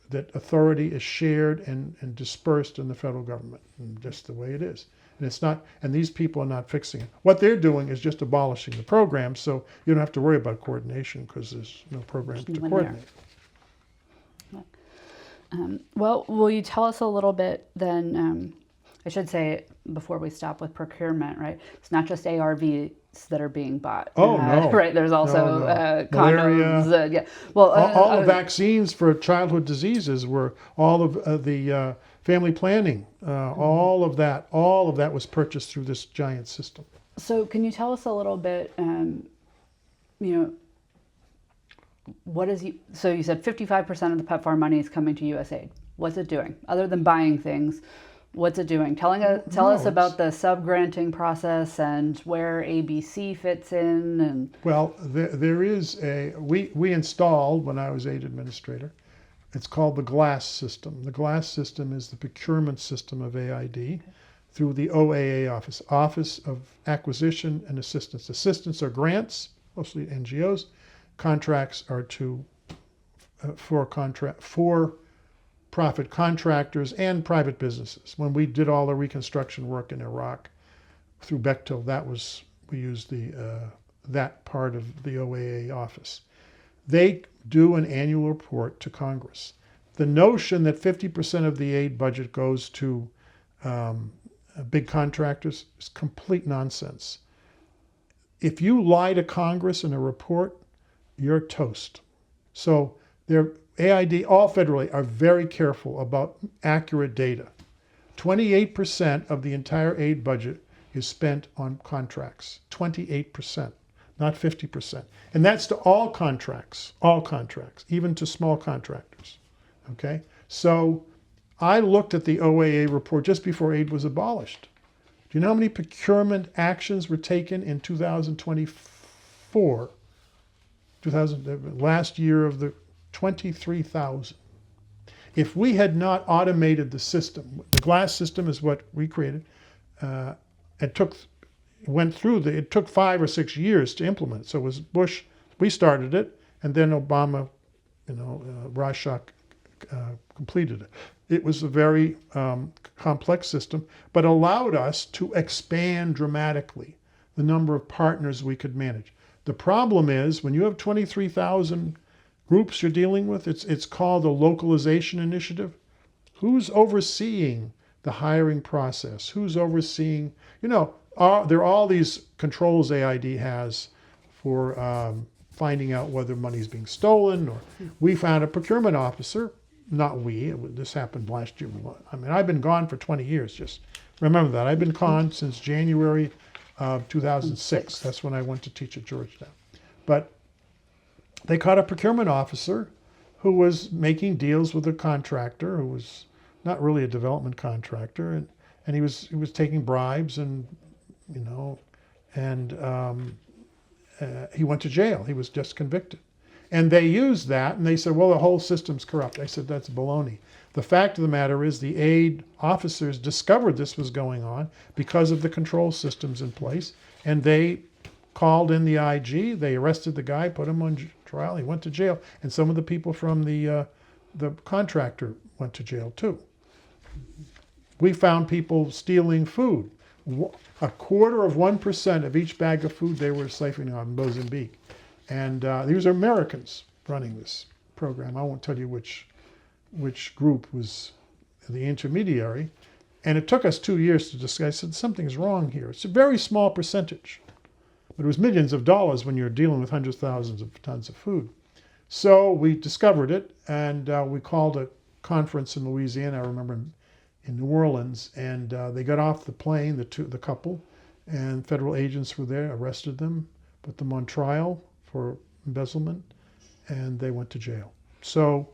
that authority is shared and dispersed in the federal government, and just the way it is. And it's not, and these people are not fixing it. What they're doing is just abolishing the program, so you don't have to worry about coordination because there's no program to coordinate. Well, will you tell us a little bit then, I should say before we stop with procurement, right? It's not just ARVs that are being bought. Oh, no. Right, there's also condoms. Malaria. Yeah. Well, all the vaccines for childhood diseases were all of the family planning. All of that was purchased through this giant system. So can you tell us a little bit, so you said 55% of the PEPFAR money is coming to USAID. What's it doing? Other than buying things, what's it doing? Tell us about the sub-granting process and where ABC fits in. And well, there is we installed, when I was aid administrator, it's called the GLASS system. The GLASS system is the procurement system of AID through the OAA office, Office of Acquisition and Assistance. Assistance are grants, mostly NGOs. Contracts are for profit contractors and private businesses. When we did all the reconstruction work in Iraq through Bechtel, we used that part of the OAA office. They do an annual report to Congress. The notion that 50% of the aid budget goes to big contractors is complete nonsense. If you lie to Congress in a report, you're toast. So AID, all federally, are very careful about accurate data. 28% of the entire aid budget is spent on contracts. 28%, not 50%. And that's to all contracts, even to small contractors. Okay? So I looked at the OAA report just before aid was abolished. Do you know how many procurement actions were taken in 2024? Last year of the 23,000. If we had not automated the system, the GLASS system is what we created. It took 5 or 6 years to implement. So it was Bush, we started it, and then Obama, Rashok completed it. It was a very complex system, but allowed us to expand dramatically the number of partners we could manage. The problem is when you have 23,000 groups you're dealing with, it's called a localization initiative. Who's overseeing the hiring process? Who's overseeing, there are all these controls AID has for finding out whether money's being stolen, or we found a procurement officer, not we, this happened last year. I mean, I've been gone for 20 years, just remember that. I've been gone since January of 2006. That's when I went to teach at Georgetown. But they caught a procurement officer who was making deals with a contractor who was not really a development contractor, and he was taking bribes, and he went to jail. He was just convicted. And they used that, and they said, well, the whole system's corrupt. I said, that's baloney. The fact of the matter is the aid officers discovered this was going on because of the control systems in place, and they called in the IG, they arrested the guy, put him on trial, he went to jail, and some of the people from the contractor went to jail too. We found people stealing food. 1/4% of each bag of food they were siphoning on in Mozambique. And these are Americans running this program. I won't tell you which group was the intermediary. And it took us 2 years to discuss. I said, something's wrong here. It's a very small percentage. But it was millions of dollars when you're dealing with hundreds of thousands of tons of food. So we discovered it, and we called a conference in Louisiana, I remember, in New Orleans, and they got off the plane, the couple, and federal agents were there, arrested them, put them on trial for embezzlement, and they went to jail. So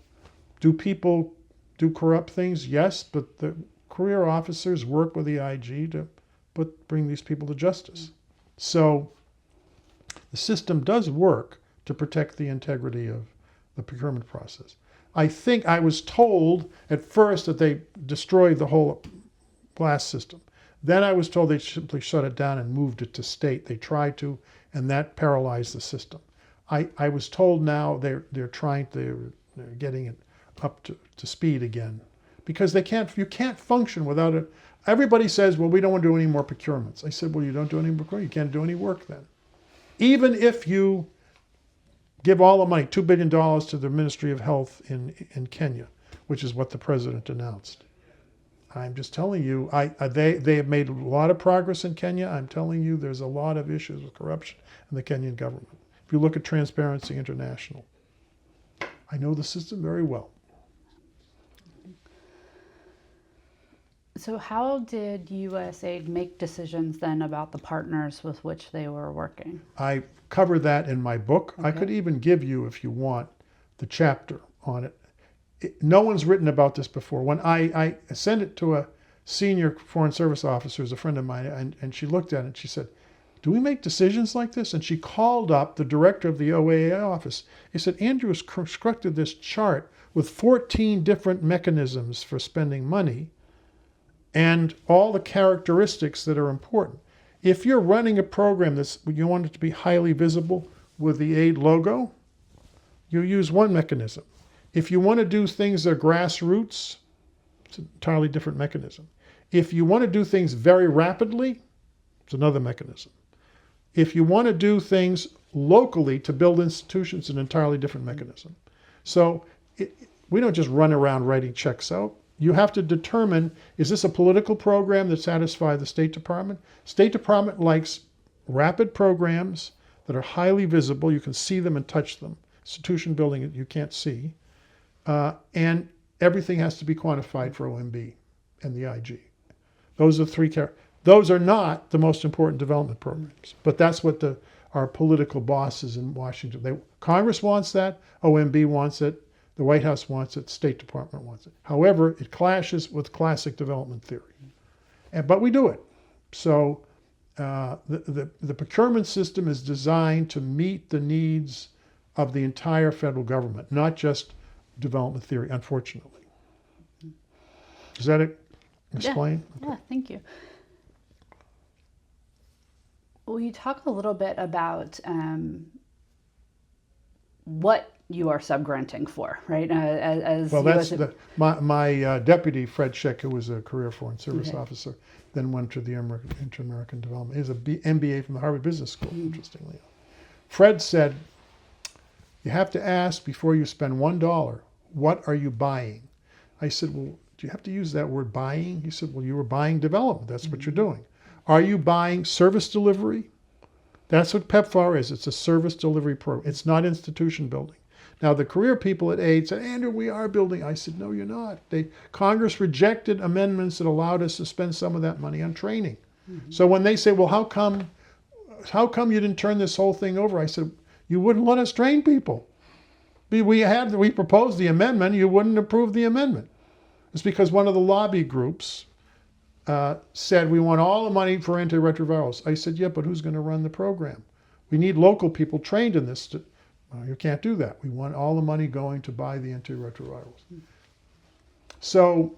do people do corrupt things? Yes, but the career officers work with the IG to bring these people to justice. So the system does work to protect the integrity of the procurement process. I think I was told at first that they destroyed the whole glass system. Then I was told they simply shut it down and moved it to state. They tried to, and that paralyzed the system. I was told now they're getting it up to speed again, because you can't function without it. Everybody says, well, we don't want to do any more procurements. I said, well, you don't do any procurement, you can't do any work then. Even if you give all the money, $2 billion to the Ministry of Health in Kenya, which is what the president announced. I'm just telling you, they have made a lot of progress in Kenya. I'm telling you, there's a lot of issues with corruption in the Kenyan government. If you look at Transparency International, I know the system very well. So how did USAID make decisions then about the partners with which they were working? I cover that in my book. Okay. I could even give you, if you want, the chapter on it. No one's written about this before. When I sent it to a senior Foreign Service officer, who's a friend of mine, and she looked at it and she said, do we make decisions like this? And she called up the director of the OAA office. He said, Andrew has constructed this chart with 14 different mechanisms for spending money and all the characteristics that are important. If you're running a program you want it to be highly visible with the aid logo, you use one mechanism. If you want to do things that are grassroots, it's an entirely different mechanism. If you want to do things very rapidly, it's another mechanism. If you want to do things locally to build institutions, it's an entirely different mechanism. So we don't just run around writing checks out. You have to determine, is this a political program that satisfies the State Department? State Department likes rapid programs that are highly visible. You can see them and touch them. Institution building you can't see. And everything has to be quantified for OMB and the IG. Those are three Those are not the most important development programs, but that's what our political bosses in Washington, Congress wants that, OMB wants it, the White House wants it, State Department wants it. However, it clashes with classic development theory, but we do it. So the procurement system is designed to meet the needs of the entire federal government, not just development theory, unfortunately. Does that explain? Yeah, yeah, thank you. Will you talk a little bit about what you are subgranting for, right? My deputy, Fred Scheck, who was a career Foreign Service officer, then went to the Inter-American Development. He has an MBA from the Harvard Business School, interestingly. Fred said, you have to ask before you spend $1, what are you buying? I said, well, do you have to use that word buying? He said, well, you were buying development. That's what you're doing. Are you buying service delivery? That's what PEPFAR is. It's a service delivery program. It's not institution building. Now, the career people at AID said, Andrew, we are building. I said, no, you're not. Congress rejected amendments that allowed us to spend some of that money on training. Mm-hmm. So when they say, well, how come you didn't turn this whole thing over? I said, you wouldn't let us train people. We proposed the amendment. You wouldn't approve the amendment. It's because one of the lobby groups said we want all the money for antiretrovirals. I said, yeah, but who's going to run the program? We need local people trained in this. You can't do that. We want all the money going to buy the antiretrovirals. So,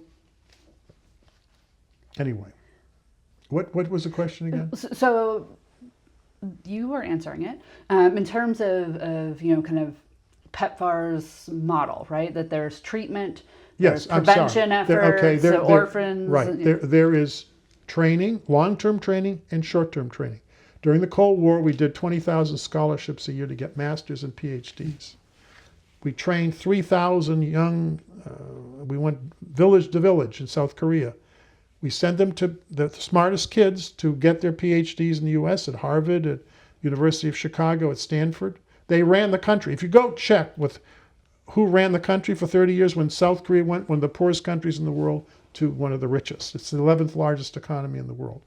anyway, what was the question again? So you were answering it in terms of kind of PEPFAR's model, right? That there's treatment, Yes, there's prevention efforts, orphans. Right. There is training, long-term training, and short-term training. During the Cold War, we did 20,000 scholarships a year to get masters and PhDs. We trained 3,000 young, we went village to village in South Korea. We sent them to the smartest kids to get their PhDs in the US at Harvard, at University of Chicago, at Stanford. They ran the country. If you go check with who ran the country for 30 years when South Korea went one of the poorest countries in the world to one of the richest. It's the 11th largest economy in the world.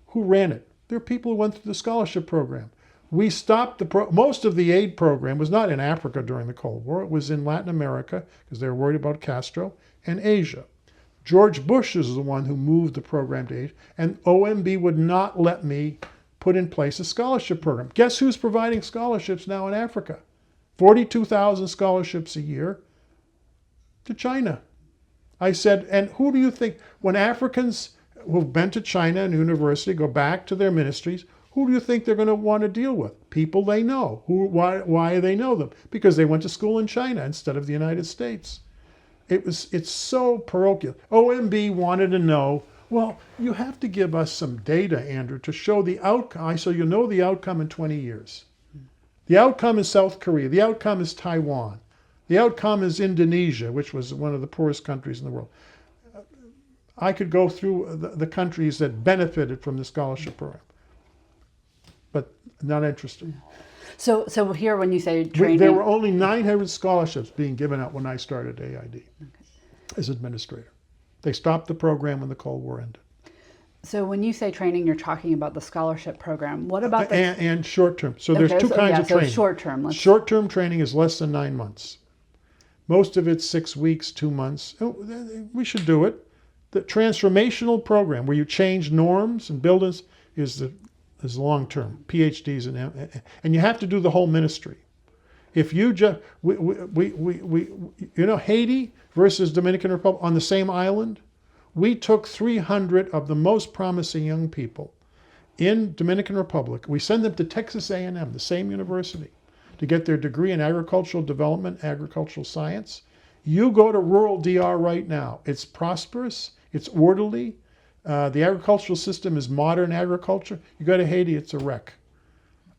Who ran it? There are people who went through the scholarship program. We stopped most of the aid program was not in Africa during the Cold War. It was in Latin America because they were worried about Castro, and Asia. George Bush is the one who moved the program to Asia, and OMB would not let me put in place a scholarship program. Guess who's providing scholarships now in Africa? 42,000 scholarships a year to China. I said, and who do you think, when Africans who've been to China and university go back to their ministries, who do you think they're going to want to deal with? People they know. Why do they know them? Because they went to school in China instead of the United States. It's so parochial. OMB wanted to know, well, you have to give us some data, Andrew, to show the outcome, so you'll know the outcome in 20 years. The outcome is South Korea. The outcome is Taiwan. The outcome is Indonesia, which was one of the poorest countries in the world. I could go through the countries that benefited from the scholarship program, but not interested. So here, when you say training, there were only 900 scholarships being given out when I started AID as administrator. They stopped the program when the Cold War ended. So when you say training, you're talking about the scholarship program. What about the and short term? So there's two kinds of training. Short term. Short term training is less than 9 months. Most of it's 6 weeks, 2 months. We should do it. The transformational program where you change norms and buildings is long term. PhDs and you have to do the whole ministry. If you just Haiti versus Dominican Republic on the same island, we took 300 of the most promising young people in Dominican Republic. We send them to Texas A&M, the same university, to get their degree in agricultural development, agricultural science. You go to rural DR right now. It's prosperous. It's orderly. The agricultural system is modern agriculture. You go to Haiti, it's a wreck.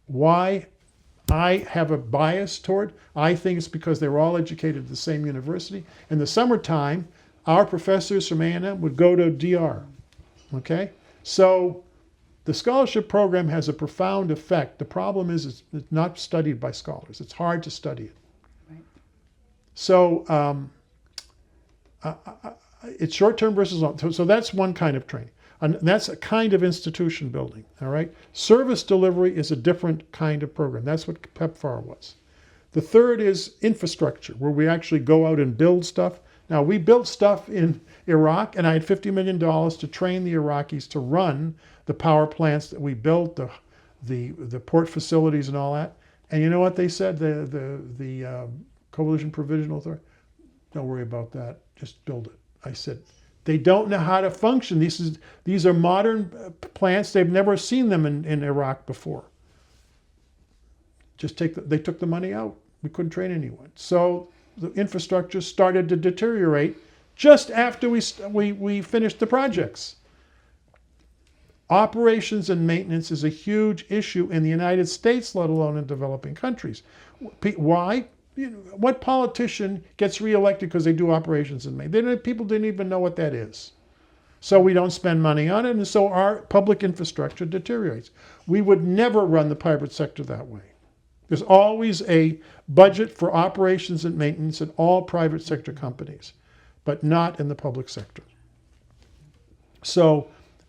Why? I have a bias toward. I think it's because they were all educated at the same university. In the summertime, our professors from A&M would go to DR. Okay? So the scholarship program has a profound effect. The problem is it's not studied by scholars. It's hard to study it. Right. So it's short-term versus long. So that's one kind of training. And that's a kind of institution building, all right? Service delivery is a different kind of program. That's what PEPFAR was. The third is infrastructure, where we actually go out and build stuff. Now, we built stuff in Iraq, and I had $50 million to train the Iraqis to run the power plants that we built, the port facilities and all that. And you know what they said, the Coalition Provisional Authority? Don't worry about that, just build it. I said, they don't know how to function. These are modern plants. They've never seen them in Iraq before. They took the money out. We couldn't train anyone. So the infrastructure started to deteriorate just after we finished the projects. Operations and maintenance is a huge issue in the United States, let alone in developing countries. Why? What politician gets reelected because they do operations and maintenance? People didn't even know what that is. So we don't spend money on it, and so our public infrastructure deteriorates. We would never run the private sector that way. There's always a budget for operations and maintenance in all private sector companies, but not in the public sector. So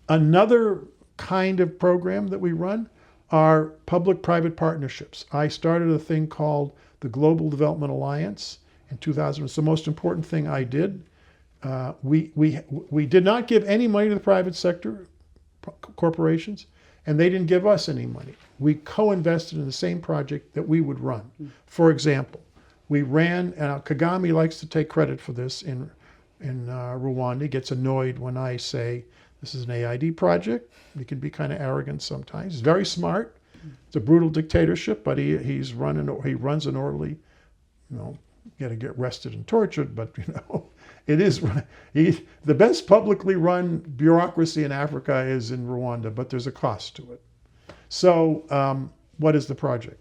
another kind of program that we run are public-private partnerships. I started a thing called the Global Development Alliance in 2000. It's the most important thing I did. We did not give any money to the private sector corporations, and they didn't give us any money. We co-invested in the same project that we would run. For example, we ran, and Kagame likes to take credit for this in Rwanda. He gets annoyed when I say this is an AID project. He can be kind of arrogant sometimes. He's very smart. It's a brutal dictatorship, but he runs an orderly, you got to get arrested and tortured, but it is the best publicly run bureaucracy in Africa is in Rwanda, but there's a cost to it. So what is the project?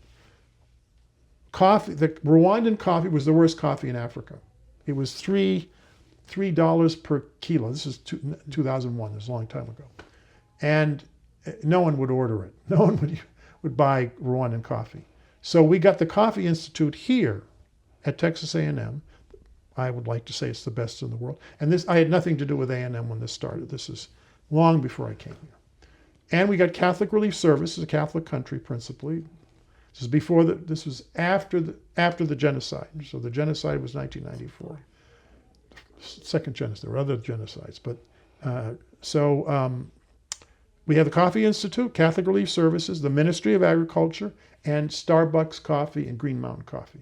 Coffee. The Rwandan coffee was the worst coffee in Africa. It was $3 per kilo. This is 2001. This is a long time ago, and no one would order it. No one would buy Rwandan coffee. So we got the Coffee Institute here at Texas A&M. I would like to say it's the best in the world. And this, I had nothing to do with A&M when this started. This is long before I came here. And we got Catholic Relief Service, a Catholic country principally. This was after the genocide. So the genocide was 1994. Second genocide. There were other genocides, but we have the Coffee Institute, Catholic Relief Services, the Ministry of Agriculture, and Starbucks Coffee and Green Mountain Coffee.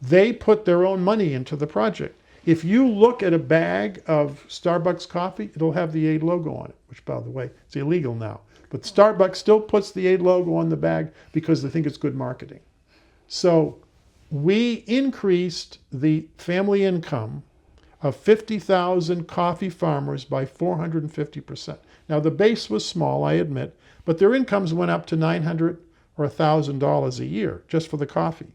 They put their own money into the project. If you look at a bag of Starbucks coffee, it'll have the aid logo on it, which, by the way, it's illegal now. But Starbucks still puts the aid logo on the bag because they think it's good marketing. So we increased the family income of 50,000 coffee farmers by 450%. Now, the base was small, I admit, but their incomes went up to $900 or $1,000 a year just for the coffee.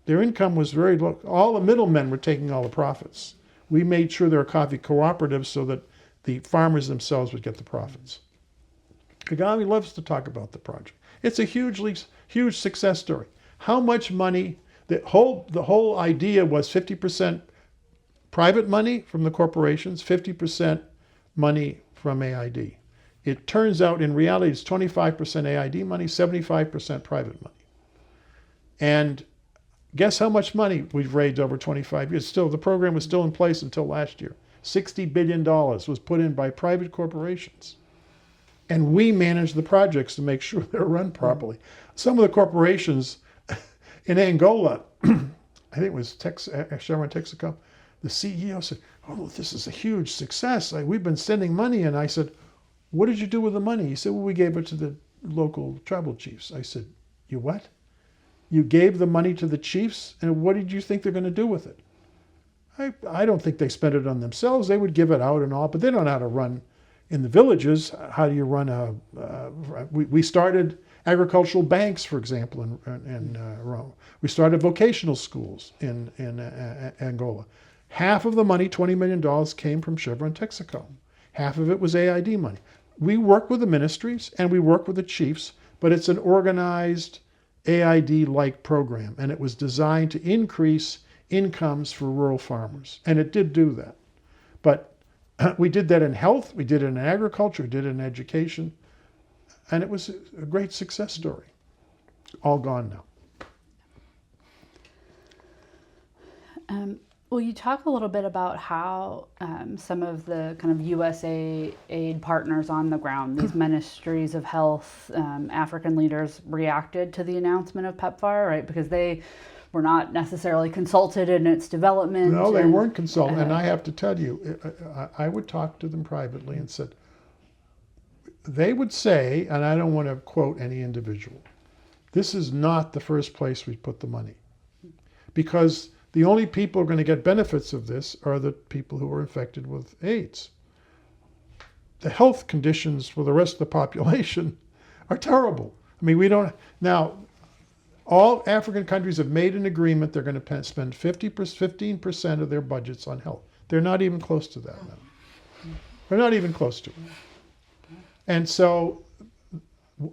Their income was very low. All the middlemen were taking all the profits. We made sure there were coffee cooperatives so that the farmers themselves would get the profits. Kagame loves to talk about the project. It's a huge success story. How much money, the whole idea was 50% private money from the corporations, 50% money from AID. It turns out in reality it's 25% AID money, 75% private money. And guess how much money we've raised over 25 years? Still, the program was still in place until last year. $60 billion was put in by private corporations. And we manage the projects to make sure they're run properly. Some of the corporations in Angola, I think it was Chevron Texaco, the CEO said, "Oh, this is a huge success. We've been sending money." And I said, "What did you do with the money?" He said, "Well, we gave it to the local tribal chiefs." I said, "You what? You gave the money to the chiefs, and what did you think they're going to do with it?" I don't think they spent it on themselves. They would give it out and all, but they don't know how to run in the villages. How do you run we started agricultural banks, for example, in Rome. We started vocational schools in Angola. Half of the money, $20 million, came from Chevron Texaco. Half of it was AID money. We work with the ministries and we work with the chiefs, but it's an organized AID-like program, and it was designed to increase incomes for rural farmers, and it did do that. But we did that in health, we did it in agriculture, we did it in education, and it was a great success story. All gone now. Will you talk a little bit about how some of the kind of USA aid partners on the ground, these ministries of health, African leaders reacted to the announcement of PEPFAR, right? Because they were not necessarily consulted in its development. No, they weren't consulted. And I have to tell you, I would talk to them privately and said, they would say, and I don't want to quote any individual, this is not the first place we put the money. Because the only people who are going to get benefits of this are the people who are infected with AIDS. The health conditions for the rest of the population are terrible. I mean, we don't, now, all African countries have made an agreement they're going to spend 15% of their budgets on health. They're not even close to that now. They're not even close to it. And so,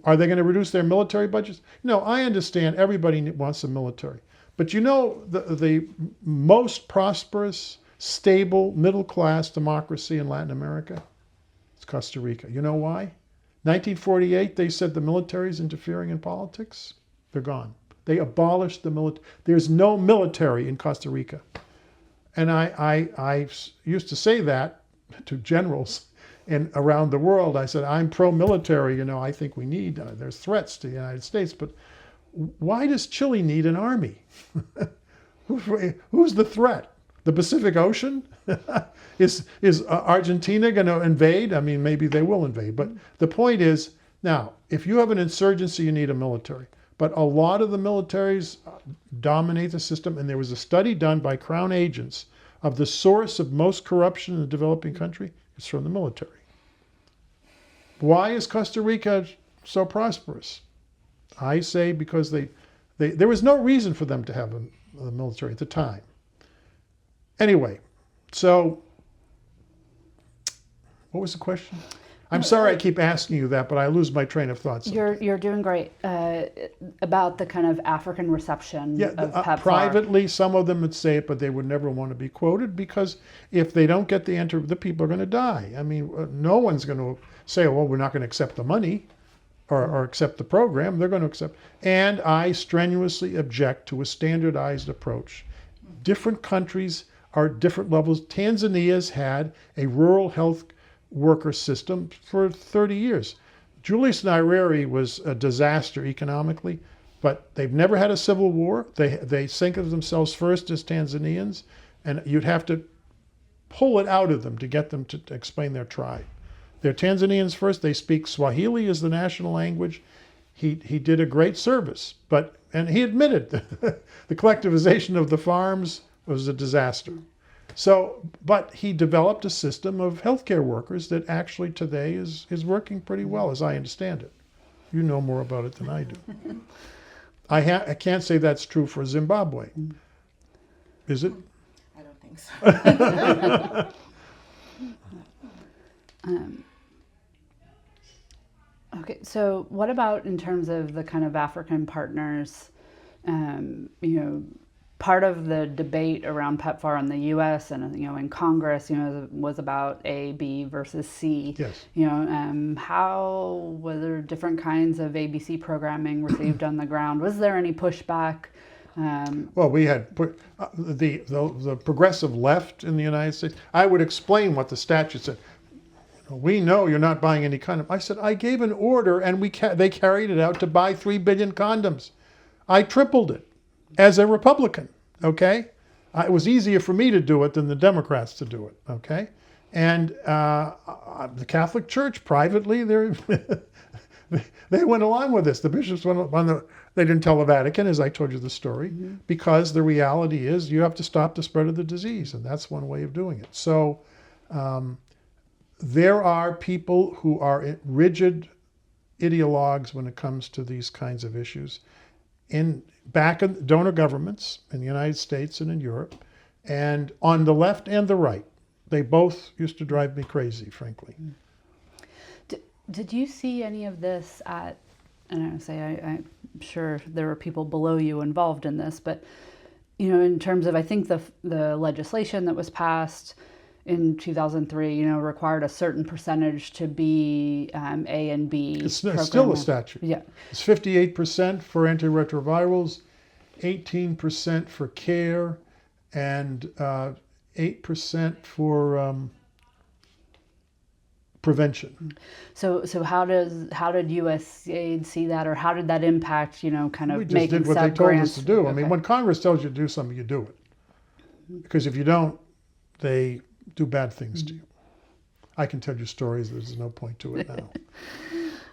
are they going to reduce their military budgets? No, I understand everybody wants a military. But you know, the most prosperous, stable, middle-class democracy in Latin America? It's Costa Rica. You know why? 1948, they said the military is interfering in politics. They're gone. They abolished the military. There's no military in Costa Rica. And I used to say that to generals, and around the world, I said, I'm pro-military, you know, I think we need, there's threats to the United States, but why does Chile need an army? Who's the threat? The Pacific Ocean? Is Argentina going to invade? I mean, maybe they will invade. But the point is, now, if you have an insurgency, you need a military. But a lot of the militaries dominate the system. And there was a study done by Crown agents of the source of most corruption in the developing country. It's from the military. Why is Costa Rica so prosperous? I say because there was no reason for them to have a military at the time. Anyway, so what was the question? I'm sorry I keep asking you that, but I lose my train of thought sometimes. You're doing great. About the kind of African reception of PEPFAR. Privately, some of them would say it, but they would never want to be quoted because if they don't get the people are going to die. I mean, no one's going to say, well, we're not going to accept the money or accept the program. They're going to accept. And I strenuously object to a standardized approach. Different countries are at different levels. Tanzania's had a rural health worker system for 30 years. Julius Nyerere was a disaster economically, but they've never had a civil war. They think of themselves first as Tanzanians, and you'd have to pull it out of them to get them to explain their tribe. They're Tanzanians first. They speak Swahili as the national language. He did a great service, and he admitted the collectivization of the farms was a disaster. So, but he developed a system of healthcare workers that actually today is working pretty well, as I understand it. You know more about it than I do. I can't say that's true for Zimbabwe. Is it? I don't think so. Okay, so what about in terms of the kind of African partners? Part of the debate around PEPFAR in the U.S. and in Congress, was about A, B versus C. Yes. How were there different kinds of ABC programming received on the ground? Was there any pushback? Well, we had the progressive left in the United States. I would explain what the statute said. We know you're not buying any condom. I said, I gave an order and they carried it out to buy 3 billion condoms. I tripled it as a Republican, okay? It was easier for me to do it than the Democrats to do it, okay? And the Catholic Church, privately, they went along with this. The bishops went on they didn't tell the Vatican, as I told you the story, because the reality is you have to stop the spread of the disease, and that's one way of doing it. So there are people who are rigid ideologues when it comes to these kinds of issues. Back in donor governments in the United States and in Europe, and on the left and the right. They both used to drive me crazy, frankly. Did you see any of this at, and I'm sure there were people below you involved in this, but in terms of, I think the legislation that was passed in 2003, required a certain percentage to be A and B. It's still a statute. Yeah. It's 58% for antiretrovirals, 18% for care, and 8% for prevention. So how did USAID see that, or how did that impact, kind of we just making did what they told grants? us to do. Okay. I mean, when Congress tells you to do something, you do it. Because if you don't, they do bad things to you. I can tell you stories. There's no point to it now.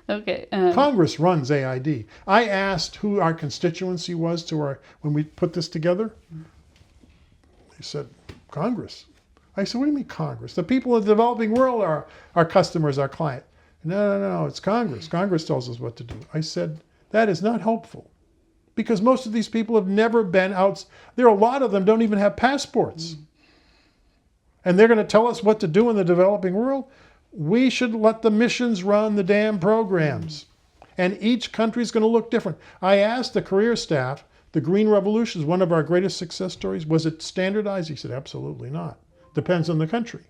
Okay. Congress runs AID. I asked who our constituency was when we put this together. They said, Congress. I said, what do you mean Congress? The people of the developing world are our customers, our client. No, it's Congress. Congress tells us what to do. I said, that is not helpful. Because most of these people have never been out. There are a lot of them don't even have passports. And they're going to tell us what to do in the developing world? We should let the missions run the damn programs. And each country is going to look different. I asked the career staff, the Green Revolution is one of our greatest success stories. Was it standardized? He said, absolutely not. Depends on the country.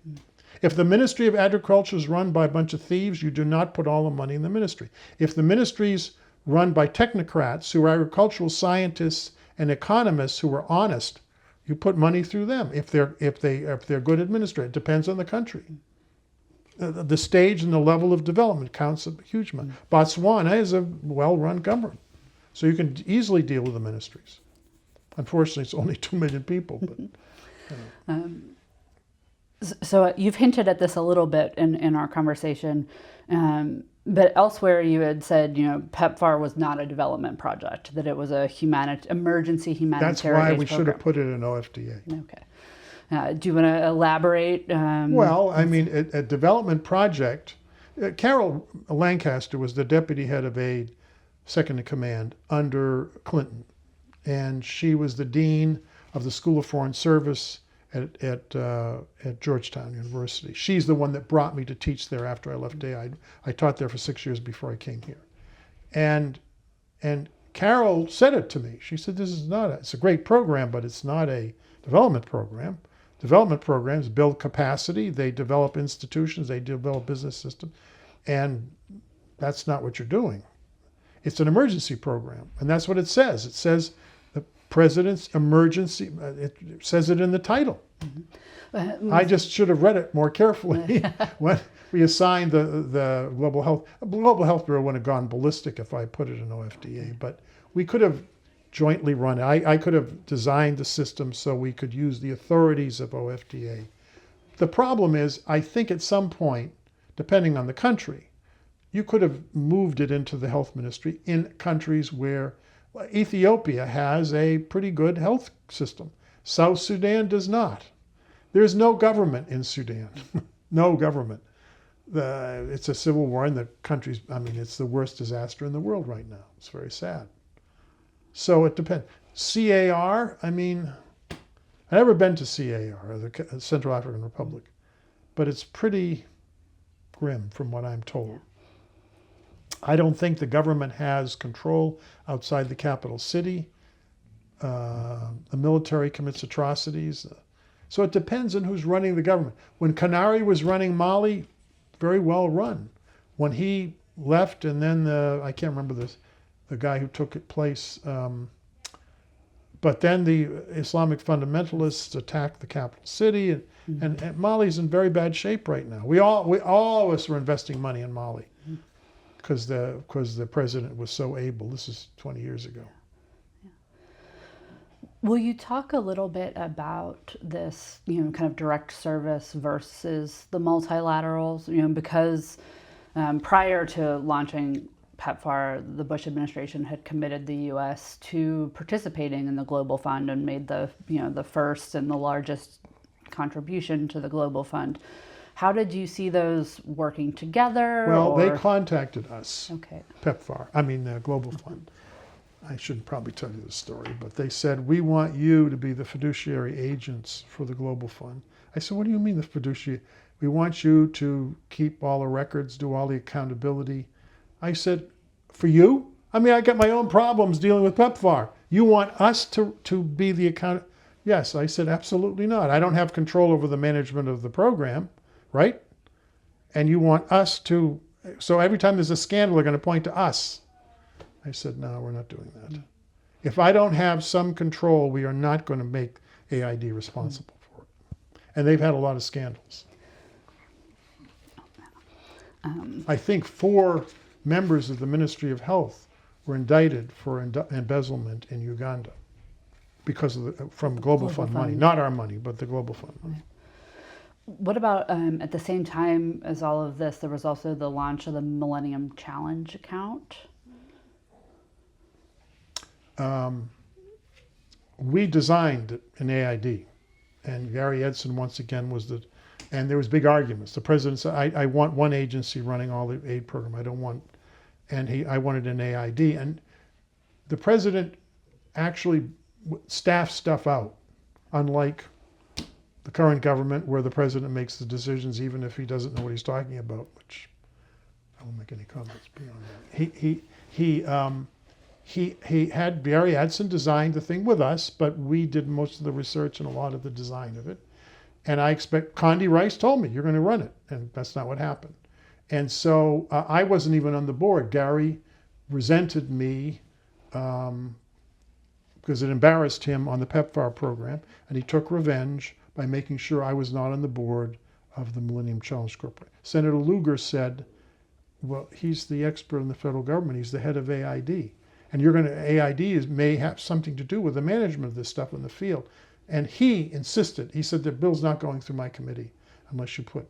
If the Ministry of Agriculture is run by a bunch of thieves, you do not put all the money in the ministry. If the ministry's run by technocrats who are agricultural scientists and economists who are honest, you put money through them if they're good administrators. It depends on the country. the stage and the level of development counts a huge amount. Botswana is a well-run government, so you can easily deal with the ministries. Unfortunately, it's only 2 million people. But So you've hinted at this a little bit in our conversation, but elsewhere you had said, PEPFAR was not a development project, that it was a emergency humanitarian that's why we program. should have put it in OFDA. Okay. Do you want to elaborate? Well, I mean, a development project. Carol Lancaster was the deputy head of aid, second in command under Clinton, and she was the dean of the School of Foreign Service at Georgetown University. She's the one that brought me to teach there after I left AI. I taught there for 6 years before I came here, and Carol said it to me. She said, "This is not it's a great program, but it's not a development program. Development programs build capacity, they develop institutions, they develop business systems, and that's not what you're doing. It's an emergency program." And that's what it says. It says the president's emergency, it says it in the title. I just should have read it more carefully when we assigned the Global Health. Global Health Bureau would have gone ballistic if I put it in OFDA, but we could have jointly run it. I could have designed the system so we could use the authorities of OFDA. The problem is, I think at some point, depending on the country, you could have moved it into the health ministry in countries where Ethiopia has a pretty good health system. South Sudan does not. There's no government in Sudan. No government. It's a civil war in the country's, it's the worst disaster in the world right now. It's very sad. So it depends. CAR, I've never been to CAR, the Central African Republic, but it's pretty grim from what I'm told. I don't think the government has control outside the capital city. The military commits atrocities. So it depends on who's running the government. When Canary was running Mali, very well run. When he left, and then I can't remember the guy who took its place, but then the Islamic fundamentalists attacked the capital city, and Mali's in very bad shape right now. We all of us were investing money in Mali because the president was so able. This is 20 years ago. Will you talk a little bit about this, kind of direct service versus the multilaterals? Because prior to launching PEPFAR, the Bush administration had committed the U.S. to participating in the Global Fund and made the first and the largest contribution to the Global Fund. How did you see those working together? Well, they contacted us. Okay. PEPFAR, the Global Fund. I shouldn't probably tell you the story, but they said, "We want you to be the fiduciary agents for the Global Fund." I said, "What do you mean the fiduciary? We want you to keep all the records, do all the accountability." I said, "For you? I got my own problems dealing with PEPFAR. You want us to be the account?" Yes, I said, "Absolutely not. I don't have control over the management of the program, right? And you want us to, so every time there's a scandal, they're going to point to us." I said, "No, we're not doing that. If I don't have some control, we are not going to make AID responsible for it." And they've had a lot of scandals. I think 4 members of the Ministry of Health were indicted for embezzlement in Uganda because of from Global Fund money. Not our money, but the Global Fund money. What about at the same time as all of this, there was also the launch of the Millennium Challenge account? We designed an AID, and Gary Edson once again was and there was big arguments. The president said, I want one agency running all the aid program. I don't want, I wanted an AID. And the president actually staffed stuff out, unlike the current government where the president makes the decisions even if he doesn't know what he's talking about, which I won't make any comments beyond that. He had Gary Edson designed the thing with us, but we did most of the research and a lot of the design of it. And I expect, Condi Rice told me, "You're going to run it," and that's not what happened. And so I wasn't even on the board. Gary resented me because it embarrassed him on the PEPFAR program, and he took revenge by making sure I was not on the board of the Millennium Challenge Corporation. Senator Lugar said, well, he's the expert in the federal government. He's the head of AID. And AID may have something to do with the management of this stuff in the field. And he insisted, he said, the bill's not going through my committee unless you put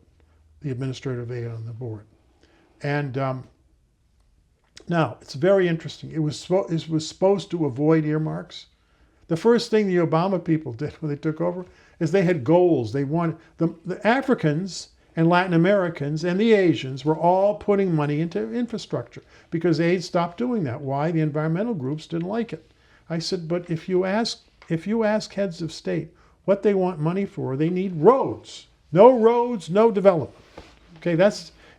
the administrative aide on the board. And now, it's very interesting. It was supposed to avoid earmarks. The first thing the Obama people did when they took over is they had goals. They wanted, the Africans and Latin Americans and the Asians were all putting money into infrastructure because aid stopped doing that. Why? The environmental groups didn't like it. I said, but if you ask heads of state what they want money for, they need roads. No roads, no development. Okay,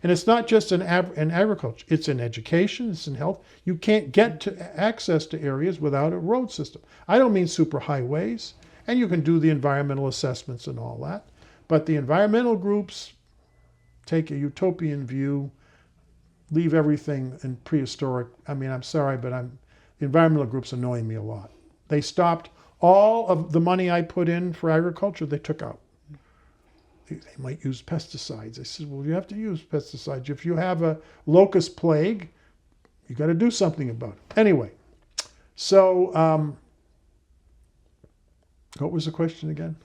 and it's not just in agriculture. It's in education, it's in health. You can't get to access to areas without a road system. I don't mean super highways, and you can do the environmental assessments and all that. But the environmental groups take a utopian view, leave everything in prehistoric. I mean, I'm sorry, but the environmental groups annoy me a lot. They stopped all of the money I put in for agriculture, they took out. They might use pesticides. I said, well, you have to use pesticides. If you have a locust plague, you got to do something about it. Anyway, so what was the question again?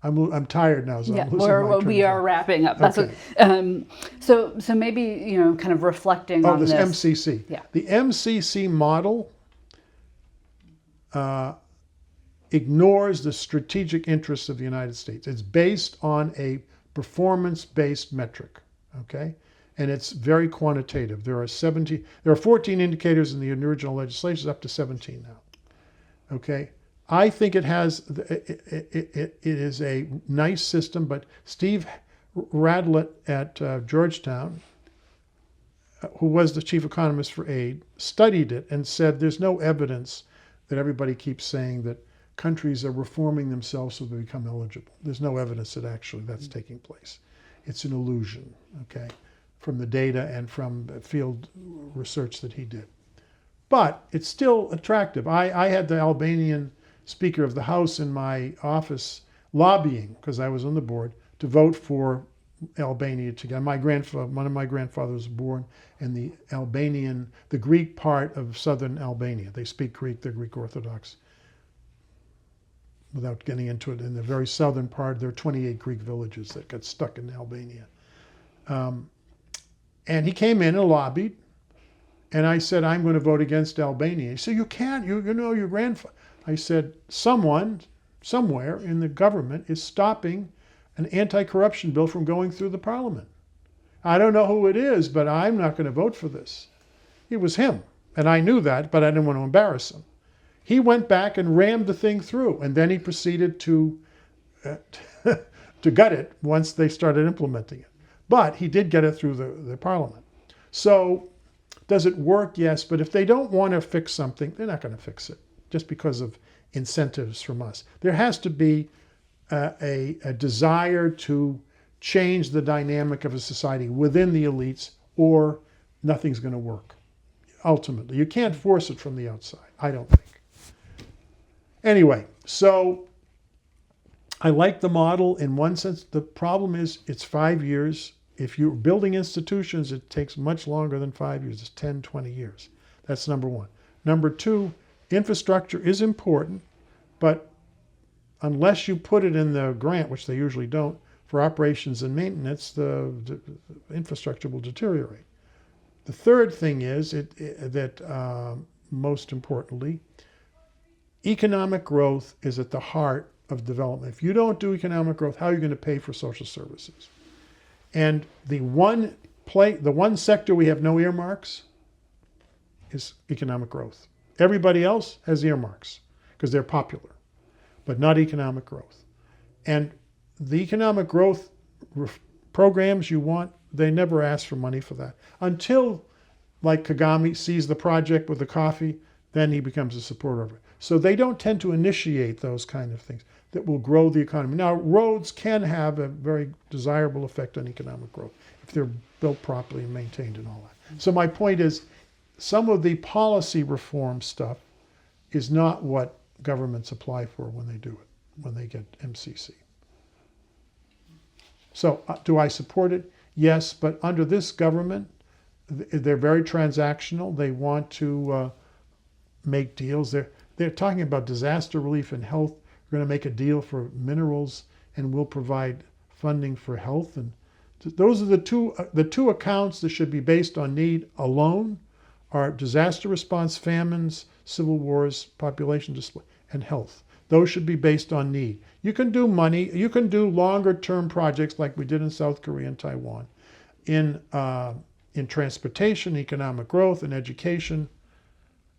I'm tired now, so yeah, I'm losing my train we of are thought. wrapping up. That's Okay. So maybe kind of reflecting on this this. MCC. Yeah. The MCC model ignores the strategic interests of the United States. It's based on a performance-based metric, okay? And it's very quantitative. There are 14 indicators in the original legislation, up to 17 now, okay? I think it is a nice system, but Steve Radlett at Georgetown, who was the chief economist for aid, studied it and said there's no evidence that everybody keeps saying that countries are reforming themselves so they become eligible. There's no evidence that actually that's taking place. It's an illusion, okay, from the data and from field research that he did. But it's still attractive. I had the Albanian Speaker of the House in my office lobbying, because I was on the board, to vote for Albania to get. One of my grandfathers was born in the Greek part of southern Albania. They speak Greek, they're Greek Orthodox. Without getting into it, in the very southern part, there are 28 Greek villages that got stuck in Albania. And he came in and lobbied, and I said, I'm going to vote against Albania. He said, you can't, you know your grandfather. I said, someone, somewhere in the government is stopping an anti-corruption bill from going through the parliament. I don't know who it is, but I'm not going to vote for this. It was him, and I knew that, but I didn't want to embarrass him. He went back and rammed the thing through, and then he proceeded to gut it once they started implementing it. But he did get it through the parliament. So does it work? Yes, but if they don't want to fix something, they're not going to fix it just because of incentives from us. There has to be a desire to change the dynamic of a society within the elites, or nothing's going to work. Ultimately, you can't force it from the outside, I don't think. Anyway, so I like the model in one sense. The problem is it's 5 years. If you're building institutions, it takes much longer than 5 years. It's 10, 20 years. That's number one. Number two, infrastructure is important, but unless you put it in the grant, which they usually don't, for operations and maintenance, the infrastructure will deteriorate. The third thing is that most importantly, economic growth is at the heart of development. If you don't do economic growth, how are you going to pay for social services? And the one sector we have no earmarks is economic growth. Everybody else has earmarks because they're popular, but not economic growth. And the economic growth programs you want, they never ask for money for that. Until, like Kagame sees the project with the coffee, then he becomes a supporter of it. So they don't tend to initiate those kind of things that will grow the economy. Now, roads can have a very desirable effect on economic growth if they're built properly and maintained and all that. So my point is, some of the policy reform stuff is not what governments apply for when they do it, when they get MCC. So do I support it? Yes, but under this government, they're very transactional. They want to make deals. They're talking about disaster relief and health. We're going to make a deal for minerals, and we'll provide funding for health. And those are the two accounts that should be based on need alone are disaster response, famines, civil wars, population displacement, and health. Those should be based on need. You can do money. You can do longer term projects like we did in South Korea and Taiwan, in transportation, economic growth, and education,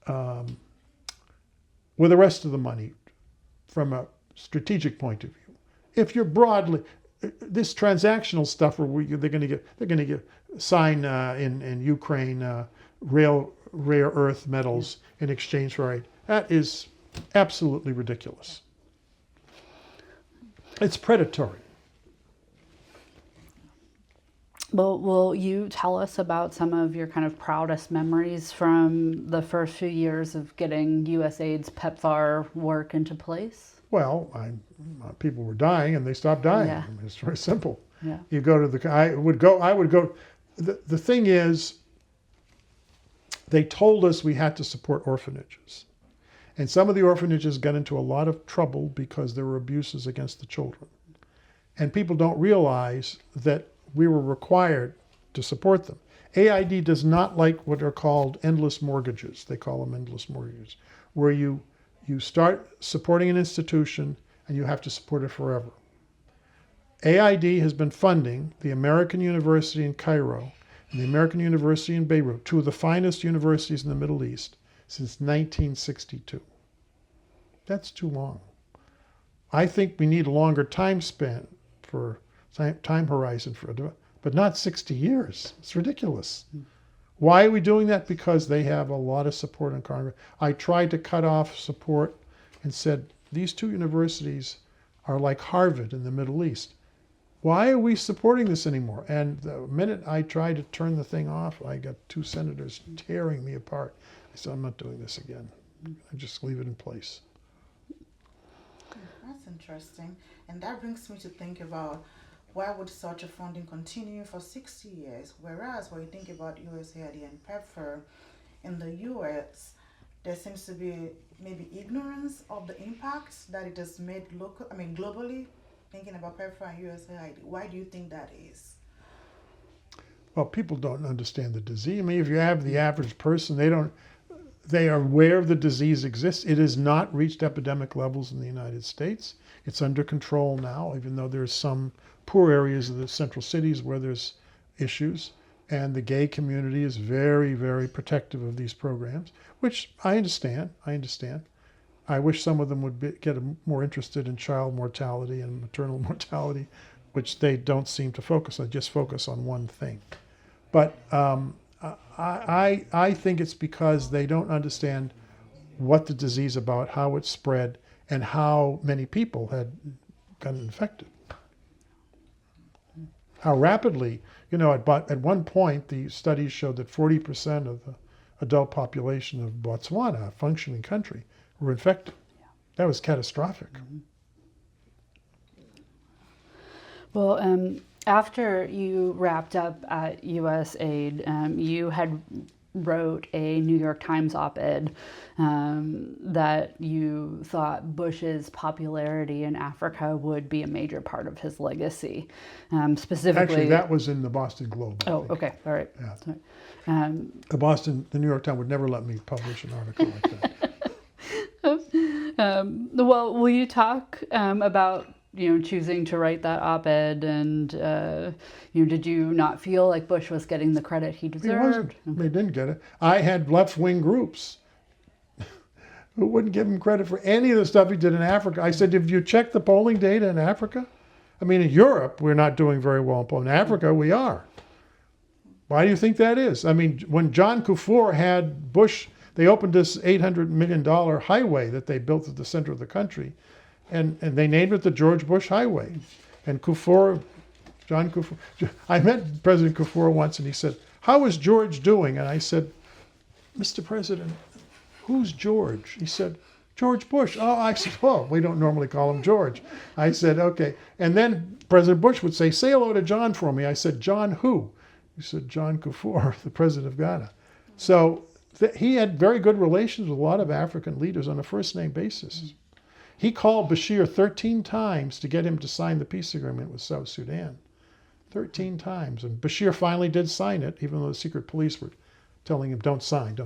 with the rest of the money from a strategic point of view. If you're broadly, this transactional stuff where they're going to get sign in Ukraine rare earth metals in exchange for aid. That is absolutely ridiculous. It's predatory. Well, will you tell us about some of your kind of proudest memories from the first few years of getting USAID's PEPFAR work into place? Well, people were dying and they stopped dying. Yeah. I mean, it's very simple. Yeah. You go to I would go. The thing is, they told us we had to support orphanages. And some of the orphanages got into a lot of trouble because there were abuses against the children. And people don't realize that we were required to support them. AID does not like what are called endless mortgages. They call them endless mortgages, where you start supporting an institution and you have to support it forever. AID has been funding the American University in Cairo and the American University in Beirut, two of the finest universities in the Middle East, since 1962. That's too long. I think we need a longer time span for time horizon for it, but not 60 years. It's ridiculous. Why are we doing that? Because they have a lot of support in Congress. I tried to cut off support and said, these two universities are like Harvard in the Middle East. Why are we supporting this anymore? And the minute I tried to turn the thing off, I got two senators tearing me apart. I said, I'm not doing this again. I just leave it in place. That's interesting. And that brings me to think about why would such a funding continue for 60 years? Whereas when you think about USAID and PEPFAR in the US, there seems to be maybe ignorance of the impacts that it has made globally, thinking about PEPFAR and USAID. Why do you think that is? Well, people don't understand the disease. I mean, if you have the average person, they are aware of the disease exists. It has not reached epidemic levels in the United States. It's under control now, even though there's some poor areas of the central cities where there's issues. And the gay community is very, very protective of these programs, which I understand. I wish some of them would get more interested in child mortality and maternal mortality, which they don't seem to focus on, just focus on one thing. But I think it's because they don't understand what the disease is about, how it spread, and how many people had gotten infected. How rapidly, at one point, the studies showed that 40% of the adult population of Botswana, a functioning country, were infected. Yeah. That was catastrophic. Mm-hmm. Well, after you wrapped up at USAID, you had wrote a New York Times op-ed that you thought Bush's popularity in Africa would be a major part of his legacy. Specifically, actually, that was in the Boston Globe. Oh, okay, all right. Yeah. The New York Times would never let me publish an article like that. Well, will you talk about choosing to write that op-ed, and did you not feel like Bush was getting the credit he deserved? He didn't get it. I had left-wing groups who wouldn't give him credit for any of the stuff he did in Africa. I said, have you checked the polling data in Africa? I mean, in Europe, we're not doing very well in polling. In Africa, we are. Why do you think that is? I mean, when John Kufuor had Bush, they opened this $800 million highway that they built at the center of the country. And they named it the George Bush Highway. And John Kufuor, I met President Kufuor once and he said, how is George doing? And I said, Mr. President, who's George? He said, George Bush. Oh, I said, well, we don't normally call him George. I said, okay. And then President Bush would say hello to John for me. I said, John who? He said, John Kufuor, the president of Ghana. So he had very good relations with a lot of African leaders on a first-name basis. He called Bashir 13 times to get him to sign the peace agreement with South Sudan. 13 times. And Bashir finally did sign it, even though the secret police were telling him, don't sign,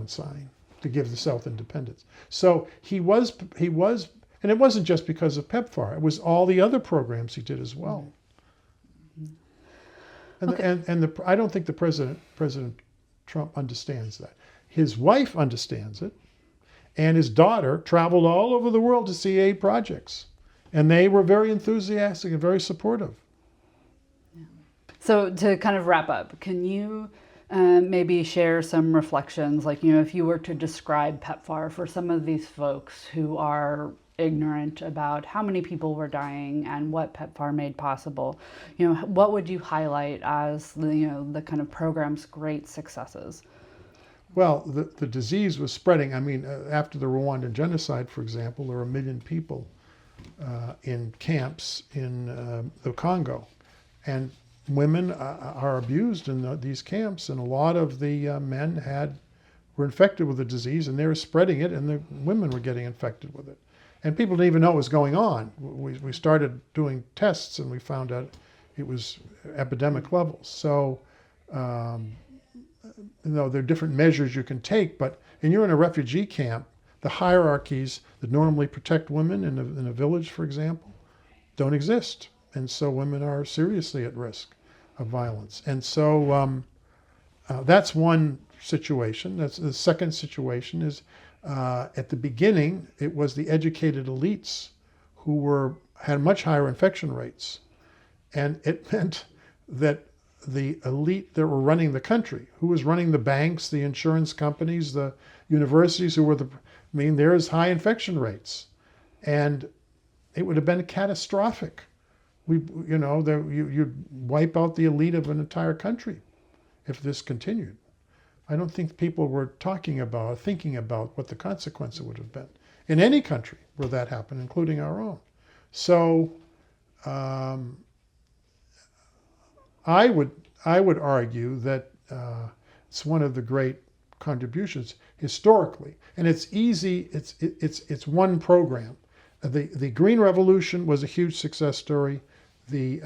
to give the South independence. So he was, and it wasn't just because of PEPFAR, it was all the other programs he did as well. And I don't think President Trump understands that. His wife understands it, and his daughter traveled all over the world to see aid projects. And they were very enthusiastic and very supportive. So to kind of wrap up, can you maybe share some reflections, like, if you were to describe PEPFAR for some of these folks who are ignorant about how many people were dying and what PEPFAR made possible, what would you highlight as the kind of program's great successes? Well, the disease was spreading. I mean, after the Rwandan genocide, for example, there were 1 million people in camps in the Congo. And women are abused in these camps, and a lot of the men were infected with the disease, and they were spreading it, and the women were getting infected with it. And people didn't even know what was going on. We started doing tests, and we found out it was epidemic levels. So, there are different measures you can take, but when you're in a refugee camp, the hierarchies that normally protect women in a village, for example, don't exist. And so women are seriously at risk of violence. And so that's one situation. That's the second situation is at the beginning, it was the educated elites who had much higher infection rates. And it meant that the elite that were running the country, who was running the banks, the insurance companies, the universities, there's high infection rates. And it would have been catastrophic. You'd wipe out the elite of an entire country if this continued. I don't think people were thinking about what the consequences would have been in any country where that happened, including our own. So I would argue that it's one of the great contributions historically, and it's easy. It's one program. The Green Revolution was a huge success story. The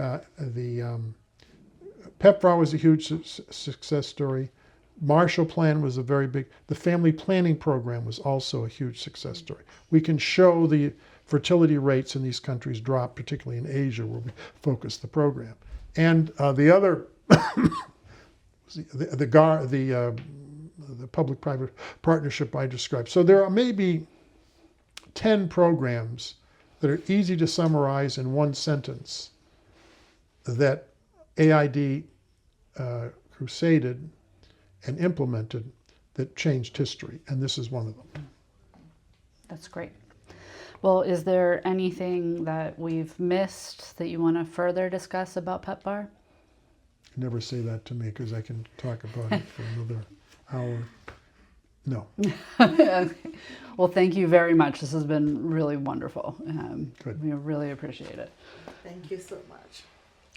PEPFAR was a huge success story. Marshall Plan was the family planning program was also a huge success story. We can show the fertility rates in these countries drop, particularly in Asia, where we focus the program. And the other, the public-private partnership I described. So there are maybe 10 programs that are easy to summarize in one sentence that AID crusaded and implemented that changed history, and this is one of them. That's great. Well, is there anything that we've missed that you want to further discuss about PEPFAR? Never say that to me, because I can talk about it for another hour. No. Okay. Well, thank you very much. This has been really wonderful. Good. We really appreciate it. Thank you so much.